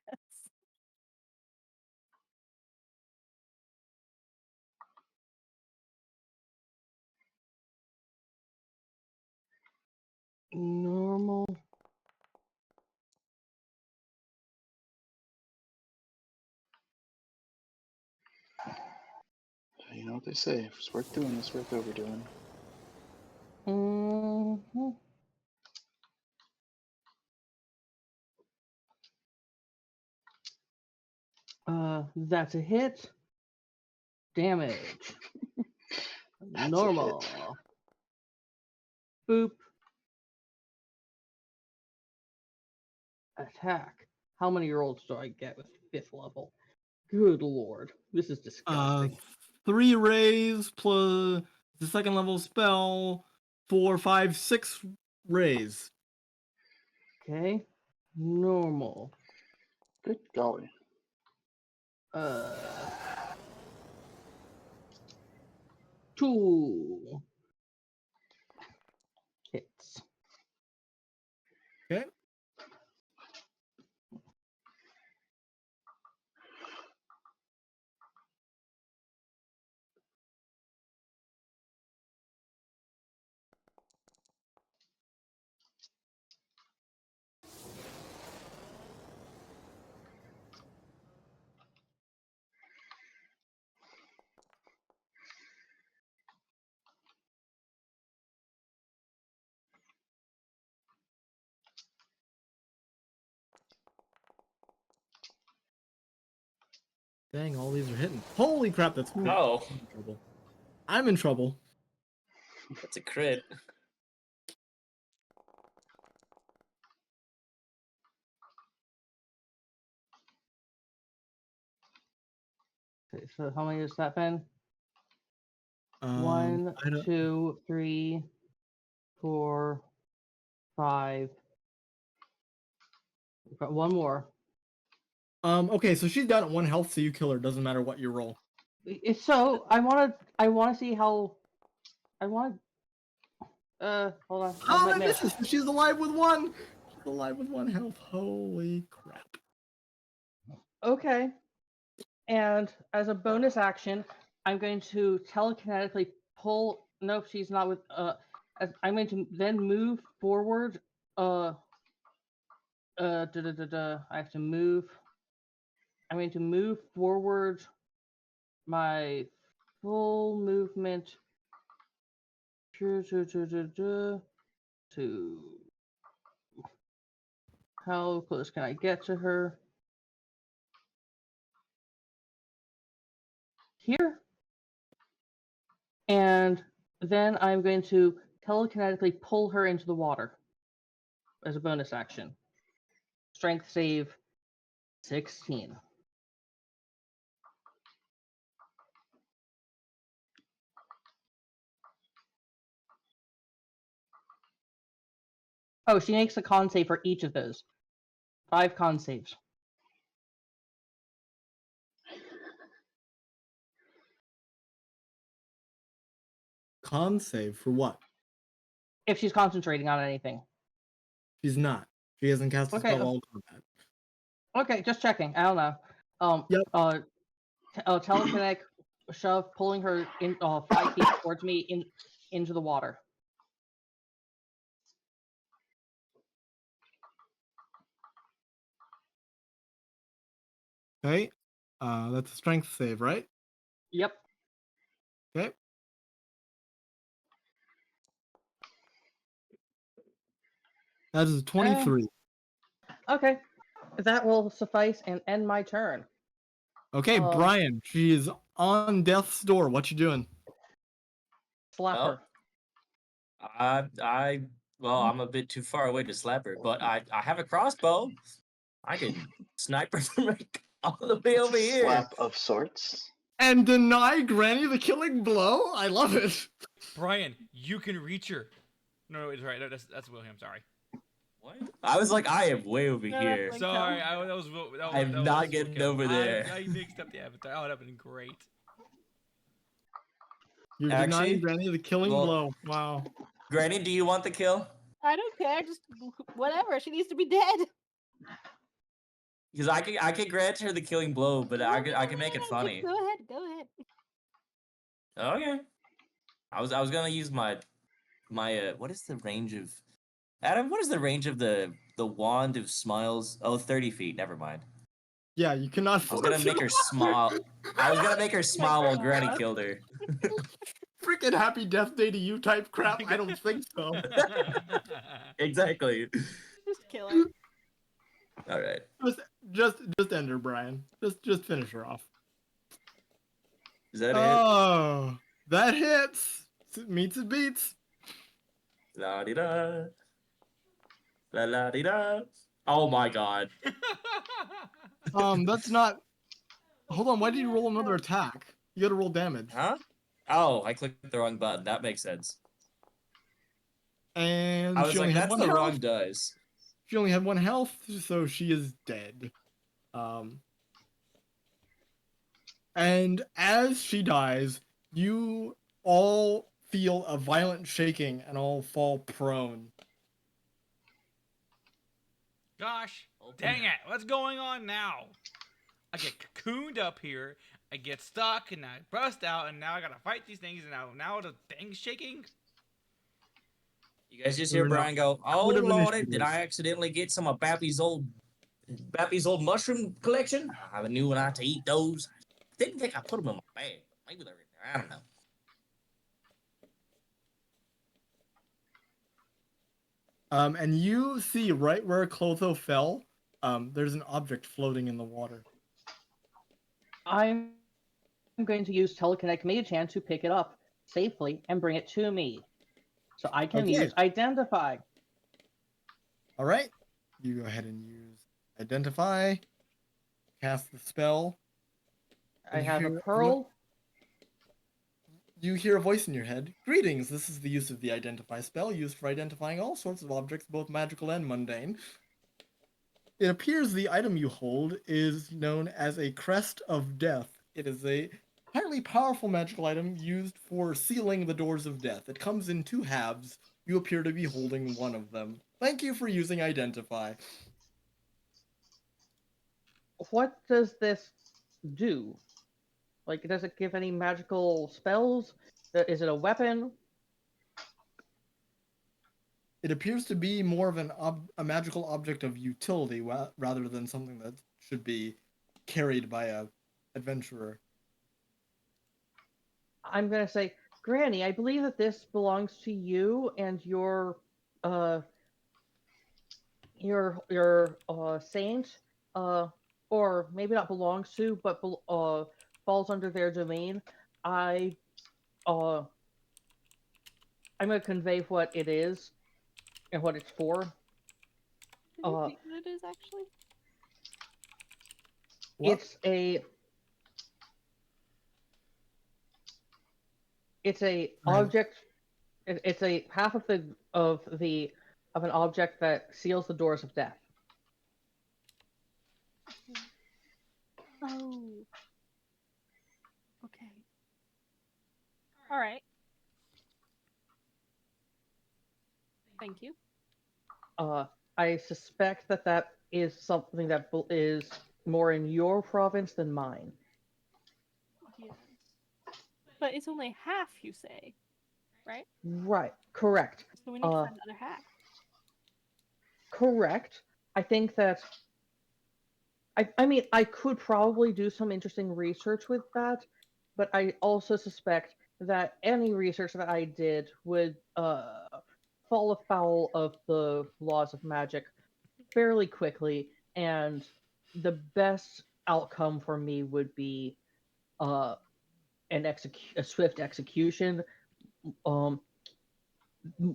[SPEAKER 3] Normal.
[SPEAKER 2] You know what they say. If it's worth doing, it's worth overdoing.
[SPEAKER 3] Mm-hmm. That's a hit. Damage.
[SPEAKER 2] That's
[SPEAKER 3] Normal. Boop. Attack. How many rolls do I get with 5th level? Good lord. This is disgusting.
[SPEAKER 1] 3 rays plus the 2nd level spell. 4, 5, 6 rays.
[SPEAKER 3] Okay. Normal.
[SPEAKER 2] Good golly.
[SPEAKER 3] Uh. 2 hits.
[SPEAKER 1] Okay. Dang, all these are hitting. Holy crap, that's crit.
[SPEAKER 7] Oh,
[SPEAKER 1] I'm in trouble. I'm in trouble.
[SPEAKER 7] that's a crit.
[SPEAKER 3] Okay, so how many has that been?
[SPEAKER 1] I
[SPEAKER 3] 1,
[SPEAKER 1] don't-
[SPEAKER 3] 2, 3, 4, 5. We've got one more.
[SPEAKER 1] Okay, so she's down at 1 health, so you kill her. Doesn't matter what you roll.
[SPEAKER 3] It's so I wanna see how hold on.
[SPEAKER 1] Oh, that misses. She's alive with 1. She's alive with 1 health. Holy crap.
[SPEAKER 3] Okay. And as a bonus action, I'm going to telekinetically pull. Nope, she's not with. I'm going to then move forward. I have to move. I'm going to move forward my full movement to how close can I get to her? Here. And then I'm going to telekinetically pull her into the water as a bonus action. Strength save 16. Oh, she makes a con save for each of those. 5 con saves.
[SPEAKER 1] Con save for what?
[SPEAKER 3] If she's concentrating on anything.
[SPEAKER 1] She's not. She hasn't cast a
[SPEAKER 3] Okay,
[SPEAKER 1] spell all combat.
[SPEAKER 3] Okay, just checking. I don't know.
[SPEAKER 1] Yep.
[SPEAKER 3] Telekinetic shove, pulling her in 5 feet towards me into the water.
[SPEAKER 1] Okay. That's a strength save, right?
[SPEAKER 3] Yep.
[SPEAKER 1] Okay. That is 23.
[SPEAKER 3] Okay. That will suffice and end my turn.
[SPEAKER 1] Okay, Brian, she is on death's door. What you doing?
[SPEAKER 3] Slap
[SPEAKER 7] Well,
[SPEAKER 3] her.
[SPEAKER 7] I
[SPEAKER 6] Well, I'm a bit too far away to slap her, but I have a crossbow. I can snipe her from like all the way over here.
[SPEAKER 2] Slap of sorts.
[SPEAKER 1] And deny Granny the killing blow? I love it.
[SPEAKER 4] Brian, you can reach her. No, it's right. No, that's William. Sorry.
[SPEAKER 6] What? I was like, I am way over
[SPEAKER 5] No,
[SPEAKER 6] here.
[SPEAKER 5] that's
[SPEAKER 4] Sorry,
[SPEAKER 5] Will.
[SPEAKER 4] that was
[SPEAKER 6] I'm not getting over there.
[SPEAKER 4] I mixed up the avatar. Oh, that'd been great.
[SPEAKER 1] You're
[SPEAKER 6] Actually,
[SPEAKER 1] denying Granny the killing
[SPEAKER 6] well-
[SPEAKER 1] blow. Wow.
[SPEAKER 6] Granny, do you want the kill?
[SPEAKER 5] I don't care. Just whatever. She needs to be dead.
[SPEAKER 6] Because I can grant her the killing blow, but I can make it
[SPEAKER 5] Just
[SPEAKER 6] funny.
[SPEAKER 5] Go ahead. Go ahead.
[SPEAKER 6] Okay. I was gonna use my what is the range of Adam? What is the range of the wand of smiles? Oh, 30 feet. Never mind.
[SPEAKER 1] Yeah, you cannot
[SPEAKER 6] I was gonna
[SPEAKER 1] force
[SPEAKER 6] make her smile. I was gonna make her smile while Granny
[SPEAKER 5] God.
[SPEAKER 6] killed her.
[SPEAKER 1] freaking happy death day to you type crap. I don't think so.
[SPEAKER 6] Exactly.
[SPEAKER 5] Just kill her.
[SPEAKER 6] All right.
[SPEAKER 1] Just end her, Brian. Just finish her off.
[SPEAKER 6] Is that it?
[SPEAKER 1] Oh, that hits. Meets and beats.
[SPEAKER 6] La di da. La la di da. Oh my god.
[SPEAKER 1] That's not. Hold on. Why did you roll another attack? You got to roll damage.
[SPEAKER 6] Huh? Oh, I clicked the wrong button. That makes sense.
[SPEAKER 1] And
[SPEAKER 6] I was
[SPEAKER 1] she
[SPEAKER 6] like,
[SPEAKER 1] only had
[SPEAKER 6] that's
[SPEAKER 1] one
[SPEAKER 6] the
[SPEAKER 1] health.
[SPEAKER 6] wrong dice.
[SPEAKER 1] She only had 1 health, so she is dead. And as she dies, you all feel a violent shaking and all fall prone.
[SPEAKER 4] Gosh, dang it! What's going on now? I get cocooned up here. I get stuck, and I bust out, and now I gotta fight these things, and now the thing's shaking.
[SPEAKER 6] You guys just hear
[SPEAKER 1] Fair enough.
[SPEAKER 6] Brian go, "Oh
[SPEAKER 1] Would have
[SPEAKER 6] lordy,
[SPEAKER 1] initiated.
[SPEAKER 6] did I accidentally get some of Bappy's old mushroom collection? I knew when I had to eat those. Didn't think I put them in my bag. Maybe they're in there. I don't know."
[SPEAKER 1] And you see right where Clotho fell, there's an object floating in the water.
[SPEAKER 3] I'm going to use telekinetic mage hand to pick it up safely and bring it to me, so I can
[SPEAKER 1] Okay.
[SPEAKER 3] use identify.
[SPEAKER 1] All right, you go ahead and use identify, cast the spell.
[SPEAKER 3] I
[SPEAKER 1] And you
[SPEAKER 3] have a
[SPEAKER 1] hear-
[SPEAKER 3] pearl.
[SPEAKER 1] You hear a voice in your head. Greetings, this is the use of the identify spell, used for identifying all sorts of objects, both magical and mundane. It appears the item you hold is known as a Crest of Death. It is a highly powerful magical item used for sealing the doors of death. It comes in 2 halves. You appear to be holding one of them. Thank you for using identify.
[SPEAKER 3] What does this do? Like, does it give any magical spells? Is it a weapon?
[SPEAKER 1] It appears to be more of a magical object of utility rather than something that should be carried by a adventurer.
[SPEAKER 3] I'm gonna say, Granny, I believe that this belongs to you and your saint, or maybe not belongs to, but falls under their domain. I'm gonna convey what it is and what it's for.
[SPEAKER 5] What do you think that it is actually?
[SPEAKER 1] What?
[SPEAKER 3] It's a
[SPEAKER 1] Right.
[SPEAKER 3] object. It's a half of an object that seals the doors of death.
[SPEAKER 5] Oh. Okay. All right. Thank you.
[SPEAKER 3] I suspect that is something that is more in your province than mine.
[SPEAKER 5] Yes. But it's only half, you say, right?
[SPEAKER 3] Right. Correct.
[SPEAKER 5] So we need to find the other half.
[SPEAKER 3] Correct. I think that. I mean, I could probably do some interesting research with that, but I also suspect that any research that I did would fall afoul of the laws of magic fairly quickly, and the best outcome for me would be a swift execution.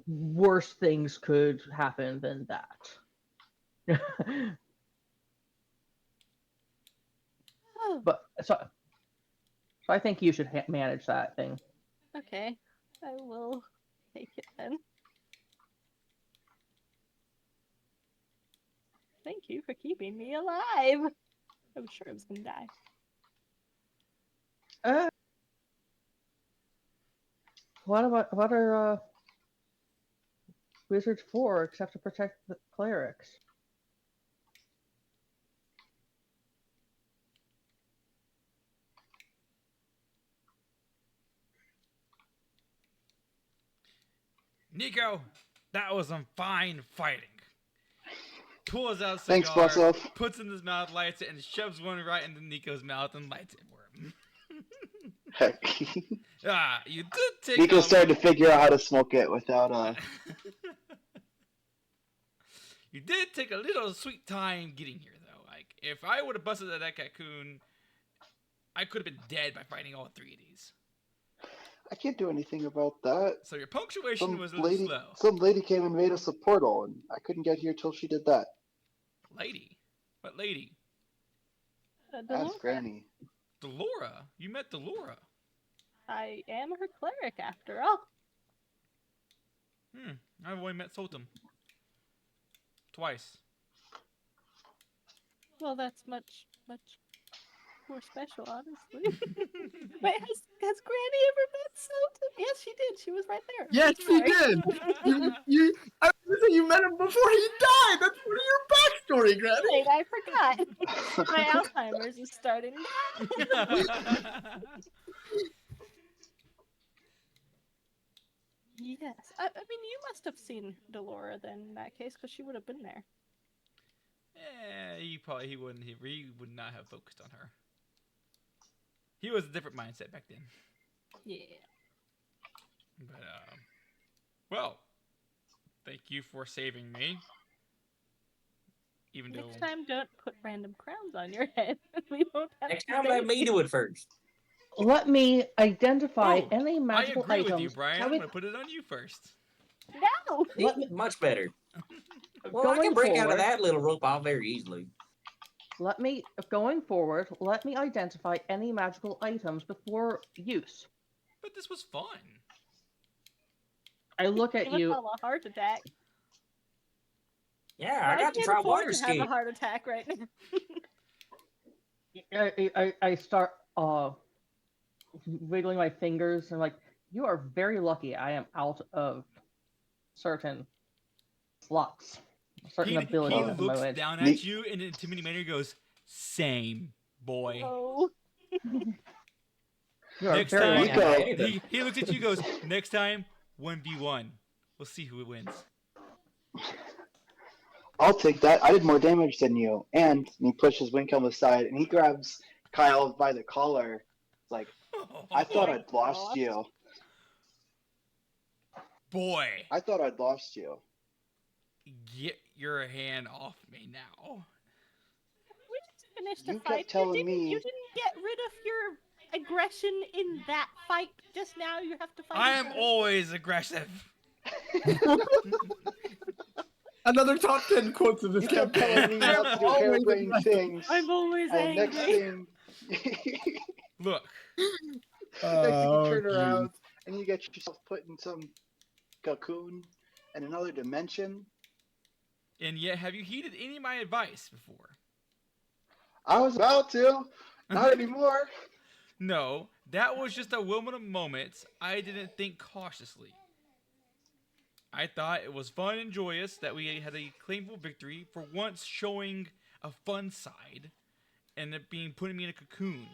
[SPEAKER 3] worse things could happen than that.
[SPEAKER 5] Oh,
[SPEAKER 3] But so I think you should manage that thing.
[SPEAKER 5] okay. I will take it then. Thank you for keeping me alive. I was sure I was gonna die.
[SPEAKER 3] What are wizards for except to protect the clerics?
[SPEAKER 4] Niko, that was some fine fighting. Pulls out a
[SPEAKER 2] Thanks,
[SPEAKER 4] cigar,
[SPEAKER 2] Blessoff.
[SPEAKER 4] puts it in his mouth, lights it, and shoves one right into Nico's mouth and lights it for him.
[SPEAKER 2] Heck.
[SPEAKER 4] You did take
[SPEAKER 2] Niko's starting to figure out how to smoke it without
[SPEAKER 4] You did take a little sweet time getting here, though. Like, if I would have busted at that cocoon, I could have been dead by fighting all three of these.
[SPEAKER 2] I can't do anything about that.
[SPEAKER 4] So your punctuation was a little slow.
[SPEAKER 2] Some lady came and made us a portal, and I couldn't get here till she did that.
[SPEAKER 4] Lady? What lady?
[SPEAKER 2] Ask Granny.
[SPEAKER 4] Dolora? You met Dolora.
[SPEAKER 5] I am her cleric after all.
[SPEAKER 4] I've only met Sotum. Twice.
[SPEAKER 5] Well, that's much more special, honestly. Wait, has Granny ever met Sultan? Yes, she did. She was right there.
[SPEAKER 1] Yes, she did. I was gonna say you met him before he died. That's part of your backstory, Granny.
[SPEAKER 5] Wait, I forgot. My Alzheimer's is starting now. Yes, I mean you must have seen Dolora then in that case, because she would have been there.
[SPEAKER 4] He would not have focused on her. He was a different mindset back then.
[SPEAKER 5] Yeah.
[SPEAKER 4] But well, thank you for saving me. Even
[SPEAKER 5] Next
[SPEAKER 4] though
[SPEAKER 5] time, don't put random crowns on your head. We won't have
[SPEAKER 6] Next
[SPEAKER 5] to
[SPEAKER 6] time,
[SPEAKER 5] say
[SPEAKER 6] let me do it first.
[SPEAKER 3] Let me identify any
[SPEAKER 4] I
[SPEAKER 3] magical
[SPEAKER 4] agree
[SPEAKER 3] items.
[SPEAKER 4] with you, Brian. I'm gonna put it on you first.
[SPEAKER 5] No.
[SPEAKER 3] Let me,
[SPEAKER 6] Much better. Well, I can break out of that little rope off very easily.
[SPEAKER 3] going forward, let me identify any magical items before use.
[SPEAKER 4] But this was fun.
[SPEAKER 3] I look at
[SPEAKER 5] Give
[SPEAKER 3] you.
[SPEAKER 5] us all a heart attack.
[SPEAKER 6] Yeah, I got to try water
[SPEAKER 5] Have a
[SPEAKER 6] skiing.
[SPEAKER 5] heart attack right now.
[SPEAKER 3] I start wiggling my fingers and like, you are very lucky I am out of certain slots, certain abilities
[SPEAKER 4] He
[SPEAKER 3] at the
[SPEAKER 4] looks
[SPEAKER 3] moment.
[SPEAKER 4] down at you in an intimidating manner and goes, "Same, boy."
[SPEAKER 5] Oh.
[SPEAKER 3] You are
[SPEAKER 4] Next
[SPEAKER 3] very
[SPEAKER 4] time,
[SPEAKER 3] lucky.
[SPEAKER 4] he looks at you and goes, "Next time, 1v1. We'll see who wins."
[SPEAKER 2] I'll take that. I did more damage than you. And he pushes Winkhelm aside, and he grabs Kyle by the collar. It's like, I thought I'd lost you.
[SPEAKER 4] Boy.
[SPEAKER 2] I thought I'd lost you.
[SPEAKER 4] Get your hand off me now.
[SPEAKER 5] We just finished
[SPEAKER 2] You
[SPEAKER 5] a
[SPEAKER 2] kept
[SPEAKER 5] fight.
[SPEAKER 2] telling me-
[SPEAKER 5] You didn't get rid of your aggression in that fight. Just now you have to fight.
[SPEAKER 4] I am
[SPEAKER 5] again.
[SPEAKER 4] always aggressive.
[SPEAKER 1] Another top 10 quotes of this
[SPEAKER 2] You kept telling me
[SPEAKER 1] campaign.
[SPEAKER 2] not to do harebrained things.
[SPEAKER 5] I'm always
[SPEAKER 2] And
[SPEAKER 5] angry.
[SPEAKER 2] next thing,
[SPEAKER 4] Look.
[SPEAKER 2] next thing you turn
[SPEAKER 1] geez.
[SPEAKER 2] around and you get yourself put in some cocoon in another dimension.
[SPEAKER 4] And yet, have you heeded any of my advice before?
[SPEAKER 2] I was about to. Not anymore.
[SPEAKER 4] No, that was just a moment of moments. I didn't think cautiously. I thought it was fun and joyous that we had a claimful victory for once showing a fun side and it being putting me in a cocoon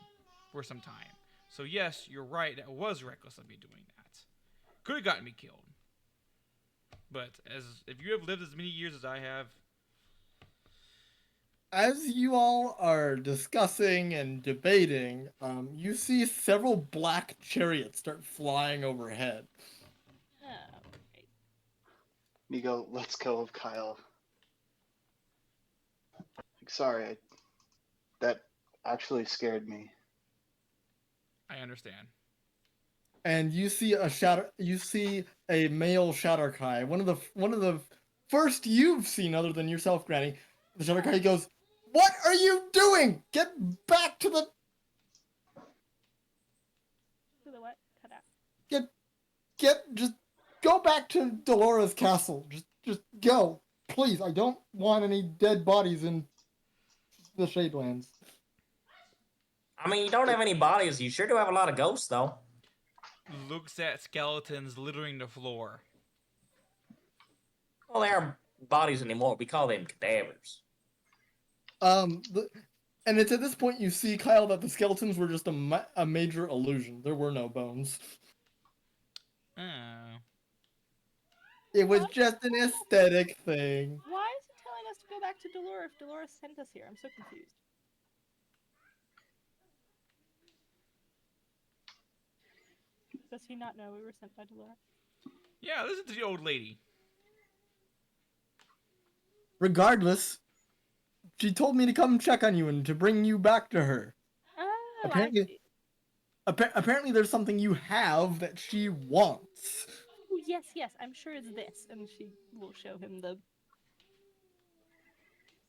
[SPEAKER 4] for some time. So yes, you're right, that was reckless of me doing that. Could have gotten me killed. But if you have lived as many years as I have,
[SPEAKER 1] As you all are discussing and debating, you see several black chariots start flying overhead.
[SPEAKER 5] Oh, great.
[SPEAKER 2] Niko, let's go of Kyle. Sorry, that actually scared me.
[SPEAKER 4] I understand.
[SPEAKER 1] and you see a male Shadowkai, one of the first you've seen other than yourself, Granny. The Shadowkai goes, "What are you doing? Get back to the
[SPEAKER 5] To the what? Cut out.
[SPEAKER 1] just go back to Dolora's castle. Just go, please. I don't want any dead bodies in the Shadelands."
[SPEAKER 6] I mean, you don't have any bodies. You sure do have a lot of ghosts, though.
[SPEAKER 4] Looks at skeletons littering the floor.
[SPEAKER 6] Well, they aren't bodies anymore. We call them cadavers.
[SPEAKER 1] And it's at this point you see, Kyle, that the skeletons were just a major illusion. There were no bones.
[SPEAKER 4] Oh.
[SPEAKER 1] It was just an aesthetic thing.
[SPEAKER 5] Why is it telling us to go back to Dolora if Dolora sent us here? I'm so confused. Does he not know we were sent by Dolora?
[SPEAKER 4] Yeah, listen to the old lady.
[SPEAKER 1] Regardless, she told me to come check on you and to bring you back to her.
[SPEAKER 5] Oh,
[SPEAKER 1] Apparently-
[SPEAKER 5] I see.
[SPEAKER 1] Apparently there's something you have that she wants.
[SPEAKER 5] Oh, yes, I'm sure it's this. And she will show him the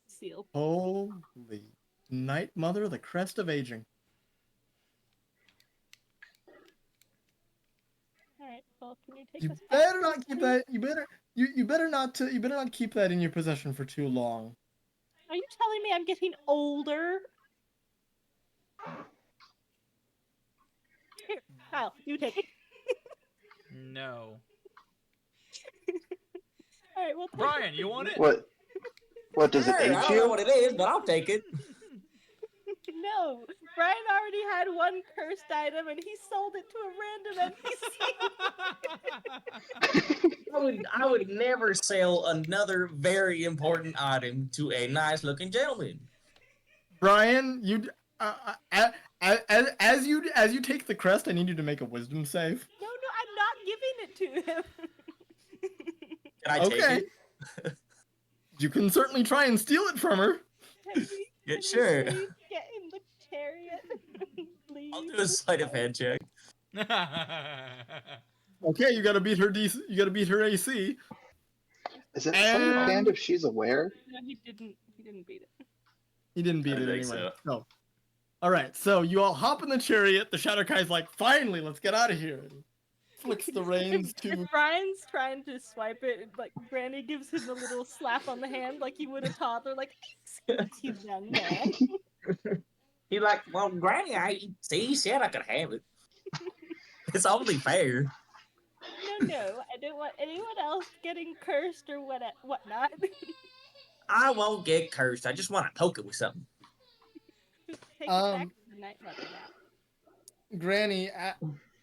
[SPEAKER 5] seal.
[SPEAKER 1] Holy Night Mother, the crest of aging.
[SPEAKER 5] Alright, well, can you take
[SPEAKER 1] You
[SPEAKER 5] us back
[SPEAKER 1] better
[SPEAKER 5] to
[SPEAKER 1] not
[SPEAKER 5] the
[SPEAKER 1] keep
[SPEAKER 5] city?
[SPEAKER 1] that. You better not keep that in your possession for too long.
[SPEAKER 5] Are you telling me I'm getting older? Here, Kyle, you take it.
[SPEAKER 4] No.
[SPEAKER 5] Alright, well,
[SPEAKER 4] Brian, you want it?
[SPEAKER 2] What does it
[SPEAKER 6] Hey, I
[SPEAKER 2] age
[SPEAKER 6] don't know
[SPEAKER 2] you?
[SPEAKER 6] what it is, but I'll take it.
[SPEAKER 5] No, Brian already had one cursed item and he sold it to a random NPC.
[SPEAKER 6] I would never sell another very important item to a nice-looking gentleman.
[SPEAKER 1] Brian, as you take the crest, I need you to make a wisdom save.
[SPEAKER 5] No, I'm not giving it to him.
[SPEAKER 6] Can I take
[SPEAKER 1] Okay.
[SPEAKER 6] it?
[SPEAKER 1] You can certainly try and steal it from her.
[SPEAKER 5] Can we
[SPEAKER 6] Sure.
[SPEAKER 5] please get in the chariot? Please.
[SPEAKER 6] I'll do a sleight of hand check.
[SPEAKER 1] Okay, you gotta beat her You gotta beat her AC.
[SPEAKER 2] Is it sleight of hand
[SPEAKER 1] And-
[SPEAKER 2] if she's aware?
[SPEAKER 5] No, he didn't beat it.
[SPEAKER 1] He didn't beat
[SPEAKER 7] I
[SPEAKER 1] it
[SPEAKER 7] think
[SPEAKER 1] anyway.
[SPEAKER 7] so.
[SPEAKER 1] So, all right. So you all hop in the chariot. The Shadowkai's like, "Finally, let's get out of here." And flicks the reins to.
[SPEAKER 5] If Brian's trying to swipe it, like Granny gives him a little slap on the hand, like he would a toddler, like excuse you, young man.
[SPEAKER 6] He's like, well, Granny, he said I could have it. It's only fair.
[SPEAKER 5] No, I don't want anyone else getting cursed or whatnot.
[SPEAKER 6] I won't get cursed. I just want to poke it with something.
[SPEAKER 5] Take it back to the Night Mother now.
[SPEAKER 1] Granny,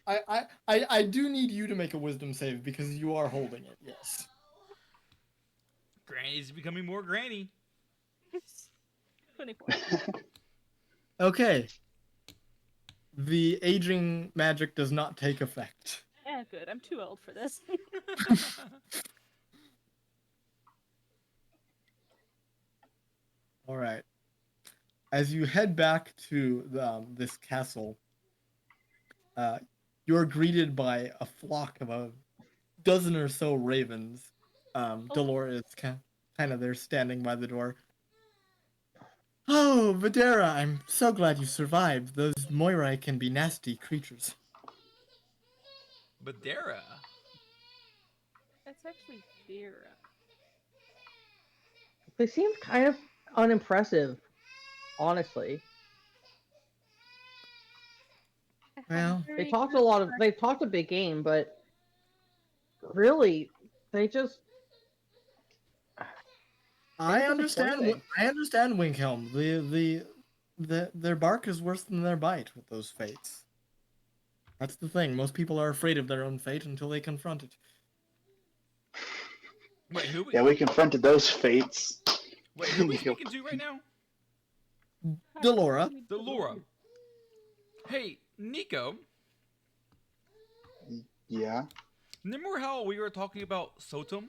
[SPEAKER 1] I do need you to make a wisdom save because you are holding it. Yes.
[SPEAKER 4] Granny's becoming more granny.
[SPEAKER 5] 24.
[SPEAKER 1] Okay. The aging magic does not take effect.
[SPEAKER 5] Yeah, good. I'm too old for this.
[SPEAKER 1] All right. As you head back to this castle, you're greeted by a flock of a dozen or so ravens. Dolora is kind of there standing by the door. "Oh, Videra, I'm so glad you survived. Those Moirai can be nasty creatures."
[SPEAKER 4] Badera.
[SPEAKER 5] That's actually Vera.
[SPEAKER 3] They seem kind of unimpressive, honestly.
[SPEAKER 1] Well,
[SPEAKER 3] They talked a big game, but really, they just.
[SPEAKER 1] I
[SPEAKER 3] Very
[SPEAKER 1] understand.
[SPEAKER 3] disappointing.
[SPEAKER 1] I understand, Winkhelm. Their bark is worse than their bite with those fates. That's the thing. Most people are afraid of their own fate until they confront it.
[SPEAKER 4] Wait, who?
[SPEAKER 2] Yeah, we confronted those fates.
[SPEAKER 4] Wait, who are we speaking to right now?
[SPEAKER 1] Dolora.
[SPEAKER 4] Dolora. Hey, Niko.
[SPEAKER 2] Yeah.
[SPEAKER 4] Remember how we were talking about Sotum?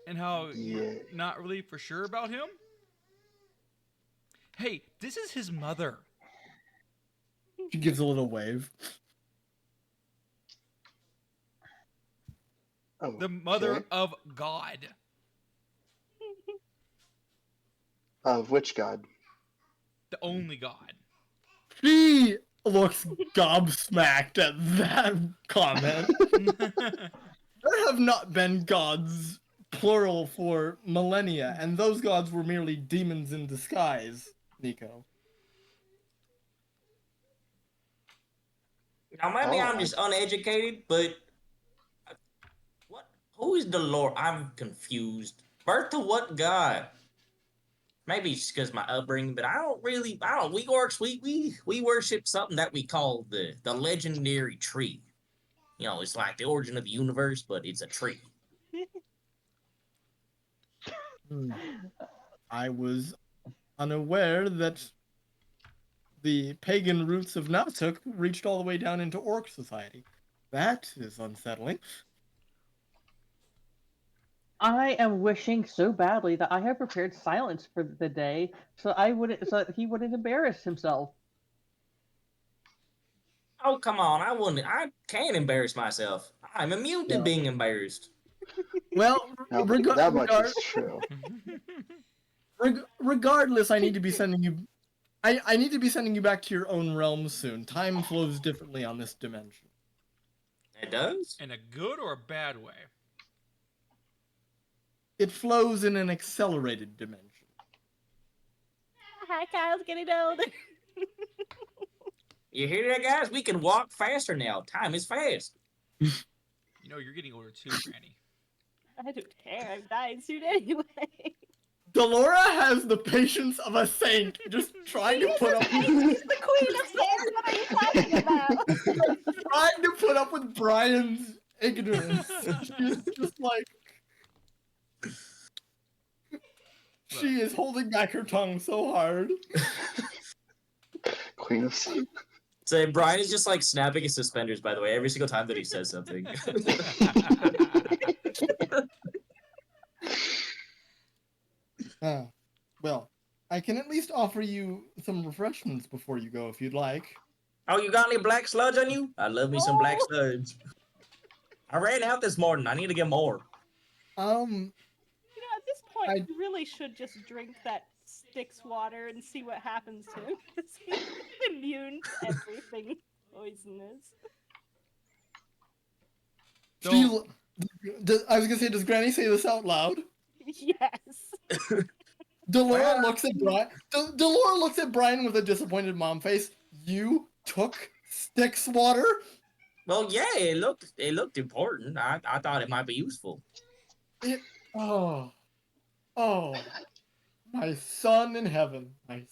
[SPEAKER 4] And how
[SPEAKER 2] Yeah.
[SPEAKER 4] you're not really for sure about him? Hey, this is his mother.
[SPEAKER 1] She gives a little wave.
[SPEAKER 4] The mother
[SPEAKER 2] Okay.
[SPEAKER 4] of God.
[SPEAKER 2] Of which god?
[SPEAKER 4] The only God.
[SPEAKER 1] She looks gobsmacked at that comment. There have not been gods, plural, for millennia, and those gods were merely demons in disguise, Niko.
[SPEAKER 6] Now maybe
[SPEAKER 2] Oh,
[SPEAKER 6] I'm just uneducated, but what? Who is Dolora? I'm confused. Birth to what god? Maybe it's because my upbringing, but I don't. We orcs, we worship something that we call the legendary tree. You know, it's like the origin of the universe, but it's a tree.
[SPEAKER 1] I was unaware that the pagan roots of Nautuk reached all the way down into Orc society. That is unsettling.
[SPEAKER 3] I am wishing so badly that I had prepared silence for the day, so that he wouldn't embarrass himself.
[SPEAKER 6] Oh come on, I wouldn't. I can't embarrass myself. I'm immune to
[SPEAKER 1] Well,
[SPEAKER 6] being embarrassed.
[SPEAKER 1] well
[SPEAKER 2] now that much is true.
[SPEAKER 1] regardless, I need to be sending you. I need to be sending you back to your own realm soon. Time flows differently on this dimension.
[SPEAKER 6] It does.
[SPEAKER 4] In a good or a bad way?
[SPEAKER 1] It flows in an accelerated dimension.
[SPEAKER 5] Hi, Kyle's getting older.
[SPEAKER 6] You hear that, guys? We can walk faster now. Time is fast.
[SPEAKER 4] You know, you're getting older too, Granny.
[SPEAKER 5] I don't care. I'm dying soon anyway.
[SPEAKER 1] Dolora has the patience of a saint, just trying to put up.
[SPEAKER 5] She's the queen of sand. What are you talking about?
[SPEAKER 1] Trying to put up with Brian's ignorance. She's just like. She is holding back her tongue so hard.
[SPEAKER 2] Queen of Sun.
[SPEAKER 6] So Brian is just like snapping his suspenders, by the way, every single time that he says something.
[SPEAKER 1] Well, I can at least offer you some refreshments before you go if you'd like.
[SPEAKER 6] Oh, you got any black sludge on you? I love me some black
[SPEAKER 5] Oh.
[SPEAKER 6] sludge. I ran out this morning. I need to get more.
[SPEAKER 5] You know, at this point,
[SPEAKER 1] I-
[SPEAKER 5] you really should just drink that Styx water and see what happens to him. Because he's immune to everything poisonous.
[SPEAKER 1] I was gonna say, does Granny say this out loud?
[SPEAKER 5] Yes.
[SPEAKER 1] Dolora looks at Brian. Dolora looks at Brian with a disappointed mom face. You took Styx water?
[SPEAKER 6] Well, yeah, it looked important. I thought it might be useful.
[SPEAKER 1] Oh, my son in heaven, my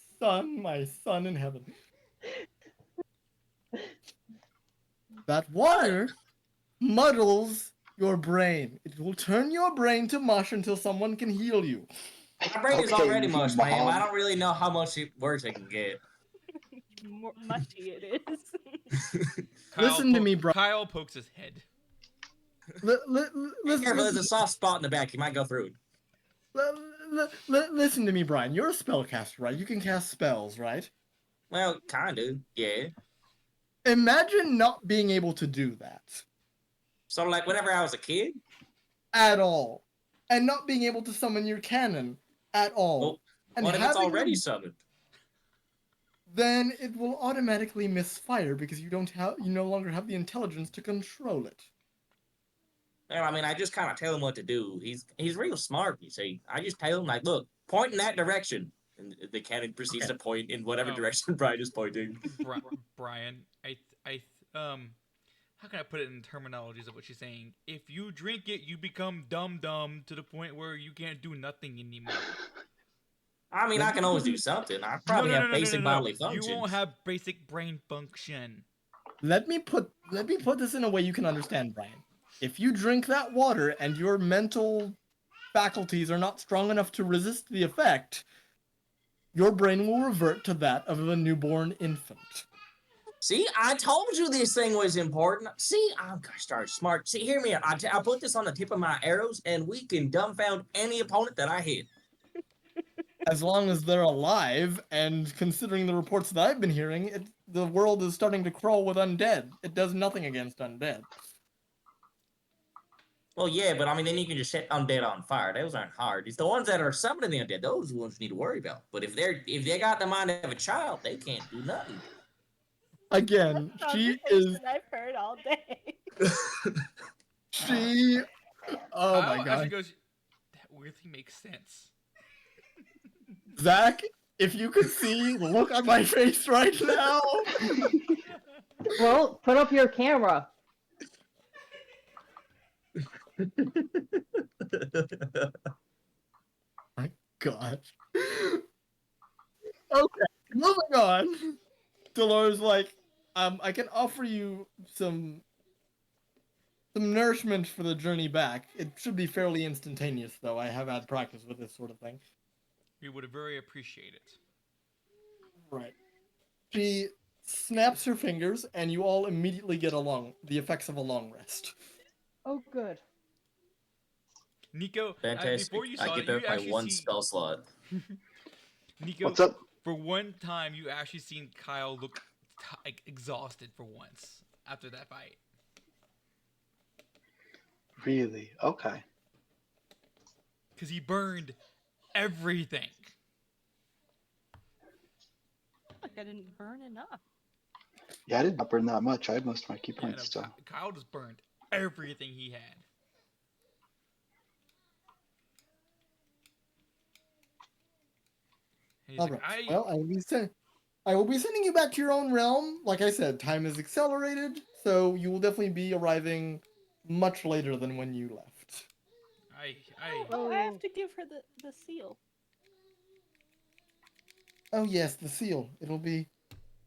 [SPEAKER 1] son in heaven. That water muddles your brain. It will turn your brain to mush until someone can heal you.
[SPEAKER 6] My brain is
[SPEAKER 2] Okay,
[SPEAKER 6] already mush, ma'am.
[SPEAKER 2] Mom.
[SPEAKER 6] I don't really know how much worse it can get.
[SPEAKER 5] More mushy it is.
[SPEAKER 1] Listen to me, Brian.
[SPEAKER 4] Kyle pokes his head.
[SPEAKER 6] Careful, there's a soft spot in the back. You might go through it.
[SPEAKER 1] Listen to me, Brian. You're a spellcaster, right? You can cast spells, right?
[SPEAKER 6] Well, kinda, yeah.
[SPEAKER 1] Imagine not being able to do that
[SPEAKER 6] So, like, whenever I was a kid,
[SPEAKER 1] at all, and not being able to summon your cannon at all.
[SPEAKER 6] well,
[SPEAKER 1] And
[SPEAKER 6] what if it's
[SPEAKER 1] having
[SPEAKER 6] already
[SPEAKER 1] your-
[SPEAKER 6] summoned?
[SPEAKER 1] Then it will automatically misfire because you no longer have the intelligence to control it.
[SPEAKER 6] Well, I mean, I just kind of tell him what to do. He's real smart, you see. I just tell him, like, look, point in that direction. And the cannon proceeds to point in whatever
[SPEAKER 4] Oh.
[SPEAKER 6] direction Brian is pointing.
[SPEAKER 4] Brian, how can I put it in terminologies of what she's saying? If you drink it, you become dumb to the point where you can't do nothing anymore.
[SPEAKER 6] I mean, I can always do something. I probably have basic bodily functions.
[SPEAKER 4] You won't have basic brain function.
[SPEAKER 1] Let me put this in a way you can understand, Brian. If you drink that water and your mental faculties are not strong enough to resist the effect, your brain will revert to that of a newborn infant.
[SPEAKER 6] See, I told you this thing was important. See, I'm gosh darn smart. See, hear me out. I put this on the tip of my arrows, and we can dumbfound any opponent that I hit.
[SPEAKER 1] As long as they're alive, and considering the reports that I've been hearing, the world is starting to crawl with undead. It does nothing against undead.
[SPEAKER 6] Well, yeah, but I mean, then you can just set undead on fire. Those aren't hard. It's the ones that are summoning the undead. Those are the ones you need to worry about. But if they got the mind of a child, they can't do nothing.
[SPEAKER 1] Again,
[SPEAKER 5] That's a
[SPEAKER 1] she
[SPEAKER 5] conversation
[SPEAKER 1] is
[SPEAKER 5] I've heard all day.
[SPEAKER 1] she. Oh my
[SPEAKER 4] Kyle actually
[SPEAKER 1] god,
[SPEAKER 4] goes, that weirdly makes sense.
[SPEAKER 1] Zach! If you could see the look on my face right now.
[SPEAKER 3] Well, put up your camera.
[SPEAKER 1] My god. Okay, moving on. Dolores like, I can offer you some nourishment for the journey back. It should be fairly instantaneous, though. I have had practice with this sort of thing.
[SPEAKER 4] We would very appreciate it.
[SPEAKER 1] Right. She snaps her fingers, and you all immediately get the effects of a long rest.
[SPEAKER 3] Oh, good.
[SPEAKER 4] Niko,
[SPEAKER 6] Fantastic.
[SPEAKER 4] before you
[SPEAKER 6] I
[SPEAKER 4] saw
[SPEAKER 6] get
[SPEAKER 4] it,
[SPEAKER 6] there
[SPEAKER 4] you
[SPEAKER 6] by
[SPEAKER 4] actually
[SPEAKER 6] one
[SPEAKER 4] see
[SPEAKER 6] spell slot.
[SPEAKER 4] Niko.
[SPEAKER 2] What's up?
[SPEAKER 4] For one time, you actually seen Kyle look like exhausted for once after that fight.
[SPEAKER 2] Really? Okay.
[SPEAKER 4] Because he burned everything.
[SPEAKER 5] Like I didn't burn enough.
[SPEAKER 2] Yeah, I did not burn that much. I had most of my key
[SPEAKER 4] Yeah,
[SPEAKER 2] points
[SPEAKER 4] no,
[SPEAKER 2] still.
[SPEAKER 4] Kyle just burned everything he had. And he's
[SPEAKER 1] All
[SPEAKER 4] like,
[SPEAKER 1] right. Well, I will be sending you back to your own realm. Like I said, time is accelerated, so you will definitely be arriving much later than when you left.
[SPEAKER 5] Oh, I have to give her the seal.
[SPEAKER 1] Oh yes, the seal. It'll be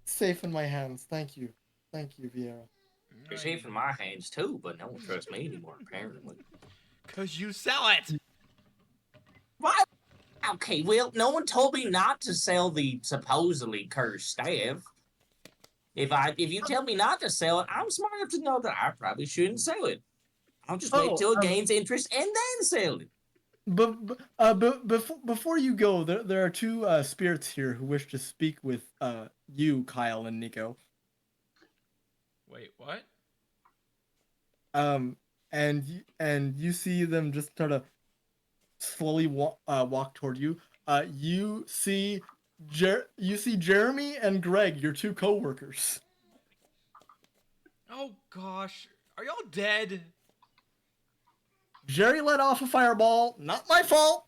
[SPEAKER 1] safe in my hands. Thank you, Vieira.
[SPEAKER 6] It's safe in my hands too, but no one trusts me anymore, apparently.
[SPEAKER 4] Because you sell it.
[SPEAKER 6] Why? Okay, well, no one told me not to sell the supposedly cursed staff. If you tell me not to sell it, I'm smart enough to know that I probably shouldn't sell it. I'll just wait till it gains interest and then sell it.
[SPEAKER 1] But before you go, there are two spirits here who wish to speak with you, Kyle and Niko.
[SPEAKER 4] Wait, what?
[SPEAKER 1] And you see them just sort of slowly walk toward you. You see Jeremy and Greg, your two coworkers.
[SPEAKER 4] Oh gosh, are y'all dead?
[SPEAKER 1] Jerry let off a fireball. Not my fault.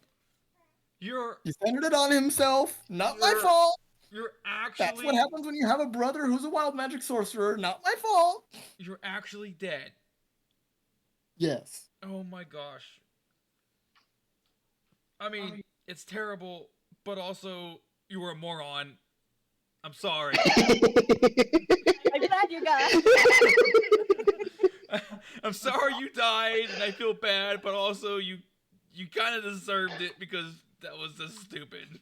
[SPEAKER 1] He
[SPEAKER 4] You're
[SPEAKER 1] centered it on himself. Not my fault.
[SPEAKER 4] You're actually
[SPEAKER 1] That's what happens when you have a brother who's a wild magic sorcerer. Not my fault.
[SPEAKER 4] You're actually dead.
[SPEAKER 1] Yes.
[SPEAKER 4] Oh my gosh. I mean, it's terrible, but also you were a moron. I'm sorry.
[SPEAKER 5] I'm glad you got.
[SPEAKER 4] I'm sorry you died, and I feel bad, but also you kind of deserved it because that was just stupid.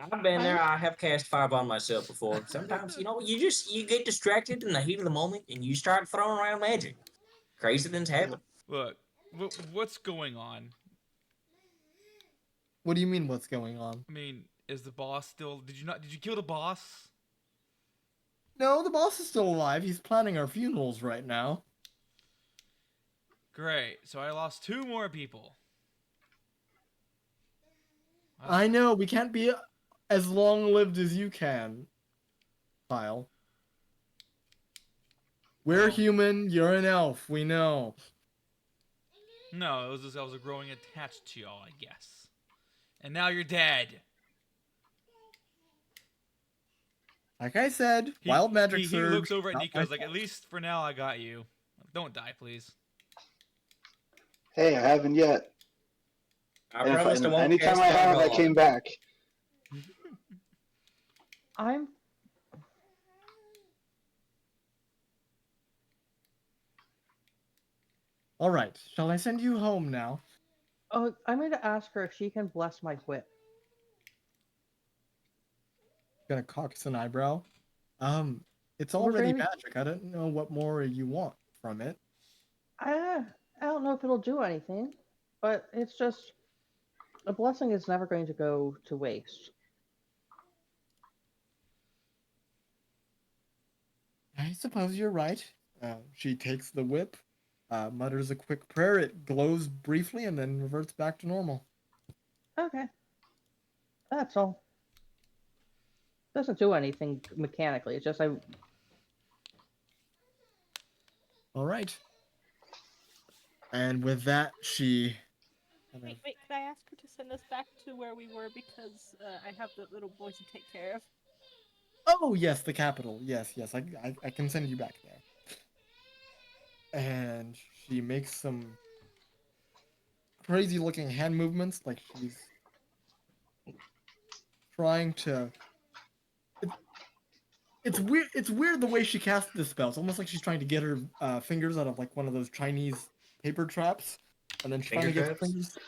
[SPEAKER 6] I've been there. I have cast fireball on myself before. Sometimes, you get distracted in the heat of the moment and you start throwing around magic. Crazy things happen.
[SPEAKER 4] Look, what's going on?
[SPEAKER 1] What do you mean? What's going on?
[SPEAKER 4] I mean, is the boss still? Did you kill the boss?
[SPEAKER 1] No, the boss is still alive. He's planning our funerals right now.
[SPEAKER 4] Great. So I lost 2 more people.
[SPEAKER 1] I know. We can't be as long-lived as you can, Kyle. We're human. You're an elf. We know.
[SPEAKER 4] No, it was just I was growing attached to y'all, I guess. And now you're dead.
[SPEAKER 1] Like I said, wild magic
[SPEAKER 4] He
[SPEAKER 1] surge.
[SPEAKER 4] looks over at
[SPEAKER 1] not
[SPEAKER 4] Nico.
[SPEAKER 1] my
[SPEAKER 4] Like, at least for now, I got you. Don't die, please.
[SPEAKER 2] Hey, I haven't yet.
[SPEAKER 6] I promised I won't
[SPEAKER 2] Anytime
[SPEAKER 6] cast
[SPEAKER 2] I have, I
[SPEAKER 6] fireball.
[SPEAKER 2] came back.
[SPEAKER 3] I'm
[SPEAKER 1] All right. Shall I send you home now?
[SPEAKER 3] I'm going to ask her if she can bless my whip.
[SPEAKER 1] Gonna cock an eyebrow. It's
[SPEAKER 3] We're
[SPEAKER 1] already
[SPEAKER 3] gonna-
[SPEAKER 1] magic. I don't know what more you want from it.
[SPEAKER 3] I don't know if it'll do anything, but it's just a blessing is never going to go to waste.
[SPEAKER 1] I suppose you're right. She takes the whip, mutters a quick prayer. It glows briefly and then reverts back to normal.
[SPEAKER 3] Okay. That's all. Doesn't do anything mechanically. It's just
[SPEAKER 1] All right. And with that, she.
[SPEAKER 5] Wait, can I ask her to send us back to where we were because I have the little boy to take care of?
[SPEAKER 1] Oh yes, the capital. Yes. I can send you back there. And she makes some crazy-looking hand movements, like she's trying to. It's weird. It's weird the way she casts this spell. It's almost like she's trying to get her fingers out of like one of those Chinese paper traps, and then she
[SPEAKER 7] Finger
[SPEAKER 1] finally gets her
[SPEAKER 7] traps?
[SPEAKER 1] fingers.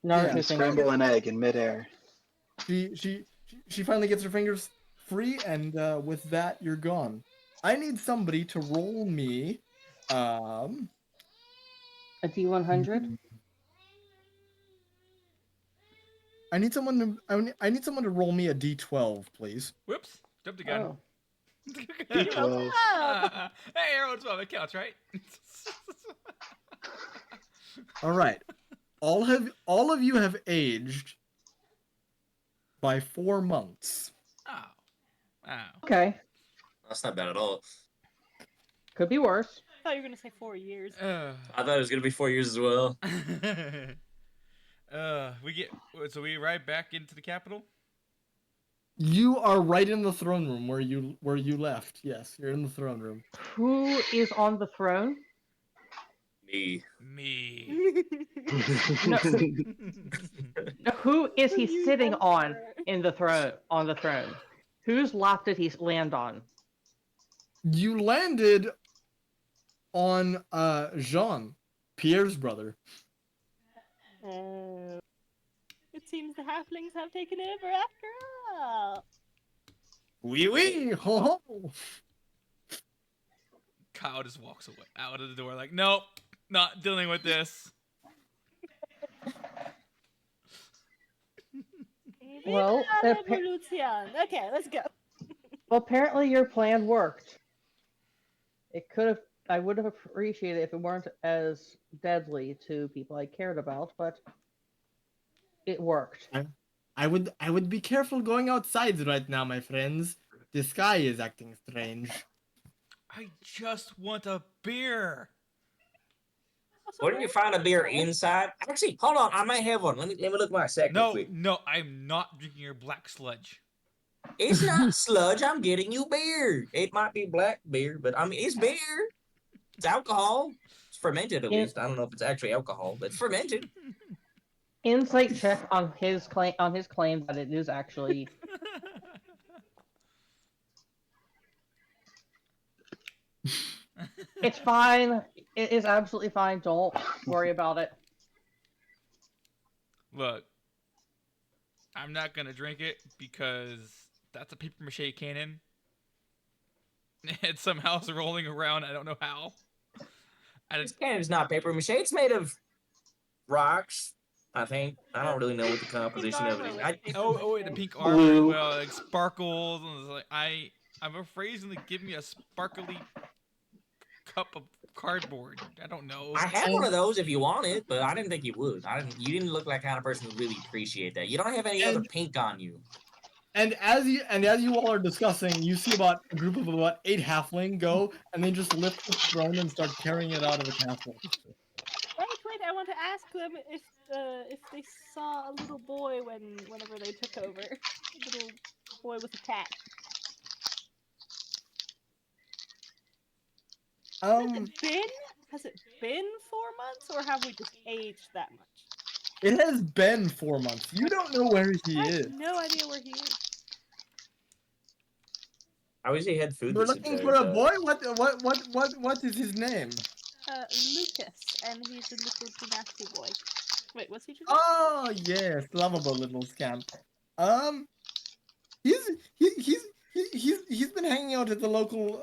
[SPEAKER 3] not
[SPEAKER 1] Yeah.
[SPEAKER 2] You scramble an egg in midair.
[SPEAKER 1] She finally gets her fingers free, and with that, you're gone. I need somebody to roll me. Um,
[SPEAKER 3] a D100.
[SPEAKER 1] I need someone to. I need someone to roll me a d12, please.
[SPEAKER 4] Whoops. Jumped the gun.
[SPEAKER 3] Oh.
[SPEAKER 2] D12.
[SPEAKER 4] Hey, everyone's 12. It counts, right?
[SPEAKER 1] All right. All of you have aged by 4 months.
[SPEAKER 4] Oh. Wow.
[SPEAKER 3] Okay.
[SPEAKER 7] That's not bad at all.
[SPEAKER 3] Could be worse.
[SPEAKER 5] I thought you were gonna say 4 years.
[SPEAKER 7] I thought it was gonna be 4 years as well.
[SPEAKER 4] We ride back into the capital.
[SPEAKER 1] You are right in the throne room where you left. Yes, you're in the throne room.
[SPEAKER 3] Who is on the throne?
[SPEAKER 7] Me.
[SPEAKER 4] Me.
[SPEAKER 3] No. Who is he
[SPEAKER 5] You
[SPEAKER 3] sitting on
[SPEAKER 5] are.
[SPEAKER 3] in the throne? On the throne. Whose lap did he land on?
[SPEAKER 1] You landed on Jean, Pierre's brother.
[SPEAKER 5] It seems the halflings have taken over after all.
[SPEAKER 1] Wee wee, ho ho.
[SPEAKER 4] Kyle just walks away out of the door like, nope, not dealing with this.
[SPEAKER 3] Well,
[SPEAKER 5] Viva la revolution. Okay, let's go.
[SPEAKER 3] Well, apparently your plan worked. It could have. I would have appreciated it if it weren't as deadly to people I cared about, but it worked.
[SPEAKER 1] I would be careful going outside right now, my friends. The sky is acting strange.
[SPEAKER 4] I just want a beer.
[SPEAKER 6] Wouldn't you find a beer inside? Actually, hold on. I might have one. Let me look my sack real
[SPEAKER 4] No,
[SPEAKER 6] quick.
[SPEAKER 4] no, I'm not drinking your black sludge.
[SPEAKER 6] It's not sludge. I'm getting you beer. It might be black beer, but I mean, it's beer. It's alcohol. It's fermented at least. I don't know if it's actually alcohol, but it's fermented.
[SPEAKER 3] Insight check on his claim that it is actually. It's fine. It is absolutely fine. Don't worry about it.
[SPEAKER 4] Look, I'm not gonna drink it because that's a paper mache cannon. It somehow is rolling around. I don't know how.
[SPEAKER 6] This cannon's not paper mache. It's made of rocks, I think. I don't really know what the composition of it is.
[SPEAKER 4] Oh, wait, the pink armor as well, like sparkles. And it's like I'm afraid he's gonna give me a sparkly cup of cardboard. I don't know.
[SPEAKER 6] I have one of those if you want it, but I didn't think you would. You didn't look like the kind of person who really appreciate that. You don't have any other pink on you.
[SPEAKER 1] And as you all are discussing, you see about a group of about 8 halfling go, and they just lift the throne and start carrying it out of the castle.
[SPEAKER 5] Wait! I want to ask them if they saw a little boy whenever they took over. A little boy with a cat. Has it been 4 months, or have we just aged that much?
[SPEAKER 1] It has been 4 months. You don't know where he
[SPEAKER 5] I
[SPEAKER 1] is.
[SPEAKER 5] have no idea where he is.
[SPEAKER 6] I wish he had food.
[SPEAKER 1] We're looking for a boy. What is his name?
[SPEAKER 5] Lucas, and he's a little nasty boy. Wait, what's he just?
[SPEAKER 1] Oh yes, lovable little scamp. He's been hanging out at the local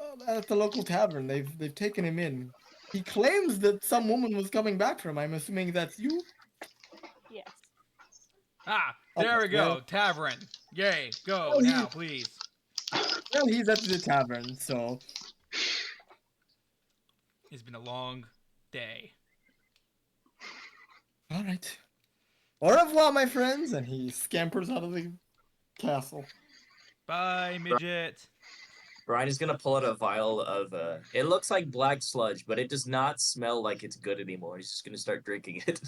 [SPEAKER 1] tavern. They've taken him in. He claims that some woman was coming back for him. I'm assuming that's you.
[SPEAKER 5] Yes.
[SPEAKER 4] Ah, there we go. Tavern. Yay, go now, please.
[SPEAKER 1] Well, he's at the tavern, so.
[SPEAKER 4] It's been a long day.
[SPEAKER 1] All right. Au revoir, my friends, and he scampers out of the castle.
[SPEAKER 4] Bye, midget.
[SPEAKER 7] Brian is gonna pull out a vial of it looks like black sludge, but it does not smell like it's good anymore. He's just gonna start drinking it.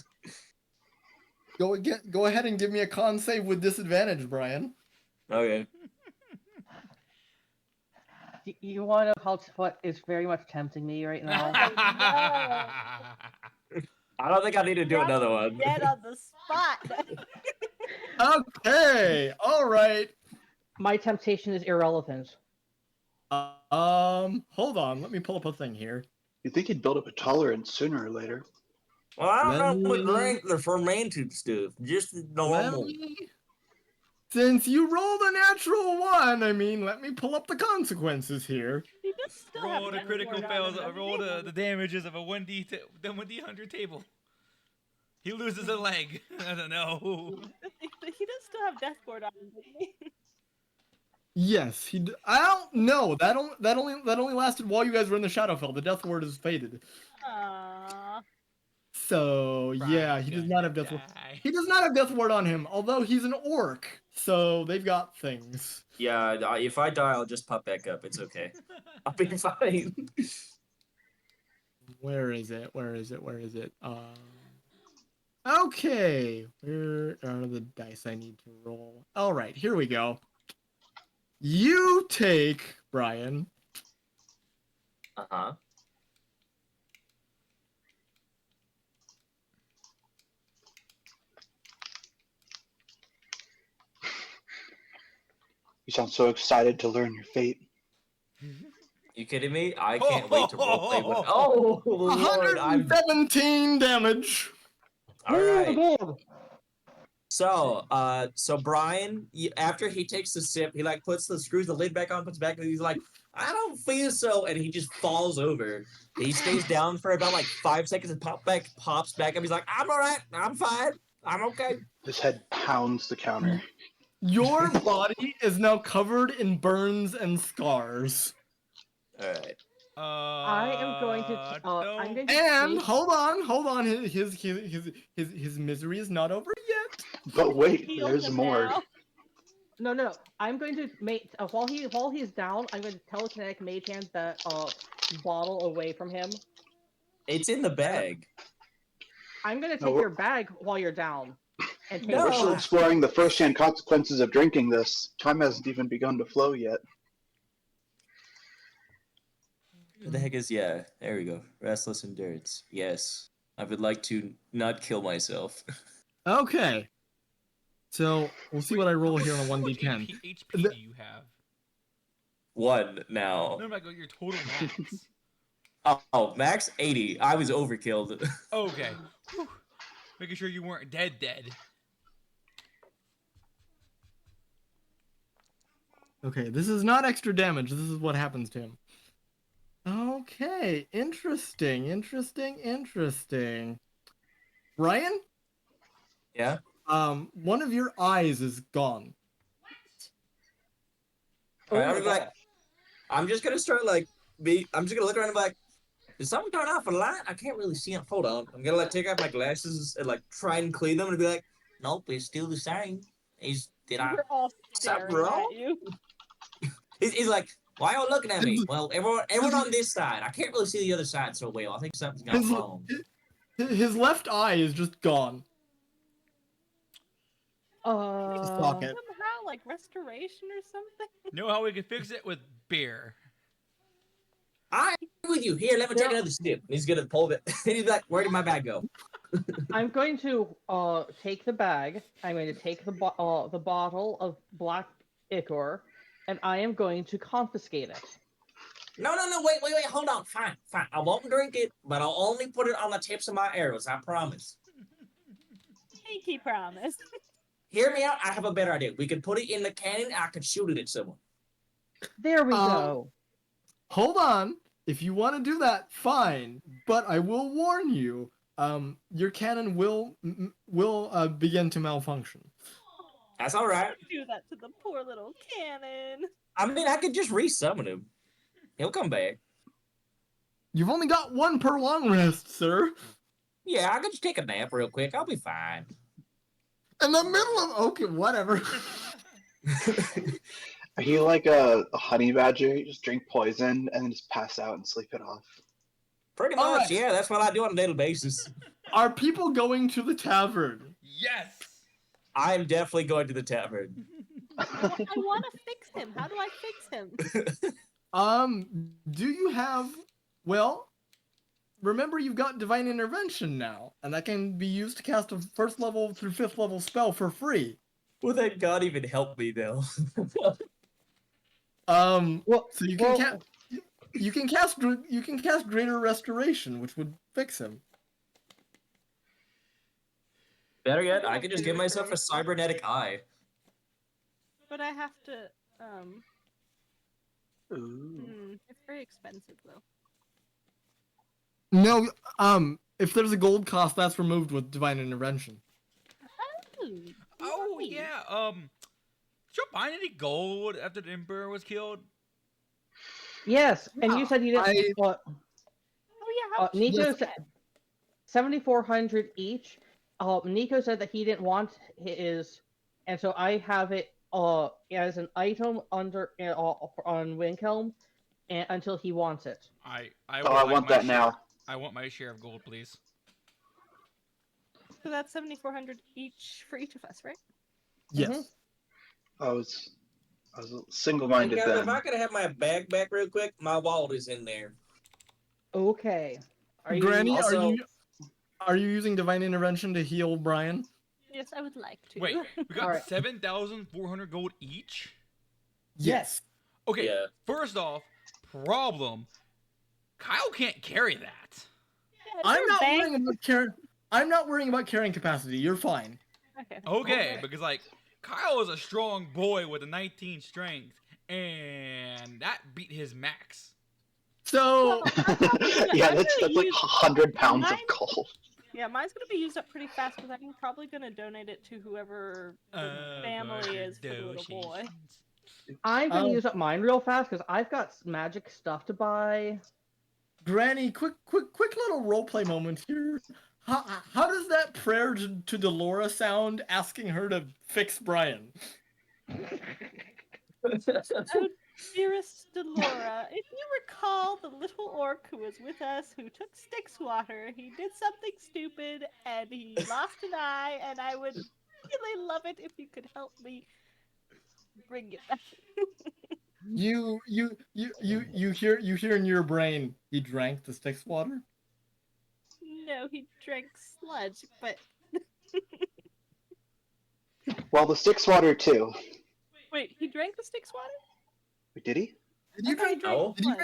[SPEAKER 1] Go ahead and give me a con save with disadvantage, Brian.
[SPEAKER 7] Okay.
[SPEAKER 3] You want to know what is very much tempting me right now?
[SPEAKER 7] I don't think I need to do another one.
[SPEAKER 5] Dead on the spot.
[SPEAKER 1] Okay. All right.
[SPEAKER 3] My temptation is irrelevant.
[SPEAKER 1] Hold on. Let me pull up a thing here.
[SPEAKER 2] You'd think he'd build up a tolerance sooner or later.
[SPEAKER 6] Well, I don't know what
[SPEAKER 1] Let me-
[SPEAKER 6] drink the fermented stuff. Just the
[SPEAKER 1] Let
[SPEAKER 6] normal.
[SPEAKER 1] me- Since you rolled a natural 1, let me pull up the consequences here.
[SPEAKER 5] He does still
[SPEAKER 4] Roll
[SPEAKER 5] have
[SPEAKER 4] the
[SPEAKER 5] death
[SPEAKER 4] critical
[SPEAKER 5] ward on
[SPEAKER 4] fails.
[SPEAKER 5] him,
[SPEAKER 4] Roll
[SPEAKER 5] doesn't
[SPEAKER 4] the damages of a 1d100 table. He loses a leg. I don't know.
[SPEAKER 5] he does still have death ward on him, doesn't he?
[SPEAKER 1] Yes, I don't know. That only lasted while you guys were in the Shadowfell. The death ward is faded.
[SPEAKER 5] Aww.
[SPEAKER 1] So yeah, he does not have death ward. He does not have death ward on him, although he's an orc. So they've got things.
[SPEAKER 7] Yeah, if I die, I'll just pop back up. It's okay. I'll be fine.
[SPEAKER 1] Where is it? Okay. Where are the dice I need to roll? All right, here we go. You take, Brian,
[SPEAKER 7] Uh-huh.
[SPEAKER 2] You sound so excited to learn your fate.
[SPEAKER 7] You kidding me? I can't wait to roleplay with. Oh Lord, I'm
[SPEAKER 1] 117 damage.
[SPEAKER 7] all right.
[SPEAKER 3] God.
[SPEAKER 7] So Brian, after he takes the sip, he like screws the lid back on, puts it back, and he's like, I don't feel so, and he just falls over. He stays down for about like 5 seconds and pops back up. He's like, I'm all right, I'm fine, I'm okay.
[SPEAKER 2] His head pounds the counter.
[SPEAKER 1] Your body is now covered in burns and scars.
[SPEAKER 7] All right.
[SPEAKER 3] I am going to. I'm going to
[SPEAKER 1] And
[SPEAKER 3] take-
[SPEAKER 1] hold on. His misery is not over yet.
[SPEAKER 2] But wait,
[SPEAKER 5] Heal
[SPEAKER 2] there's
[SPEAKER 5] him
[SPEAKER 2] more.
[SPEAKER 5] now.
[SPEAKER 3] No. I'm going to make while he's down. I'm going to telekinetic mage hand that bottle away from him.
[SPEAKER 7] It's in the bag.
[SPEAKER 3] I'm going to
[SPEAKER 2] No,
[SPEAKER 3] take
[SPEAKER 2] we're-
[SPEAKER 3] your bag while you're down. And take
[SPEAKER 7] No.
[SPEAKER 2] We're
[SPEAKER 3] it
[SPEAKER 2] still
[SPEAKER 3] back.
[SPEAKER 2] exploring the first-hand consequences of drinking this. Time hasn't even begun to flow yet.
[SPEAKER 7] What the heck is There we go. Restless endurance. Yes. I would like to not kill myself.
[SPEAKER 1] Okay. So we'll see what I roll here on a
[SPEAKER 4] How much
[SPEAKER 1] 1d10.
[SPEAKER 4] HP do you have?
[SPEAKER 7] 1 now.
[SPEAKER 4] No, like your total max.
[SPEAKER 7] Oh, max 80. I was overkilled.
[SPEAKER 4] Okay. Whew. Making sure you weren't dead.
[SPEAKER 1] Okay, this is not extra damage. This is what happens to him. Okay, interesting. Brian?
[SPEAKER 7] Yeah?
[SPEAKER 1] One of your eyes is gone.
[SPEAKER 7] All right, I'm just gonna start I'm just gonna look around and be like, did someone turn off a light? I can't really see him. Hold on. I'm gonna take off my glasses and try and clean them and be like, nope, it's still the same.
[SPEAKER 5] We're all staring
[SPEAKER 7] wrong?
[SPEAKER 5] at you.
[SPEAKER 7] He's like, why y'all looking at me? Well, everyone on this side. I can't really see the other side so well. I think something's gone wrong.
[SPEAKER 1] His left eye is just gone. Socket.
[SPEAKER 5] Somehow, like restoration or something.
[SPEAKER 4] Know how we can fix it with beer.
[SPEAKER 7] I agree with you. Here, let me take another sip. He's gonna pull it. And he's like, where did my bag go?
[SPEAKER 3] I'm going to take the bag. I'm going to take the bottle of black ichor, and I am going to confiscate it.
[SPEAKER 7] No, wait, hold on. Fine. I won't drink it, but I'll only put it on the tips of my arrows. I promise.
[SPEAKER 5] Pinky promise.
[SPEAKER 7] Hear me out. I have a better idea. We could put it in the cannon. I could shoot it at someone.
[SPEAKER 3] There we go.
[SPEAKER 1] Hold on. If you want to do that, fine. But I will warn you. Your cannon will begin to malfunction.
[SPEAKER 7] That's all right.
[SPEAKER 5] Don't do that to the poor little cannon.
[SPEAKER 7] I mean, I could just resummon him. He'll come back.
[SPEAKER 1] You've only got one per long rest, sir.
[SPEAKER 6] Yeah, I can just take a nap real quick. I'll be fine.
[SPEAKER 1] In the middle of okay, whatever.
[SPEAKER 2] Are you like a honey badger? You just drink poison and then just pass out and sleep it off.
[SPEAKER 6] Pretty
[SPEAKER 1] All
[SPEAKER 6] much,
[SPEAKER 1] right.
[SPEAKER 6] yeah. That's what I do on a daily basis.
[SPEAKER 1] Are people going to the tavern?
[SPEAKER 4] Yes.
[SPEAKER 6] I'm definitely going to the tavern.
[SPEAKER 5] I want to fix him. How do I fix him?
[SPEAKER 1] Do you have? Well, remember you've got divine intervention now, and that can be used to cast a 1st level through 5th level spell for free.
[SPEAKER 6] Well, then God even help me, though.
[SPEAKER 3] Well,
[SPEAKER 1] So you can you can cast greater restoration, which would fix him.
[SPEAKER 6] Better yet, I could just give myself a cybernetic eye.
[SPEAKER 5] But I have to.
[SPEAKER 2] Ooh.
[SPEAKER 5] It's very expensive though.
[SPEAKER 1] No, if there's a gold cost, that's removed with divine intervention.
[SPEAKER 4] Oh yeah. Did you find any gold after the emperor was killed?
[SPEAKER 3] yes, and you said you didn't.
[SPEAKER 5] Oh yeah, how much
[SPEAKER 3] Niko
[SPEAKER 5] is
[SPEAKER 3] said
[SPEAKER 5] that?
[SPEAKER 3] 7,400 each. Niko said that he didn't want his, and so I have it as an item under on Windhelm, and until he wants it.
[SPEAKER 4] I
[SPEAKER 2] Oh, I want that now.
[SPEAKER 4] I want my share of gold, please.
[SPEAKER 5] So that's 7,400 each for each of us, right?
[SPEAKER 1] Yes.
[SPEAKER 3] Mhm.
[SPEAKER 2] I was single-minded
[SPEAKER 6] Hey, guys, if
[SPEAKER 2] then.
[SPEAKER 6] I could have my bag back real quick, my wallet is in there.
[SPEAKER 3] Okay. Are you
[SPEAKER 1] Granny,
[SPEAKER 6] also-
[SPEAKER 1] are you using divine intervention to heal Brian?
[SPEAKER 5] Yes, I would like to.
[SPEAKER 4] Wait, we got
[SPEAKER 3] Alright.
[SPEAKER 4] 7,400 gold each.
[SPEAKER 1] Yes.
[SPEAKER 4] Okay.
[SPEAKER 6] Yeah.
[SPEAKER 4] First off, problem. Kyle can't carry that.
[SPEAKER 5] Yeah, is
[SPEAKER 1] I'm
[SPEAKER 5] there a
[SPEAKER 1] not
[SPEAKER 5] bank?
[SPEAKER 1] worrying about I'm not worrying about carrying capacity. You're fine.
[SPEAKER 5] Okay.
[SPEAKER 4] Okay, because like Kyle is a strong boy with a 19 strength, and that beat his max.
[SPEAKER 1] So
[SPEAKER 2] Yeah,
[SPEAKER 5] I'm
[SPEAKER 2] that's
[SPEAKER 5] gonna
[SPEAKER 2] like
[SPEAKER 5] use-
[SPEAKER 2] 100 pounds of
[SPEAKER 5] Mine-
[SPEAKER 2] gold.
[SPEAKER 5] Yeah, mine's gonna be used up pretty fast because I'm probably gonna donate it to whoever the family is for the little boy.
[SPEAKER 3] I'm gonna
[SPEAKER 1] Oh.
[SPEAKER 3] use up mine real fast because I've got magic stuff to buy.
[SPEAKER 1] Granny, quick little roleplay moment here. How does that prayer to Dolora sound asking her to fix Brian?
[SPEAKER 5] Oh, dearest Dolora, if you recall the little orc who was with us who took Styx water, he did something stupid and he lost an eye, and I would really love it if you could help me bring it back.
[SPEAKER 1] You hear in your brain he drank the Styx water?
[SPEAKER 5] No, he drank sludge, but
[SPEAKER 2] Well, the Styx water too.
[SPEAKER 5] wait, he drank the Styx water?
[SPEAKER 2] Wait, did he?
[SPEAKER 1] Did you
[SPEAKER 5] I thought he
[SPEAKER 1] drink?
[SPEAKER 5] drank
[SPEAKER 6] No.
[SPEAKER 1] Did you
[SPEAKER 5] sludge.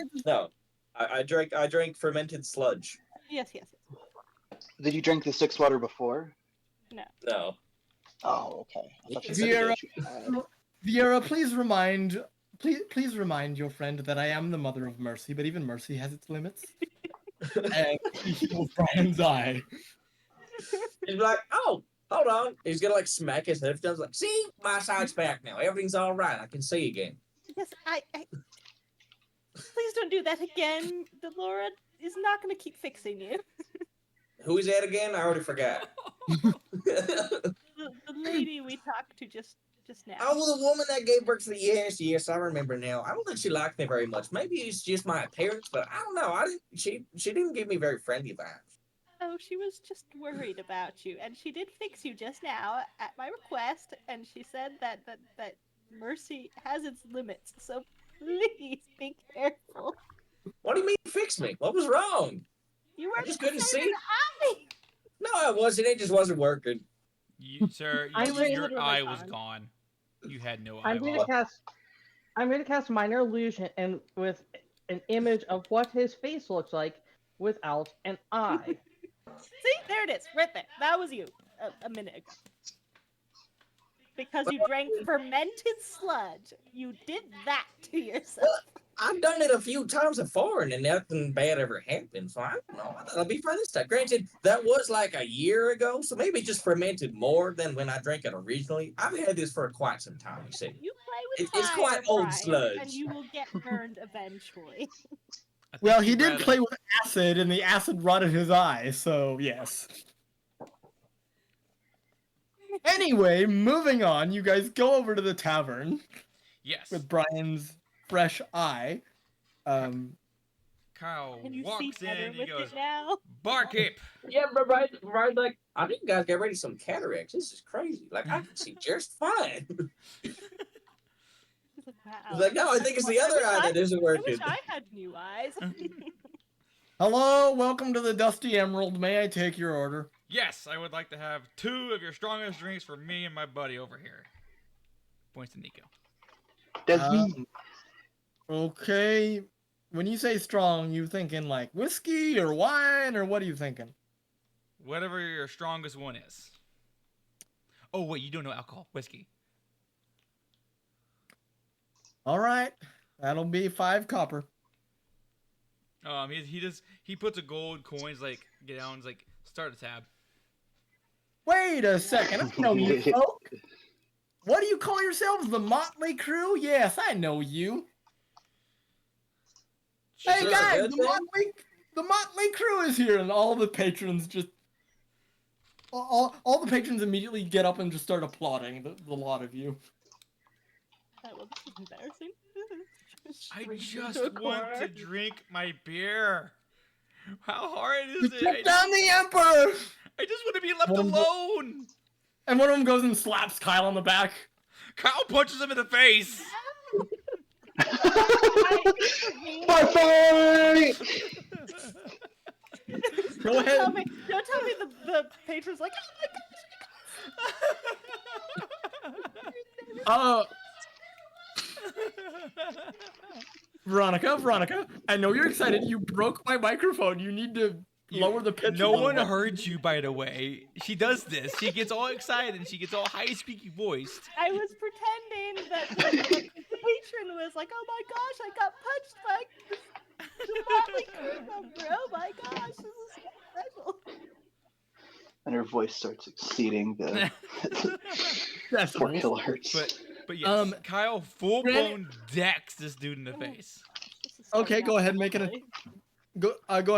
[SPEAKER 1] drink?
[SPEAKER 6] No, I drank fermented sludge.
[SPEAKER 5] Yes.
[SPEAKER 2] Did you drink the Styx water before?
[SPEAKER 6] No.
[SPEAKER 2] Oh, okay. I thought you
[SPEAKER 1] Vieira,
[SPEAKER 2] said you had.
[SPEAKER 1] Vieira, please remind your friend that I am the mother of mercy, but even mercy has its limits. And he heals Brian's eye.
[SPEAKER 6] He's like, oh, hold on. He's gonna like smack his head down. Like, see, my side's back now. Everything's all right. I can see again.
[SPEAKER 5] Yes, I. Please don't do that again. Dolora is not going to keep fixing you.
[SPEAKER 6] Who is that again? I already forgot.
[SPEAKER 5] The lady we talked to just now.
[SPEAKER 6] Oh, the woman that gave birth to the yes, I remember now. I don't think she liked me very much. Maybe it's just my appearance, but I don't know. She didn't give me very friendly vibes.
[SPEAKER 5] Oh, she was just worried about you, and she did fix you just now at my request, and she said that mercy has its limits, so please be careful.
[SPEAKER 6] What do you mean fix me? What was wrong?
[SPEAKER 5] You were
[SPEAKER 6] I just couldn't see.
[SPEAKER 5] eye.
[SPEAKER 6] No, I wasn't. It just wasn't working.
[SPEAKER 4] Sir,
[SPEAKER 3] I'm going
[SPEAKER 4] your
[SPEAKER 5] to-
[SPEAKER 4] eye was gone. You had no
[SPEAKER 3] I'm going to
[SPEAKER 4] eyeball.
[SPEAKER 3] cast minor illusion and with an image of what his face looks like without an eye.
[SPEAKER 5] See, there it is, right there. That was you a minute ago. Because you drank fermented sludge, you did that to yourself.
[SPEAKER 6] I've done it a few times before, and then nothing bad ever happened. So I don't know. I thought it'll be fun this time. Granted, that was like a year ago, so maybe it just fermented more than when I drank it originally. I've had this for quite some time. You see,
[SPEAKER 5] You play with
[SPEAKER 6] It's
[SPEAKER 5] fire,
[SPEAKER 6] quite old
[SPEAKER 5] Brian,
[SPEAKER 6] sludge.
[SPEAKER 5] and you will get burned eventually.
[SPEAKER 1] Well, he did play with acid, and the acid rotted his eye, so yes. Anyway, moving on, you guys go over to the tavern.
[SPEAKER 4] Yes.
[SPEAKER 1] With Brian's fresh eye.
[SPEAKER 4] Kyle
[SPEAKER 5] Can you see
[SPEAKER 4] walks
[SPEAKER 5] better
[SPEAKER 4] in, he
[SPEAKER 5] with
[SPEAKER 4] goes,
[SPEAKER 5] it now?
[SPEAKER 4] Barkeep!
[SPEAKER 7] Yeah, but right, like, I think you guys get ready some cataracts. This is crazy. Like, I can see just fine.
[SPEAKER 5] Wow.
[SPEAKER 7] Like, no, I think it's the other eye that isn't
[SPEAKER 5] I
[SPEAKER 7] working.
[SPEAKER 5] wish I had new eyes.
[SPEAKER 1] Hello, welcome to the Dusty Emerald. May I take your order?
[SPEAKER 4] Yes, I would like to have 2 of your strongest drinks for me and my buddy over here. Points to Niko.
[SPEAKER 1] Okay. When you say strong, you thinking like whiskey or wine, or what are you thinking?
[SPEAKER 4] Whatever your strongest one is. Oh, wait, you don't know alcohol. Whiskey.
[SPEAKER 1] All right. That'll be 5 copper.
[SPEAKER 4] He puts a gold coins like get down, like start a tab.
[SPEAKER 1] Wait a second. I know you folk. What do you call yourselves? The Motley Crew? Yes, I know you. Hey
[SPEAKER 7] Sure,
[SPEAKER 1] guys,
[SPEAKER 7] good
[SPEAKER 1] the Motley Crew is here, and all the patrons just all the patrons immediately get up and just start applauding the lot of you.
[SPEAKER 5] Well, this is embarrassing.
[SPEAKER 4] I
[SPEAKER 5] Shrink
[SPEAKER 4] just
[SPEAKER 5] into a
[SPEAKER 4] want to
[SPEAKER 5] corner.
[SPEAKER 4] drink my beer. How hard is it?
[SPEAKER 1] Take down the Emperor!
[SPEAKER 4] I just want to be left
[SPEAKER 1] One of the-
[SPEAKER 4] alone.
[SPEAKER 1] And one of them goes and slaps Kyle on the back.
[SPEAKER 4] Kyle punches him in the face.
[SPEAKER 2] Bye-bye!
[SPEAKER 1] Go ahead.
[SPEAKER 5] Don't tell me the patron's like, oh
[SPEAKER 1] Veronica, I know you're excited. You broke my microphone. You need to lower the pitch.
[SPEAKER 4] No
[SPEAKER 1] a little
[SPEAKER 4] one
[SPEAKER 1] bit.
[SPEAKER 4] heard you, by the way. She does this. She gets all excited and she gets all high squeaky voiced.
[SPEAKER 5] I was pretending that the patron was like, oh my gosh, I got punched by the Motley Crue member. Oh my gosh, this is so special.
[SPEAKER 2] And her voice starts exceeding the
[SPEAKER 1] That's
[SPEAKER 2] 4 kilohertz.
[SPEAKER 4] But yes, Kyle full blown decks this dude in the face.
[SPEAKER 5] This is so
[SPEAKER 1] Okay, go ahead, make it a
[SPEAKER 5] lovely.
[SPEAKER 1] go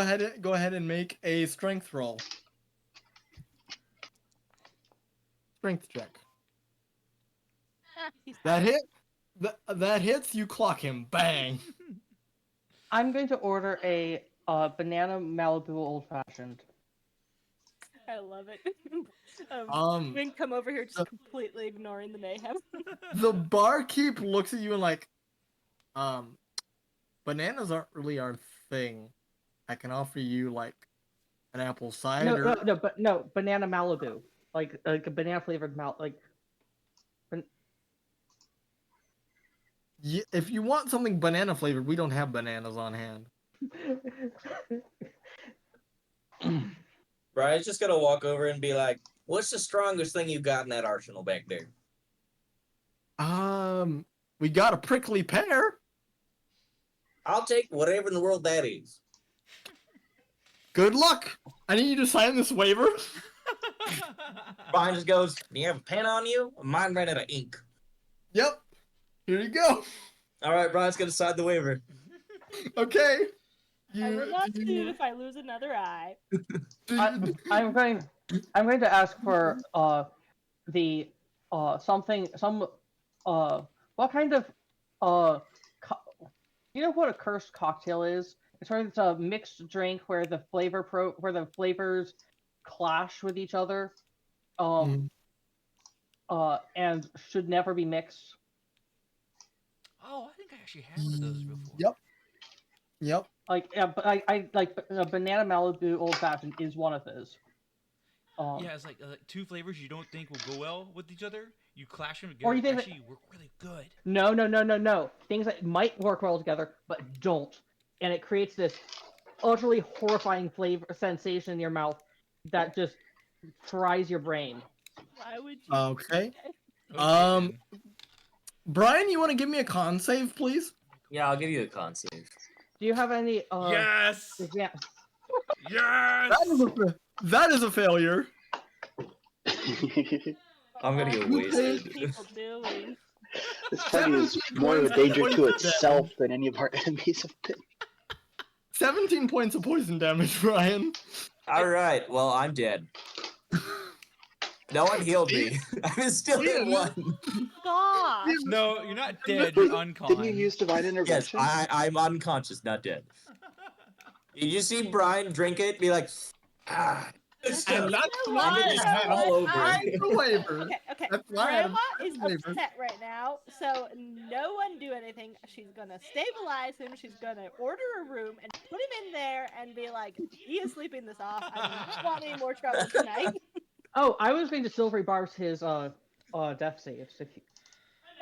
[SPEAKER 1] ahead and make a strength roll. Strength check.
[SPEAKER 5] He's
[SPEAKER 1] That hits. You clock him. Bang.
[SPEAKER 3] I'm going to order a banana Malibu old fashioned.
[SPEAKER 5] I love it. We can come over here just completely ignoring the mayhem.
[SPEAKER 1] The barkeep looks at you and like, bananas aren't really our thing. I can offer you like an apple cider.
[SPEAKER 3] No, banana Malibu, like a banana flavored
[SPEAKER 1] If you want something banana flavored, we don't have bananas on hand.
[SPEAKER 7] Brian's just gonna walk over and be like, "What's the strongest thing you got in that arsenal back there?"
[SPEAKER 1] We got a prickly pear.
[SPEAKER 7] I'll take whatever in the world that is.
[SPEAKER 1] Good luck. I need you to sign this waiver.
[SPEAKER 7] Brian just goes, "Do you have a pen on you? Mine ran out of ink."
[SPEAKER 1] Yep. Here you go.
[SPEAKER 7] All right, Brian's gonna sign the waiver.
[SPEAKER 1] Okay.
[SPEAKER 5] I will not sue if I lose another eye.
[SPEAKER 3] I'm going to ask for what kind of you know what a cursed cocktail is? It's a mixed drink where the flavors clash with each other, and should never be mixed.
[SPEAKER 4] Oh, I think I actually had one of those before.
[SPEAKER 1] Yep.
[SPEAKER 3] Like, yeah, but I like a banana Malibu old fashioned is one of those.
[SPEAKER 4] Yeah, it's like 2 flavors you don't think will go well with each other. You clash them
[SPEAKER 3] Or
[SPEAKER 4] together.
[SPEAKER 3] you think
[SPEAKER 4] Actually, work really good.
[SPEAKER 3] No. Things that might work well together, but don't. And it creates this utterly horrifying flavor sensation in your mouth that just fries your brain.
[SPEAKER 5] Why would you?
[SPEAKER 1] Okay.
[SPEAKER 4] Okay,
[SPEAKER 1] Brian, you want to give me a con save, please?
[SPEAKER 7] Yeah, I'll give you a con save.
[SPEAKER 3] Do you have any
[SPEAKER 4] yes.
[SPEAKER 3] Yeah.
[SPEAKER 4] Yes.
[SPEAKER 1] That is a failure.
[SPEAKER 7] I'm gonna get
[SPEAKER 5] What are
[SPEAKER 7] wasted.
[SPEAKER 5] people doing?
[SPEAKER 2] This party is more of a danger to itself than any of our enemies have been.
[SPEAKER 1] 17 points of poison damage, Brian.
[SPEAKER 7] All right. Well, I'm dead. No one healed me. I'm still at one.
[SPEAKER 5] Gosh.
[SPEAKER 4] No, you're not dead.
[SPEAKER 2] Wait,
[SPEAKER 4] You're uncon.
[SPEAKER 2] didn't you use divine
[SPEAKER 7] Yes,
[SPEAKER 2] intervention?
[SPEAKER 7] I'm unconscious, not dead. You see Brian drink it, be like, ah.
[SPEAKER 1] And
[SPEAKER 5] You
[SPEAKER 1] that's
[SPEAKER 5] know
[SPEAKER 1] why
[SPEAKER 5] what?
[SPEAKER 7] just
[SPEAKER 1] I had
[SPEAKER 7] all
[SPEAKER 1] to
[SPEAKER 7] over.
[SPEAKER 1] find the waiver.
[SPEAKER 5] Okay.
[SPEAKER 1] That's why I had
[SPEAKER 5] Grandma
[SPEAKER 1] to
[SPEAKER 5] is
[SPEAKER 1] find the waiver.
[SPEAKER 5] upset right now, so no one do anything. She's gonna stabilize him. She's gonna order a room and put him in there and be like, he is sleeping this off. I do not want any more trouble tonight.
[SPEAKER 3] Oh, I was going to silvery bars his death saves. If you...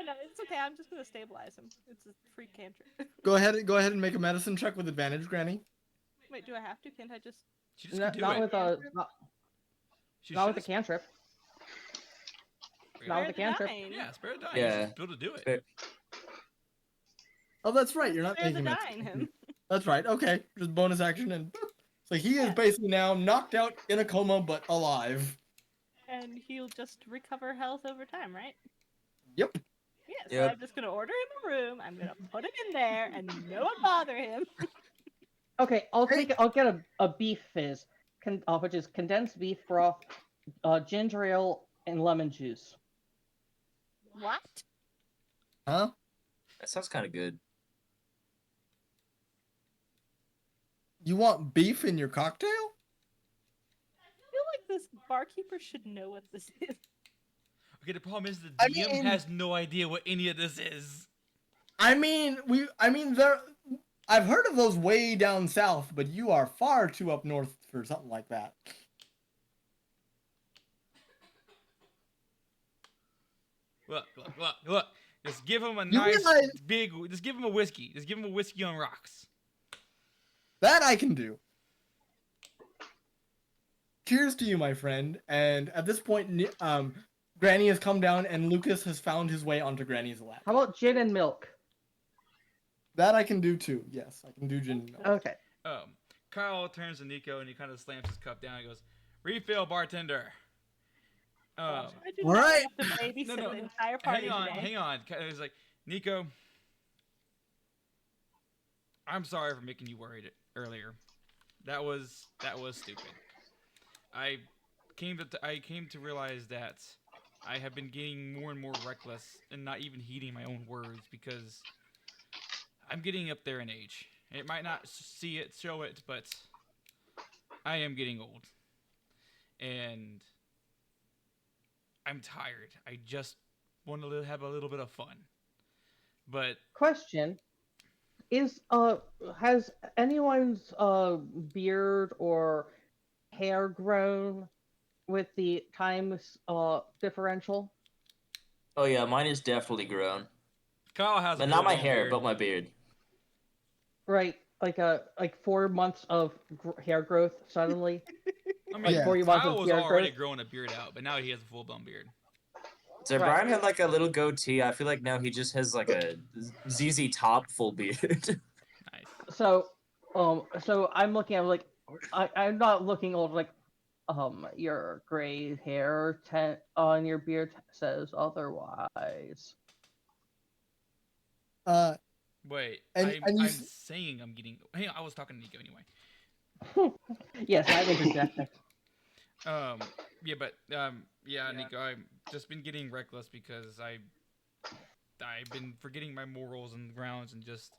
[SPEAKER 5] No, it's okay. I'm just gonna stabilize him. It's a free cantrip.
[SPEAKER 1] Go ahead and make a medicine check with advantage, Granny.
[SPEAKER 5] Wait, do I have to? Can't I just?
[SPEAKER 4] She just
[SPEAKER 3] Not,
[SPEAKER 4] could do it.
[SPEAKER 3] Not with the cantrip. Not with the cantrip.
[SPEAKER 5] Dying.
[SPEAKER 4] Yeah, spare the dying.
[SPEAKER 7] Yeah.
[SPEAKER 4] She's able to do it.
[SPEAKER 1] Oh, that's right. You're not
[SPEAKER 5] Spare the
[SPEAKER 1] taking
[SPEAKER 5] dying
[SPEAKER 1] medicine.
[SPEAKER 5] him.
[SPEAKER 1] That's right. Okay, just bonus action and. Boop. So he is
[SPEAKER 5] Yeah.
[SPEAKER 1] basically now knocked out in a coma but alive.
[SPEAKER 5] And he'll just recover health over time, right?
[SPEAKER 1] Yep.
[SPEAKER 5] Yeah, so
[SPEAKER 7] Yep.
[SPEAKER 5] I'm just gonna order him a room. I'm gonna put him in there, and no one bother him.
[SPEAKER 3] Okay, I'll get a beef fizz, which is condensed beef broth, ginger ale, and lemon juice.
[SPEAKER 5] What?
[SPEAKER 1] Huh?
[SPEAKER 7] That sounds kind of good.
[SPEAKER 1] You want beef in your cocktail?
[SPEAKER 5] I feel like this barkeeper should know what this is.
[SPEAKER 4] Okay, the problem is the
[SPEAKER 1] I
[SPEAKER 4] DM
[SPEAKER 1] mean-
[SPEAKER 4] has no idea what any of this is.
[SPEAKER 1] I've heard of those way down south, but you are far too up north for something like that.
[SPEAKER 4] Look. Just give him a
[SPEAKER 1] You
[SPEAKER 4] nice
[SPEAKER 1] realize-
[SPEAKER 4] big. Just give him a whiskey. Just give him a whiskey on rocks.
[SPEAKER 1] That I can do. Cheers to you, my friend. And at this point, Granny has come down, and Lucas has found his way onto Granny's lap.
[SPEAKER 3] How about gin and milk?
[SPEAKER 1] That I can do too. Yes, I can do gin and milk.
[SPEAKER 3] Okay.
[SPEAKER 4] Kyle turns to Niko and he kind of slams his cup down and goes, "Refill, bartender."
[SPEAKER 5] I do
[SPEAKER 1] all
[SPEAKER 5] not
[SPEAKER 1] right.
[SPEAKER 5] have to babysit
[SPEAKER 4] No.
[SPEAKER 5] the entire party today.
[SPEAKER 4] Hang on. It was like, Niko, I'm sorry for making you worried earlier. That was stupid. I came to realize that I have been getting more and more reckless and not even heeding my own words because I'm getting up there in age. It might not show it, but I am getting old. And I'm tired. I just want to have a little bit of fun. But
[SPEAKER 3] Question: has anyone's beard or hair grown with the times differential?
[SPEAKER 7] Oh yeah, mine is definitely grown.
[SPEAKER 4] Kyle has
[SPEAKER 7] But
[SPEAKER 4] a
[SPEAKER 7] not my
[SPEAKER 4] full-blown
[SPEAKER 7] hair,
[SPEAKER 4] beard.
[SPEAKER 7] but my beard.
[SPEAKER 3] Right, like 4 months of hair growth suddenly.
[SPEAKER 4] I
[SPEAKER 3] like
[SPEAKER 4] mean,
[SPEAKER 1] Yeah.
[SPEAKER 3] 40 months
[SPEAKER 4] Kyle
[SPEAKER 3] of
[SPEAKER 4] was
[SPEAKER 3] hair
[SPEAKER 4] already
[SPEAKER 3] growth.
[SPEAKER 4] growing a beard out, but now he has a full-blown beard.
[SPEAKER 7] So
[SPEAKER 3] Right.
[SPEAKER 7] Brian had like a little goatee. I feel like now he just has like a ZZ Top full beard.
[SPEAKER 4] Nice.
[SPEAKER 3] So I'm looking at like I'm not looking old like your gray hair on your beard says otherwise.
[SPEAKER 4] Wait,
[SPEAKER 1] And you
[SPEAKER 4] I'm
[SPEAKER 1] s-
[SPEAKER 4] saying I'm getting. Hey, I was talking to Niko anyway.
[SPEAKER 3] Yes, I was exactly.
[SPEAKER 4] Yeah, but yeah, Niko, I've just been getting reckless because I've been forgetting my morals and grounds and just,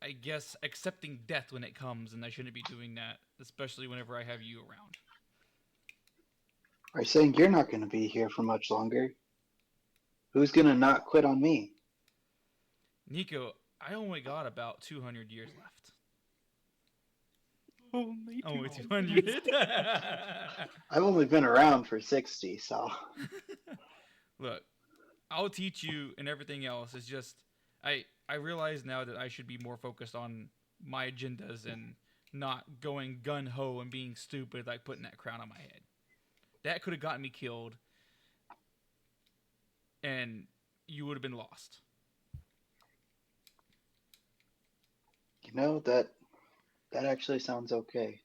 [SPEAKER 4] I guess, accepting death when it comes, and I shouldn't be doing that, especially whenever I have you around.
[SPEAKER 2] Are you saying you're not going to be here for much longer? Who's going to not quit on me?
[SPEAKER 4] Niko, I only got about 200 years left.
[SPEAKER 5] Only
[SPEAKER 4] Only
[SPEAKER 5] 200.
[SPEAKER 4] 200.
[SPEAKER 2] I've only been around for 60, so...
[SPEAKER 4] Look, I'll teach you and everything else. It's just I realize now that I should be more focused on my agendas and not going gun ho and being stupid like putting that crown on my head. That could have gotten me killed, and you would have been lost.
[SPEAKER 2] You know, that actually sounds okay.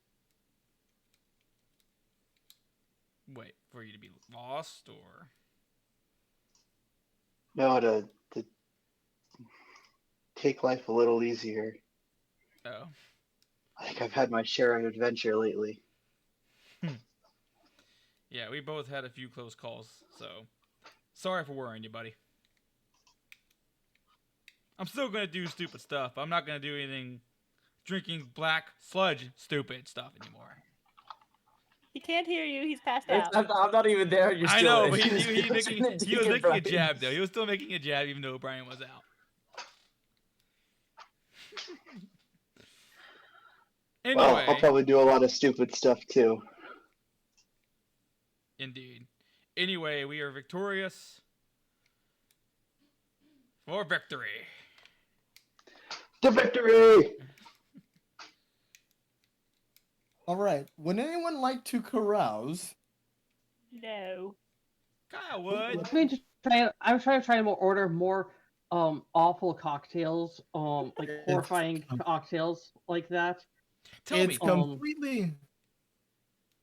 [SPEAKER 4] Wait, for you to be lost or?
[SPEAKER 2] No, to take life a little easier.
[SPEAKER 4] Oh.
[SPEAKER 2] I think I've had my share of adventure lately.
[SPEAKER 4] Yeah, we both had a few close calls, so sorry for worrying you, buddy. I'm still gonna do stupid stuff. I'm not gonna do anything drinking black sludge stupid stuff anymore.
[SPEAKER 5] He can't hear you. He's passed out.
[SPEAKER 7] I'm not even there. You're
[SPEAKER 4] I
[SPEAKER 7] still
[SPEAKER 4] know,
[SPEAKER 7] in.
[SPEAKER 4] but he
[SPEAKER 7] You're
[SPEAKER 4] was
[SPEAKER 7] trying to dig
[SPEAKER 4] making
[SPEAKER 7] it,
[SPEAKER 4] a
[SPEAKER 7] Brian.
[SPEAKER 4] jab though. He was still making a jab even though Brian was out. Anyway,
[SPEAKER 2] Well, I'll probably do a lot of stupid stuff too.
[SPEAKER 4] indeed. Anyway, we are victorious. For victory.
[SPEAKER 2] To victory!
[SPEAKER 1] All right. Would anyone like to carouse?
[SPEAKER 5] No.
[SPEAKER 4] Kyle would.
[SPEAKER 3] Let me just try. I'm trying to order more awful cocktails, like horrifying cocktails like that.
[SPEAKER 4] Tell me.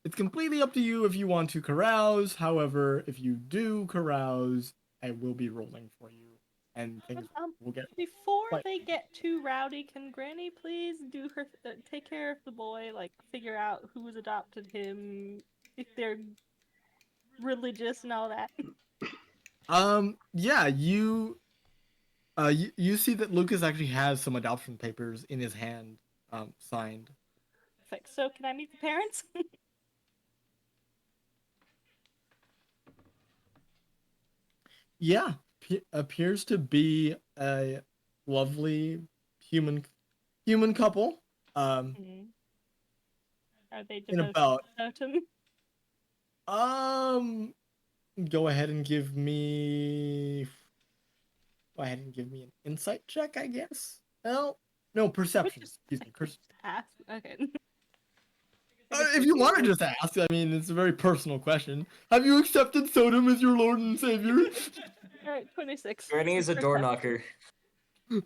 [SPEAKER 1] It's completely up to you if you want to carouse. However, if you do carouse, I will be rolling for you, and things will get.
[SPEAKER 5] Before
[SPEAKER 1] What?
[SPEAKER 5] they get too rowdy, can Granny please do her take care of the boy? Like figure out who's adopted him, if they're religious and all that.
[SPEAKER 1] Yeah, you see that Lucas actually has some adoption papers in his hand, signed.
[SPEAKER 5] Perfect. So can I meet the parents?
[SPEAKER 1] Yeah, appears to be a lovely human couple.
[SPEAKER 5] Mhm. Are they
[SPEAKER 1] In
[SPEAKER 5] devoted
[SPEAKER 1] about
[SPEAKER 5] to Totem?
[SPEAKER 1] go ahead and give me an insight check, I guess. No, perception. Excuse me.
[SPEAKER 5] Ask. Okay.
[SPEAKER 1] If you want to just ask, I mean, it's a very personal question. Have you accepted Sodom as your Lord and Savior?
[SPEAKER 5] All right, 26.
[SPEAKER 7] Granny is a door knocker.
[SPEAKER 5] Well,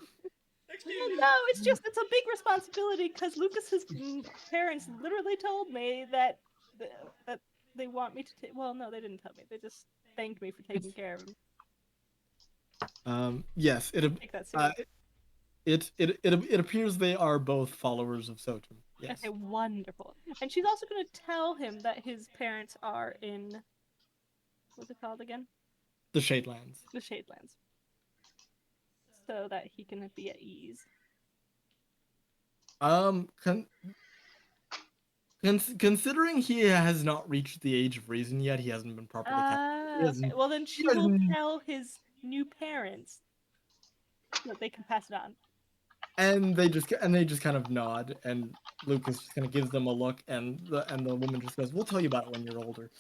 [SPEAKER 5] no, it's a big responsibility because Lucas's parents literally told me that they want me to take. Well, no, they didn't tell me. They just thanked me for taking care of him.
[SPEAKER 1] Yes,
[SPEAKER 5] Take that serious.
[SPEAKER 1] it appears they are both followers of Sodom. Yes.
[SPEAKER 5] Okay, wonderful. And she's also going to tell him that his parents are in. What's it called again?
[SPEAKER 1] The Shadelands.
[SPEAKER 5] The Shadelands. So that he can be at ease.
[SPEAKER 1] Considering he has not reached the age of reason yet, he hasn't been properly kept.
[SPEAKER 5] Okay. Well, then she will tell his new parents that they can pass it on.
[SPEAKER 1] And they just kind of nod, and Lucas just kind of gives them a look, and the woman just goes, "We'll tell you about it when you're older."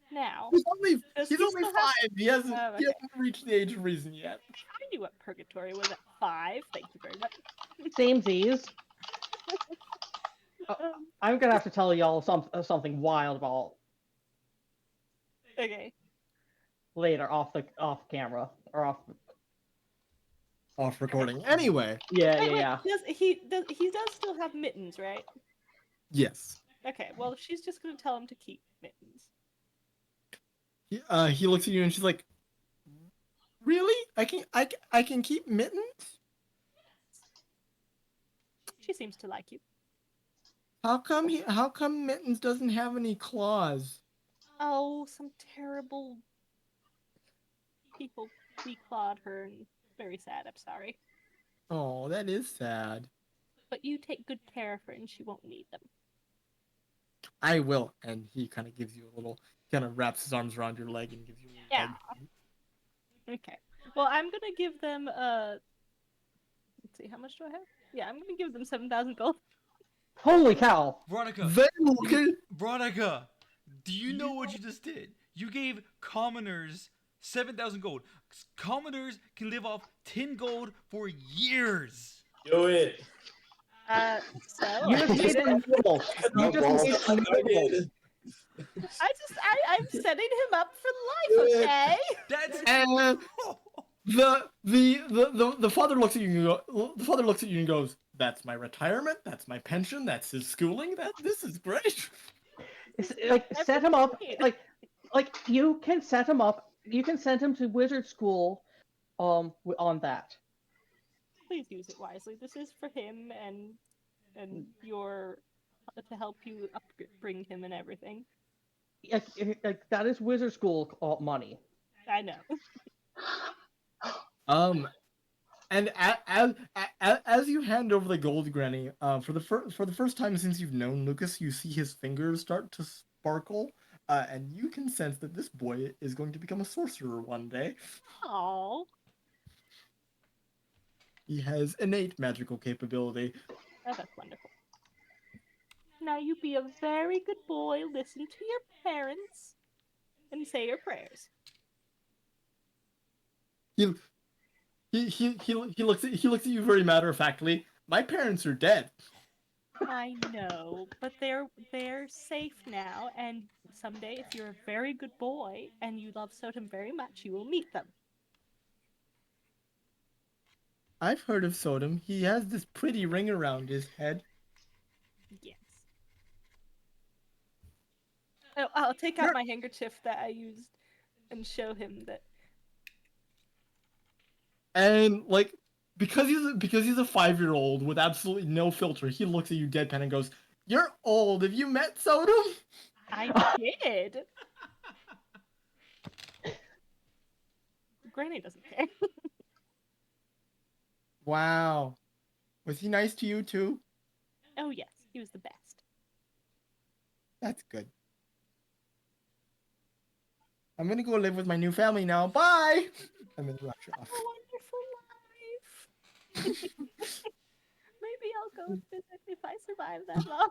[SPEAKER 5] Now,
[SPEAKER 1] He's only
[SPEAKER 5] does
[SPEAKER 1] 5. He hasn't
[SPEAKER 5] okay.
[SPEAKER 1] he hasn't reached the age of reason yet.
[SPEAKER 5] I knew what purgatory was at 5. Thank you very much.
[SPEAKER 3] Samesies. I'm gonna have to tell y'all something wild about
[SPEAKER 5] Okay.
[SPEAKER 3] later off camera or
[SPEAKER 1] Off recording. Anyway.
[SPEAKER 3] Yeah.
[SPEAKER 5] He does still have mittens, right?
[SPEAKER 1] Yes.
[SPEAKER 5] Okay. Well, she's just gonna tell him to keep mittens.
[SPEAKER 1] He looks at you and she's like, "Really? I can keep mittens?
[SPEAKER 5] She seems to like you.
[SPEAKER 1] How come Mittens doesn't have any claws?"
[SPEAKER 5] Oh, some terrible people declawed her and very sad. I'm sorry.
[SPEAKER 1] Oh, that is sad.
[SPEAKER 5] But you take good care of her and she won't need them.
[SPEAKER 1] I will. And he kind of gives you a little, kind of wraps his arms around your leg and gives you a little
[SPEAKER 5] Yeah.
[SPEAKER 1] hug.
[SPEAKER 5] Okay. Well, I'm gonna give them let's see, how much do I have? Yeah, I'm gonna give them 7,000 gold.
[SPEAKER 3] Holy cow!
[SPEAKER 4] Veronica, Veronica, do you know what you just did? You gave commoners 7,000 gold. Commoners can live off 10 gold for years.
[SPEAKER 7] Do it.
[SPEAKER 5] So
[SPEAKER 3] You just made it normal. You just made it normal.
[SPEAKER 5] I'm setting him up for life, okay?
[SPEAKER 4] That's
[SPEAKER 1] And the father looks at you and goes, "That's my retirement. That's my pension. That's his schooling. This is great."
[SPEAKER 3] It's like set him up. Like you can set him up. You can send him to wizard school, on that.
[SPEAKER 5] Please use it wisely. This is for him and your to help you bring him and everything.
[SPEAKER 3] Like that is wizard school money.
[SPEAKER 5] I know.
[SPEAKER 1] And as you hand over the gold, Granny, for the first time since you've known Lucas, you see his fingers start to sparkle, and you can sense that this boy is going to become a sorcerer one day.
[SPEAKER 5] Oh,
[SPEAKER 1] He has innate magical capability.
[SPEAKER 5] oh, that's wonderful. Now you be a very good boy. Listen to your parents and say your prayers.
[SPEAKER 1] He looks at you very matter of factly. My parents are dead.
[SPEAKER 5] I know, but they're safe now, and someday, if you're a very good boy and you love Sotum very much, you will meet them.
[SPEAKER 1] I've heard of Sodom. He has this pretty ring around his head.
[SPEAKER 5] Yes. Oh, I'll take out my handkerchief that I used and show him that.
[SPEAKER 1] And like because he's a 5-year-old with absolutely no filter, he looks at you deadpan and goes, "You're old. Have you met Sodom?"
[SPEAKER 5] I did. Granny doesn't care.
[SPEAKER 1] Wow. Was he nice to you too?
[SPEAKER 5] Oh yes, he was the best.
[SPEAKER 1] That's good. I'm gonna go live with my new family now. Bye. I'm gonna rush off.
[SPEAKER 5] A wonderful life. Maybe I'll go visit if I survive that long.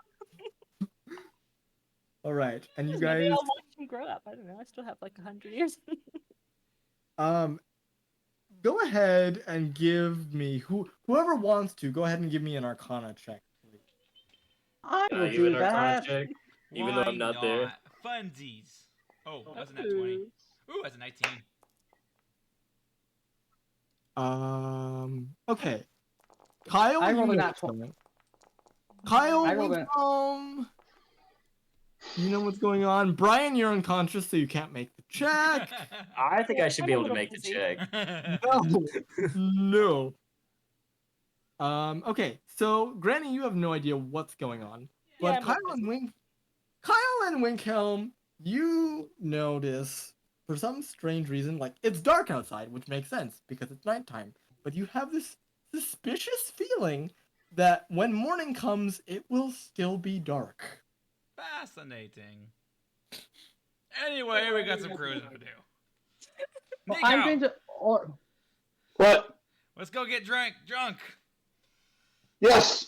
[SPEAKER 1] All right, and you
[SPEAKER 5] Maybe
[SPEAKER 1] guys,
[SPEAKER 5] I'll watch him grow up. I don't know. I still have like 100 years.
[SPEAKER 1] go ahead and give me whoever wants to go ahead and give me an Arcana check, please.
[SPEAKER 3] I will
[SPEAKER 7] You
[SPEAKER 3] do
[SPEAKER 7] an Arcana
[SPEAKER 3] that.
[SPEAKER 7] check, even though I'm not there.
[SPEAKER 4] Funsies. Oh, that's a nat 20. Ooh, that's a 19.
[SPEAKER 1] Okay. Kyle,
[SPEAKER 3] I
[SPEAKER 1] you
[SPEAKER 3] rolled a
[SPEAKER 1] know
[SPEAKER 3] nat
[SPEAKER 1] what's
[SPEAKER 3] 20.
[SPEAKER 1] going on. Kyle,
[SPEAKER 3] I rolled
[SPEAKER 1] you know what's going on. Brian, you're unconscious, so you can't make the check.
[SPEAKER 7] I think I should be
[SPEAKER 5] I'm a
[SPEAKER 7] able to
[SPEAKER 5] little
[SPEAKER 7] make the
[SPEAKER 5] busy.
[SPEAKER 7] check.
[SPEAKER 1] No. Okay, so Granny, you have no idea what's going on. But
[SPEAKER 5] Yeah,
[SPEAKER 1] Kyle and Winkhelm, you notice for some strange reason, like it's dark outside, which makes sense because it's nighttime. But you have this suspicious feeling that when morning comes, it will still be dark.
[SPEAKER 4] Fascinating. Anyway, we got some cruising to do.
[SPEAKER 3] Well,
[SPEAKER 4] Niko,
[SPEAKER 3] I'm going to.
[SPEAKER 2] What?
[SPEAKER 4] let's go get drunk.
[SPEAKER 2] Yes.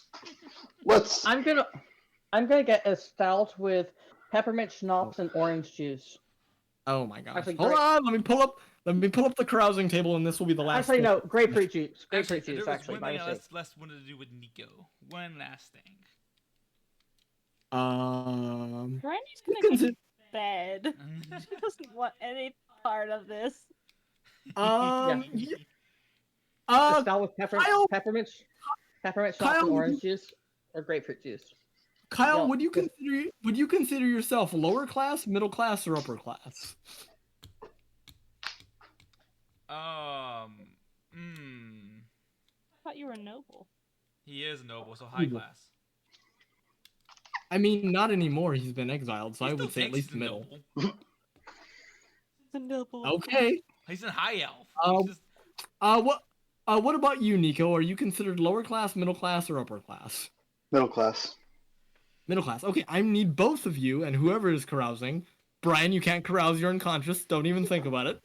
[SPEAKER 2] Let's.
[SPEAKER 3] I'm gonna get a stout with peppermint schnapps and orange juice.
[SPEAKER 1] Oh my gosh!
[SPEAKER 3] Actually,
[SPEAKER 1] Hold on, let me pull up the carousing table, and this will be the last.
[SPEAKER 3] Actually, no,
[SPEAKER 1] thing.
[SPEAKER 3] grapefruit juice.
[SPEAKER 4] Actually,
[SPEAKER 3] Grapefruit
[SPEAKER 4] there
[SPEAKER 3] juice.
[SPEAKER 4] was
[SPEAKER 3] Actually,
[SPEAKER 4] one
[SPEAKER 3] my
[SPEAKER 4] thing I
[SPEAKER 3] mistake.
[SPEAKER 4] less wanted to do with Niko. One last thing.
[SPEAKER 5] Granny's gonna go to bed. She doesn't want any part of this.
[SPEAKER 3] A stout with
[SPEAKER 1] Kyle,
[SPEAKER 3] peppermint schnapps
[SPEAKER 1] Kyle,
[SPEAKER 3] and orange juice, or grapefruit juice.
[SPEAKER 1] Kyle,
[SPEAKER 3] No,
[SPEAKER 1] would you consider yourself lower class, middle class, or upper class?
[SPEAKER 5] I thought you were noble.
[SPEAKER 4] He is noble, so high class.
[SPEAKER 1] I mean, not anymore. He's been exiled, so
[SPEAKER 4] He
[SPEAKER 1] I
[SPEAKER 4] still
[SPEAKER 1] would say at
[SPEAKER 4] thinks
[SPEAKER 1] least
[SPEAKER 4] he's a
[SPEAKER 1] middle.
[SPEAKER 4] noble.
[SPEAKER 5] The noble.
[SPEAKER 1] Okay.
[SPEAKER 4] He's a high elf.
[SPEAKER 1] What about you, Niko? Are you considered lower class, middle class, or upper class?
[SPEAKER 2] Middle class.
[SPEAKER 1] Middle class. Okay, I need both of you and whoever is carousing. Brian, you can't carouse. You're unconscious. Don't even think about it.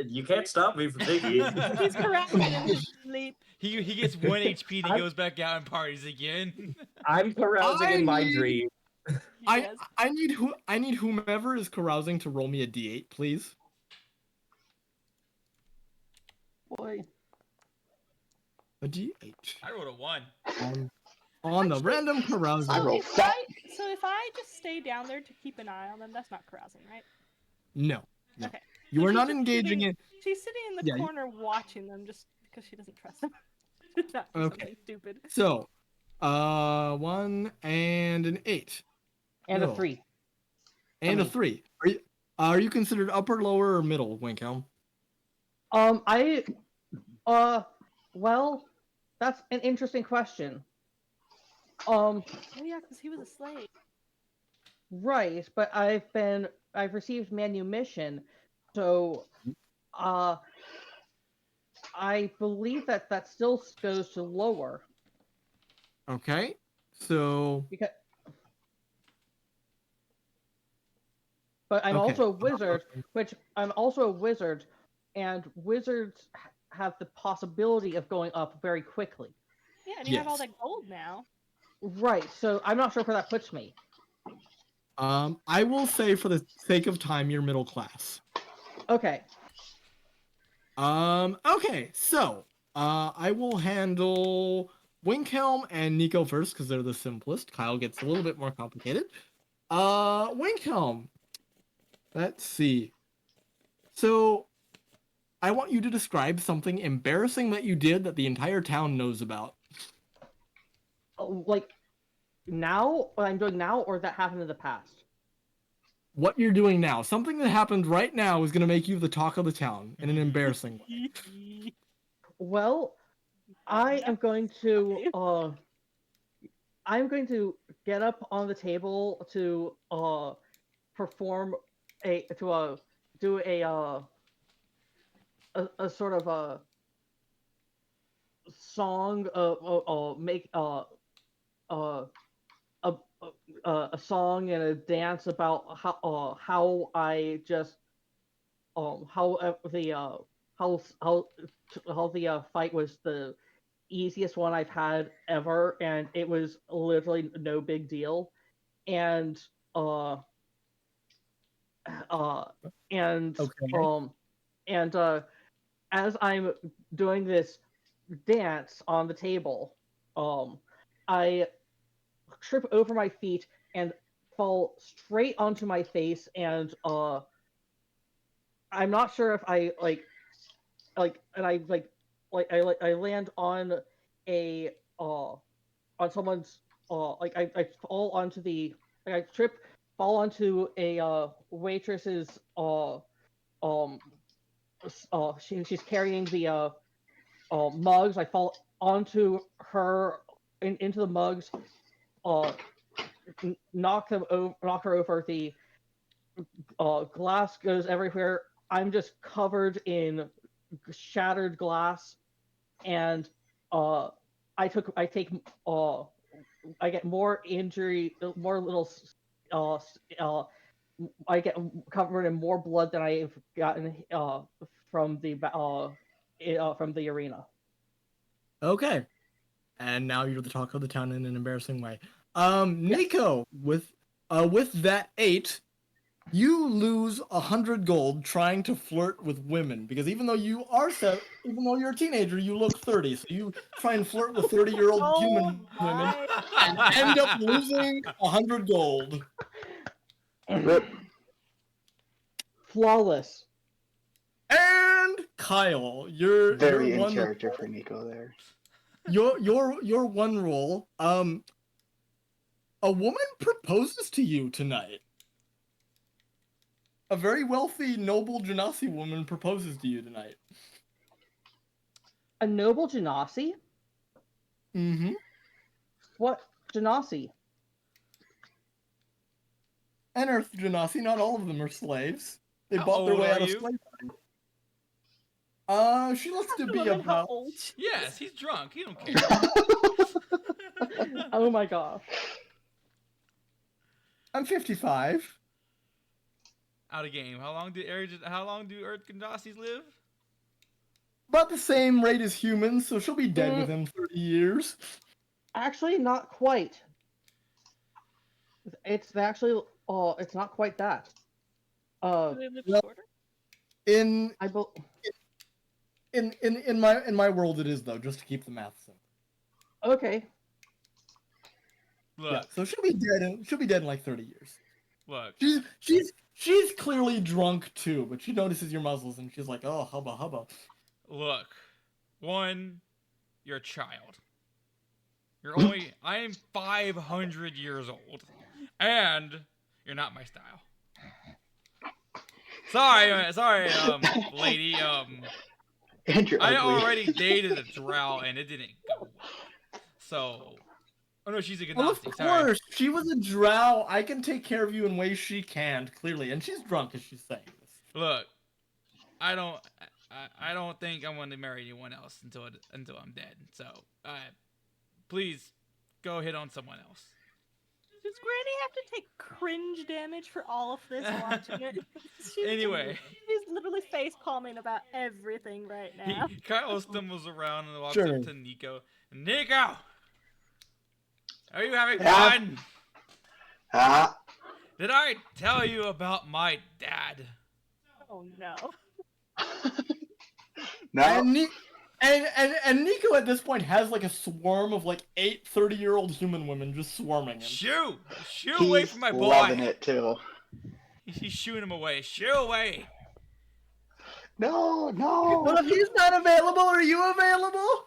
[SPEAKER 7] You can't stop me from thinking.
[SPEAKER 5] He's carousing in his sleep.
[SPEAKER 4] He gets 1 HP and he goes back out and parties again.
[SPEAKER 7] I'm carousing in my dream.
[SPEAKER 5] Yes.
[SPEAKER 1] I need whomever is carousing to roll me a d8, please.
[SPEAKER 3] Boy.
[SPEAKER 1] A d8.
[SPEAKER 4] I rolled a 1.
[SPEAKER 1] On the random carousing.
[SPEAKER 2] I roll fat.
[SPEAKER 5] So if I just stay down there to keep an eye on them, that's not carousing, right?
[SPEAKER 1] No.
[SPEAKER 5] Okay.
[SPEAKER 1] You
[SPEAKER 5] So
[SPEAKER 1] are
[SPEAKER 5] she's
[SPEAKER 1] not
[SPEAKER 5] just
[SPEAKER 1] engaging in.
[SPEAKER 5] She's sitting in the
[SPEAKER 1] Yeah,
[SPEAKER 5] corner watching them just because she doesn't trust them. She's not do
[SPEAKER 1] Okay.
[SPEAKER 5] something stupid.
[SPEAKER 1] So, 1 and an 8.
[SPEAKER 3] And
[SPEAKER 1] No.
[SPEAKER 3] a 3.
[SPEAKER 1] And a 3. Are you considered upper, lower, or middle, Winkhelm?
[SPEAKER 3] Well, that's an interesting question.
[SPEAKER 5] Oh yeah, because he was a slave.
[SPEAKER 3] Right, but I've received manumission, so uh I believe that still goes to lower
[SPEAKER 1] Okay. So
[SPEAKER 3] because but I'm
[SPEAKER 1] okay.
[SPEAKER 3] also a wizard, which I'm also a wizard, and wizards have the possibility of going up very quickly.
[SPEAKER 5] Yeah, and you have all
[SPEAKER 1] Yes.
[SPEAKER 5] that gold now.
[SPEAKER 3] Right, so I'm not sure where that puts me.
[SPEAKER 1] I will say for the sake of time, you're middle class.
[SPEAKER 3] Okay.
[SPEAKER 1] Okay, so I will handle Winkhelm and Niko first because they're the simplest. Kyle gets a little bit more complicated. Winkhelm. Let's see. So I want you to describe something embarrassing that you did that the entire town knows about.
[SPEAKER 3] Like now, what I'm doing now, or that happened in the past?
[SPEAKER 1] What you're doing now. Something that happened right now is going to make you the talk of the town in an embarrassing way.
[SPEAKER 3] Well, I am going to I'm going to get up on the table to perform do a sort of a song make uh a, a song and a dance about how I just how the how the fight was the easiest one I've had ever, and it was literally no big deal. And uh uh and
[SPEAKER 1] Okay.
[SPEAKER 3] and as I'm doing this dance on the table, I trip over my feet and fall straight onto my face, and I'm not sure if I and I land on a on someone's I fall onto the I trip fall onto a waitress's um she's carrying the mugs. I fall onto her into the mugs, uh knock her over. The glass goes everywhere. I'm just covered in shattered glass, and uh I take I get more injury, more little uh uh I get covered in more blood than I've gotten from the arena.
[SPEAKER 1] Okay. And now you're the talk of the town in an embarrassing way.
[SPEAKER 3] Yes.
[SPEAKER 1] Niko, with that 8, you lose 100 gold trying to flirt with women because even though even though you're a teenager, you look 30. So you try and flirt with 30-year-old
[SPEAKER 5] Oh
[SPEAKER 1] human women
[SPEAKER 5] my!
[SPEAKER 1] and end up losing 100 gold.
[SPEAKER 2] Rip.
[SPEAKER 3] Flawless.
[SPEAKER 1] And Kyle, your
[SPEAKER 2] Very in
[SPEAKER 1] one
[SPEAKER 2] character for Niko there.
[SPEAKER 1] your one roll. A woman proposes to you tonight. A very wealthy, noble Genasi woman proposes to you tonight.
[SPEAKER 3] A noble genasi?
[SPEAKER 1] Mm-hmm.
[SPEAKER 3] What genasi?
[SPEAKER 1] And Earth Genasi, not all of them are slaves. They
[SPEAKER 4] How
[SPEAKER 1] bought their
[SPEAKER 4] old
[SPEAKER 1] way
[SPEAKER 4] are
[SPEAKER 1] out of
[SPEAKER 4] you?
[SPEAKER 1] slavery. She looks to be
[SPEAKER 5] Woman, how
[SPEAKER 1] about.
[SPEAKER 5] old?
[SPEAKER 4] Yes, he's drunk. He don't care.
[SPEAKER 3] Oh my gosh.
[SPEAKER 1] I'm 55.
[SPEAKER 4] Out of game. How long do Earth Gandasis live?
[SPEAKER 1] About the same rate as humans, so she'll be dead within 30 years.
[SPEAKER 3] Actually, not quite. It's actually it's not quite that.
[SPEAKER 5] Do they live
[SPEAKER 1] well-
[SPEAKER 5] shorter?
[SPEAKER 1] In
[SPEAKER 3] I bel
[SPEAKER 1] in my world, it is though, just to keep the math simple.
[SPEAKER 3] okay.
[SPEAKER 4] Look,
[SPEAKER 1] Yeah, so she'll be dead in like 30 years.
[SPEAKER 4] look.
[SPEAKER 1] She's clearly drunk too, but she notices your muzzles and she's like, oh, hubba hubba.
[SPEAKER 4] Look. One, you're a child. I am 500 years old. And you're not my style. Sorry, lady,
[SPEAKER 2] And you're
[SPEAKER 4] I
[SPEAKER 2] ugly.
[SPEAKER 4] already dated a drow and it didn't go well. So, oh no, she's a
[SPEAKER 1] Well, of
[SPEAKER 4] Gnostic. Sorry.
[SPEAKER 1] course, she was a drow. I can take care of you in ways she can't, clearly. And she's drunk as she's saying this.
[SPEAKER 4] Look, I don't think I'm going to marry anyone else until I'm dead. So, please go hit on someone else.
[SPEAKER 5] Does Granny have to take cringe damage for all of this watching it?
[SPEAKER 4] Anyway.
[SPEAKER 5] She's literally face palming about everything right now.
[SPEAKER 4] Kyle stumbles around and walks
[SPEAKER 1] Sure.
[SPEAKER 4] up to Niko. Niko! Are you having
[SPEAKER 2] Yeah.
[SPEAKER 4] fun?
[SPEAKER 2] Ah,
[SPEAKER 4] Did I tell you about my dad?
[SPEAKER 5] Oh no.
[SPEAKER 2] no.
[SPEAKER 1] And Niko at this point has like a swarm of like 8 30-year-old human women just swarming him.
[SPEAKER 4] Shoo! Shoo
[SPEAKER 2] He's
[SPEAKER 4] away from my boy!
[SPEAKER 2] loving it too.
[SPEAKER 4] He's shooing him away. Shoo away!
[SPEAKER 2] No, no.
[SPEAKER 1] Well, if he's not available, are you available?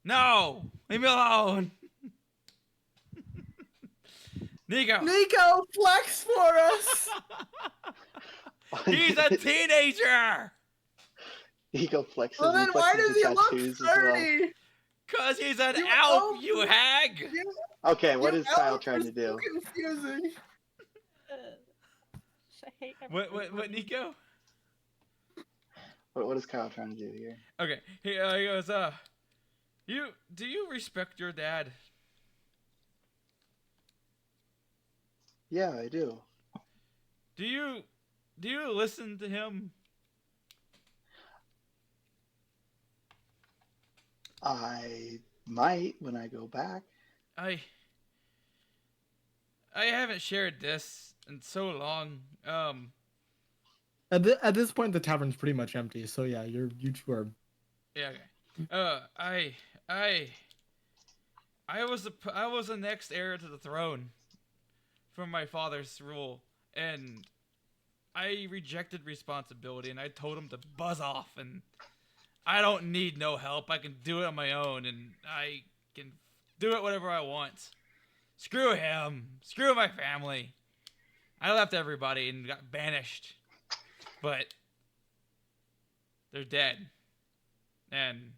[SPEAKER 4] No! Leave me alone! Niko!
[SPEAKER 1] Niko, flex for us!
[SPEAKER 4] He's a teenager!
[SPEAKER 2] Ego flexes.
[SPEAKER 1] Well, then
[SPEAKER 2] and
[SPEAKER 1] why
[SPEAKER 2] flexes
[SPEAKER 1] does
[SPEAKER 2] the
[SPEAKER 1] he look
[SPEAKER 2] tattoos as well.
[SPEAKER 1] 30?
[SPEAKER 4] Cause he's an
[SPEAKER 1] You
[SPEAKER 4] elf,
[SPEAKER 1] know-
[SPEAKER 4] you hag!
[SPEAKER 2] Okay, what
[SPEAKER 1] You
[SPEAKER 2] is Kyle
[SPEAKER 1] elves
[SPEAKER 2] trying
[SPEAKER 1] are
[SPEAKER 2] to do?
[SPEAKER 1] so confusing.
[SPEAKER 5] I hate
[SPEAKER 4] What,
[SPEAKER 5] everything.
[SPEAKER 4] Niko?
[SPEAKER 2] What is Kyle trying to do here?
[SPEAKER 4] Okay, he goes, do you respect your dad?
[SPEAKER 2] Yeah, I do.
[SPEAKER 4] Do you listen to him?
[SPEAKER 2] I might when I go back.
[SPEAKER 4] I haven't shared this in so long.
[SPEAKER 1] At this point, the tavern's pretty much empty. So yeah, you two are.
[SPEAKER 4] Yeah. Okay. I was the next heir to the throne from my father's rule, and I rejected responsibility, and I told him to buzz off, and I don't need no help. I can do it on my own, and I can do it whatever I want. Screw him. Screw my family. I left everybody and got banished, but they're dead, and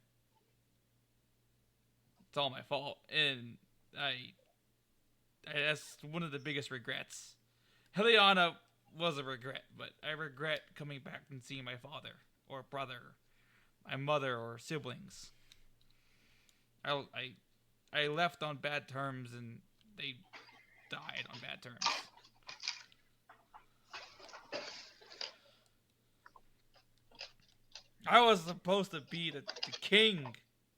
[SPEAKER 4] it's all my fault, and that's one of the biggest regrets. Heliana was a regret, but I regret coming back and seeing my father or brother, my mother or siblings. I left on bad terms and they died on bad terms. I was supposed to be the king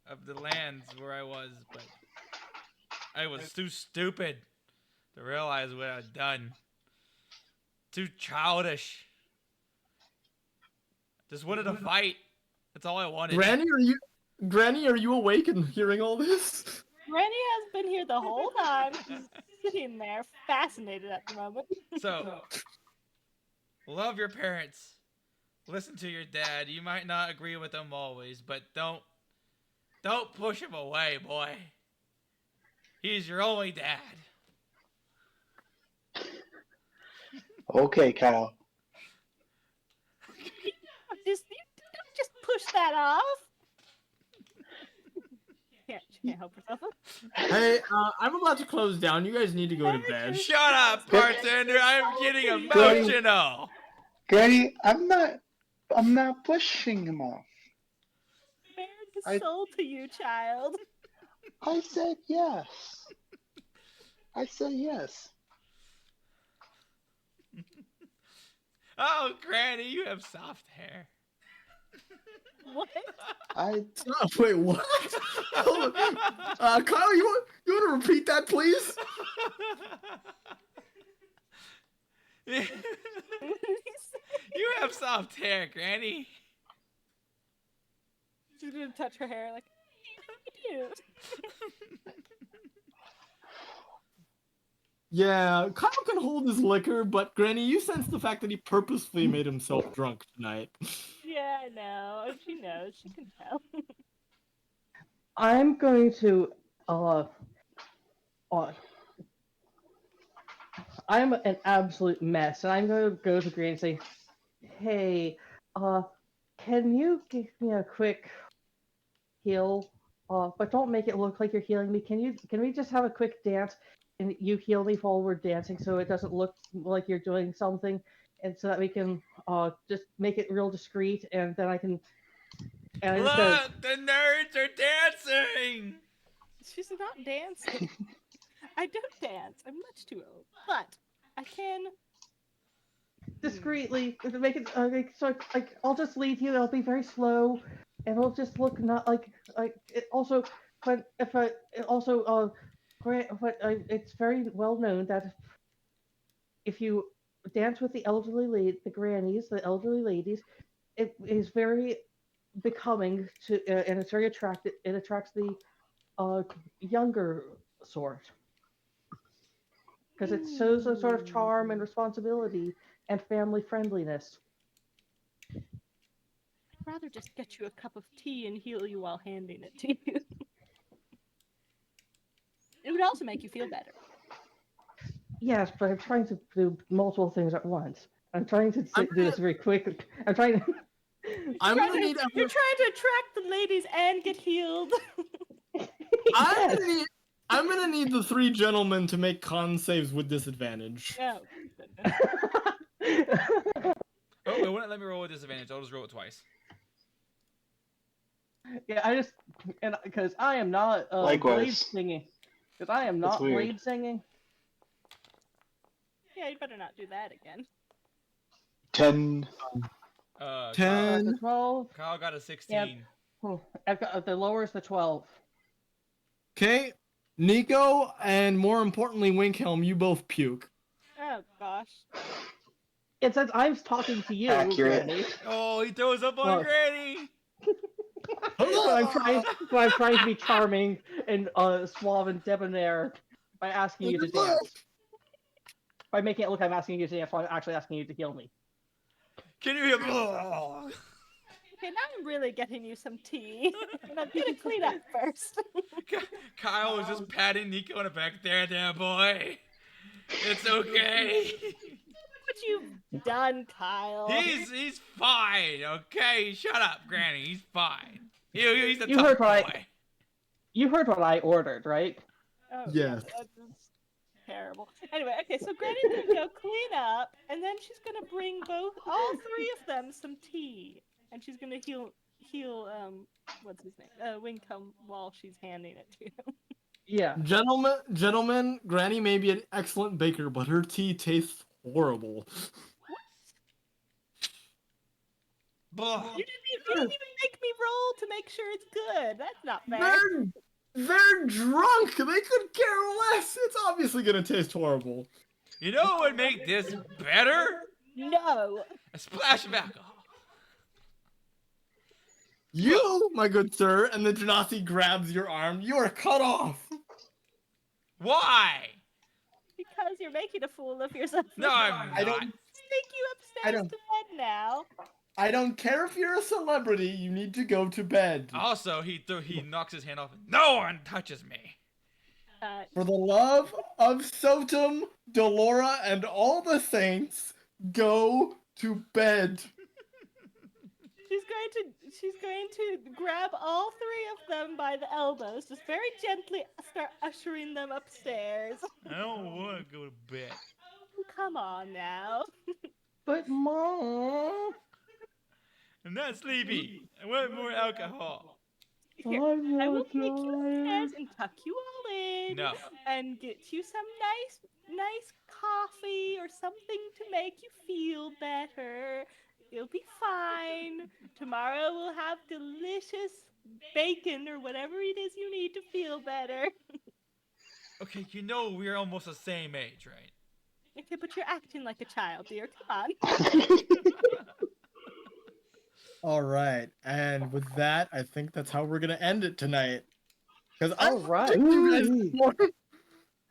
[SPEAKER 4] of the lands where I was, but I was too stupid to realize what I'd done. Too childish. Just wanted to fight. That's all I wanted.
[SPEAKER 1] Granny, are you awake and hearing all this?
[SPEAKER 5] Granny has been here the whole time. She's sitting there, fascinated at the moment.
[SPEAKER 4] So, love your parents. Listen to your dad. You might not agree with him always, but don't push him away, boy. He's your only dad.
[SPEAKER 2] Okay, Kyle.
[SPEAKER 5] Just push that off. She can't help herself.
[SPEAKER 1] Hey, I'm about to close down. You guys need to go to bed.
[SPEAKER 4] Shut up, bartender. I'm getting emotional.
[SPEAKER 2] Granny, I'm not pushing him off.
[SPEAKER 5] Bare his soul to you, child.
[SPEAKER 2] I said yes. I said yes.
[SPEAKER 4] Oh, Granny, you have soft hair.
[SPEAKER 5] What?
[SPEAKER 2] I
[SPEAKER 1] Oh, wait, what? Hold on. Kyle, you want to repeat that, please?
[SPEAKER 4] You have soft hair, Granny.
[SPEAKER 5] She's gonna touch her hair like, cute.
[SPEAKER 1] Yeah, Kyle can hold his liquor, but Granny, you sense the fact that he purposefully made himself drunk tonight.
[SPEAKER 5] Yeah, I know. She knows. She can tell.
[SPEAKER 3] I'm going to I'm an absolute mess, and I'm going to go to Granny and say, "Hey, can you give me a quick heal? But don't make it look like you're healing me. Can we just have a quick dance and you heal me while we're dancing so it doesn't look like you're doing something, and so that we can just make it real discreet, and then I can. And I just go.
[SPEAKER 4] Look, the nerds are dancing.
[SPEAKER 5] She's not dancing. I don't dance. I'm much too old. But I can
[SPEAKER 3] Discreetly to make it so I'll just lead you. It'll be very slow, and it'll just look not like it. Also, but if I it also but it's very well known that if you dance with the the elderly ladies, it is very becoming to and it's very attractive. It attracts the younger sort because it shows a sort of charm and responsibility and family friendliness.
[SPEAKER 5] I'd rather just get you a cup of tea and heal you while handing it to you. It would also make you feel better.
[SPEAKER 3] Yes, but I'm trying to do multiple things at once. I'm trying to do this very quick. I'm trying to.
[SPEAKER 5] You're trying to attract the ladies and get healed.
[SPEAKER 3] Yes.
[SPEAKER 1] I'm gonna need the 3 gentlemen to make con saves with disadvantage.
[SPEAKER 5] Oh,
[SPEAKER 4] Oh, it wouldn't let me roll with disadvantage. I'll just roll it twice.
[SPEAKER 3] Yeah, because I am not
[SPEAKER 2] Likewise.
[SPEAKER 3] blade singing. Because I am not
[SPEAKER 2] weird.
[SPEAKER 3] blade singing.
[SPEAKER 5] yeah, you better not do that again.
[SPEAKER 2] 10.
[SPEAKER 1] 10.
[SPEAKER 3] The 12.
[SPEAKER 4] Kyle got a 16.
[SPEAKER 3] The lower is the 12.
[SPEAKER 1] Okay, Niko, and more importantly, Winkhelm, you both puke.
[SPEAKER 5] Oh gosh.
[SPEAKER 3] It says I'm talking to you,
[SPEAKER 2] Accurate.
[SPEAKER 3] Granny.
[SPEAKER 4] Oh, he throws up on
[SPEAKER 3] Look.
[SPEAKER 4] Granny.
[SPEAKER 3] But I'm trying to be charming and suave and debonair by asking you to dance. By making it look like I'm asking you to dance while I'm actually asking you to heal me.
[SPEAKER 4] Can you hear?
[SPEAKER 5] Okay, now I'm really getting you some tea. And I'm gonna clean up first.
[SPEAKER 4] Kyle was just patting Niko on the back. There, boy. It's okay.
[SPEAKER 5] What you've done, Kyle.
[SPEAKER 4] He's fine. Okay, shut up, Granny. He's fine. He's a
[SPEAKER 3] You
[SPEAKER 4] tough
[SPEAKER 3] heard
[SPEAKER 4] boy.
[SPEAKER 3] what You heard what I ordered, right?
[SPEAKER 5] Oh,
[SPEAKER 1] Yes.
[SPEAKER 5] Yeah, that's terrible. Anyway, okay, so Granny's gonna go clean up, and then she's gonna bring all 3 of them some tea, and she's gonna heal what's his name? Wincome while she's handing it to him.
[SPEAKER 3] Yeah.
[SPEAKER 1] Gentlemen, Granny may be an excellent baker, but her tea tastes horrible.
[SPEAKER 5] You didn't even make me roll to make sure it's good. That's not fair.
[SPEAKER 1] They're drunk. They could care less. It's obviously gonna taste horrible.
[SPEAKER 4] You know what would make this better?
[SPEAKER 5] No.
[SPEAKER 4] A splash of alcohol.
[SPEAKER 1] You, my good sir, and the Genasi grabs your arm. You are cut off.
[SPEAKER 4] Why?
[SPEAKER 5] Because you're making a fool of yourself.
[SPEAKER 4] No, I'm not.
[SPEAKER 1] I don't.
[SPEAKER 5] Take you upstairs to bed now.
[SPEAKER 1] I don't care if you're a celebrity. You need to go to bed.
[SPEAKER 4] Also, he knocks his hand off. No one touches me.
[SPEAKER 1] For the love of Sotum, Dolora, and all the saints, go to bed.
[SPEAKER 5] She's going to grab all 3 of them by the elbows, just very gently start ushering them upstairs.
[SPEAKER 4] I don't want to go to bed.
[SPEAKER 5] Oh, come on now.
[SPEAKER 3] But Mom,
[SPEAKER 4] I'm not sleepy. I want more alcohol.
[SPEAKER 5] Here, I will take you upstairs and tuck you all in.
[SPEAKER 4] No.
[SPEAKER 5] And get you some nice coffee or something to make you feel better. You'll be fine. Tomorrow we'll have delicious bacon or whatever it is you need to feel better.
[SPEAKER 4] Okay, you know we're almost the same age, right?
[SPEAKER 5] Okay, but you're acting like a child, dear. Come on.
[SPEAKER 1] All right, and with that, I think that's how we're gonna end it tonight. Because
[SPEAKER 3] all right.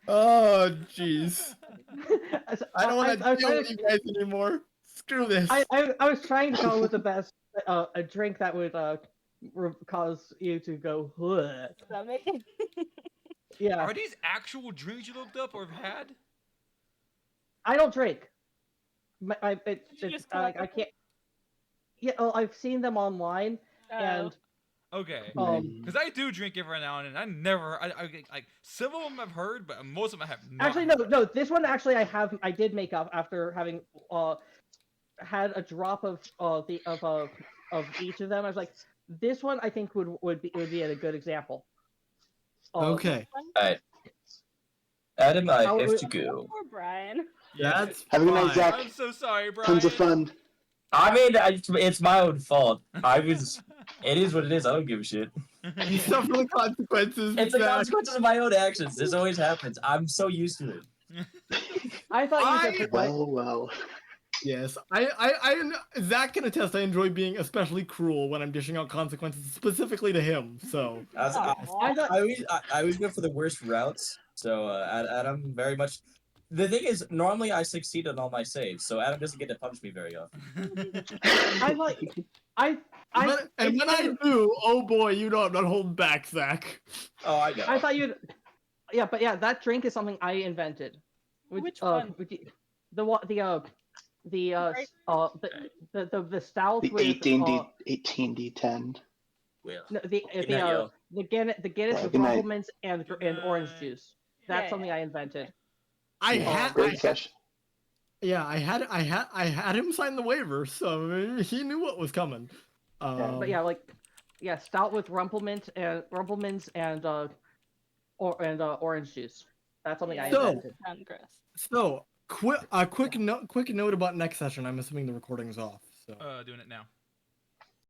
[SPEAKER 1] Oh, jeez. I don't want
[SPEAKER 3] I
[SPEAKER 1] to deal with you guys anymore. Screw this.
[SPEAKER 3] I was trying to come up with the best a drink that would cause you to go.
[SPEAKER 5] Stomach.
[SPEAKER 3] Yeah.
[SPEAKER 4] Are these actual drinks you looked up or have had?
[SPEAKER 3] I don't drink. I
[SPEAKER 5] just come up
[SPEAKER 3] can't. Yeah, I've seen them online, and
[SPEAKER 4] Okay.
[SPEAKER 3] um,
[SPEAKER 4] Because I do drink every now and then. I never, like, some of them I've heard, but most of them I have not.
[SPEAKER 3] actually no, this one actually I did make up after having had a drop of each of them. I was like, this one I think would be a good example.
[SPEAKER 1] Okay.
[SPEAKER 5] One?
[SPEAKER 7] Adam, I
[SPEAKER 3] How it
[SPEAKER 7] have
[SPEAKER 3] would-
[SPEAKER 7] to go.
[SPEAKER 5] Poor Brian.
[SPEAKER 1] That's
[SPEAKER 2] Have a good night,
[SPEAKER 1] fine.
[SPEAKER 2] Zach.
[SPEAKER 4] I'm so sorry, Brian.
[SPEAKER 2] Tons of fun.
[SPEAKER 7] I mean, it's my own fault. It is what it is. I don't give a shit.
[SPEAKER 1] You suffer the consequences.
[SPEAKER 7] It's the
[SPEAKER 1] Zach.
[SPEAKER 7] consequences of my own actions. This always happens. I'm so used to it.
[SPEAKER 3] I thought you said
[SPEAKER 2] Well.
[SPEAKER 1] Yes, Zach can attest. I enjoy being especially cruel when I'm dishing out consequences specifically to him. So
[SPEAKER 7] I always go for the worst routes. So Adam very much. The thing is, normally I succeed on all my saves, so Adam doesn't get to punish me very often.
[SPEAKER 3] I like
[SPEAKER 1] when I do, oh boy, you know I'm not holding back, Zach.
[SPEAKER 7] Oh, I know.
[SPEAKER 3] I thought you'd. Yeah, but yeah, that drink is something I invented.
[SPEAKER 5] Which one?
[SPEAKER 3] The stout
[SPEAKER 2] The
[SPEAKER 3] with
[SPEAKER 2] 18D10.
[SPEAKER 7] Well,
[SPEAKER 3] no,
[SPEAKER 7] Good night, yo.
[SPEAKER 3] the Guinness with
[SPEAKER 2] Good night.
[SPEAKER 3] rumplements and orange juice. That's
[SPEAKER 5] Yeah,
[SPEAKER 3] something I invented.
[SPEAKER 1] I had
[SPEAKER 2] Great session.
[SPEAKER 1] I had him sign the waiver, so he knew what was coming.
[SPEAKER 3] But yeah, stout with rumplements and orange juice. That's something I
[SPEAKER 1] So-
[SPEAKER 3] invented.
[SPEAKER 5] Sound gross.
[SPEAKER 1] So quick note about next session. I'm assuming the recording's off. So
[SPEAKER 4] Doing it now.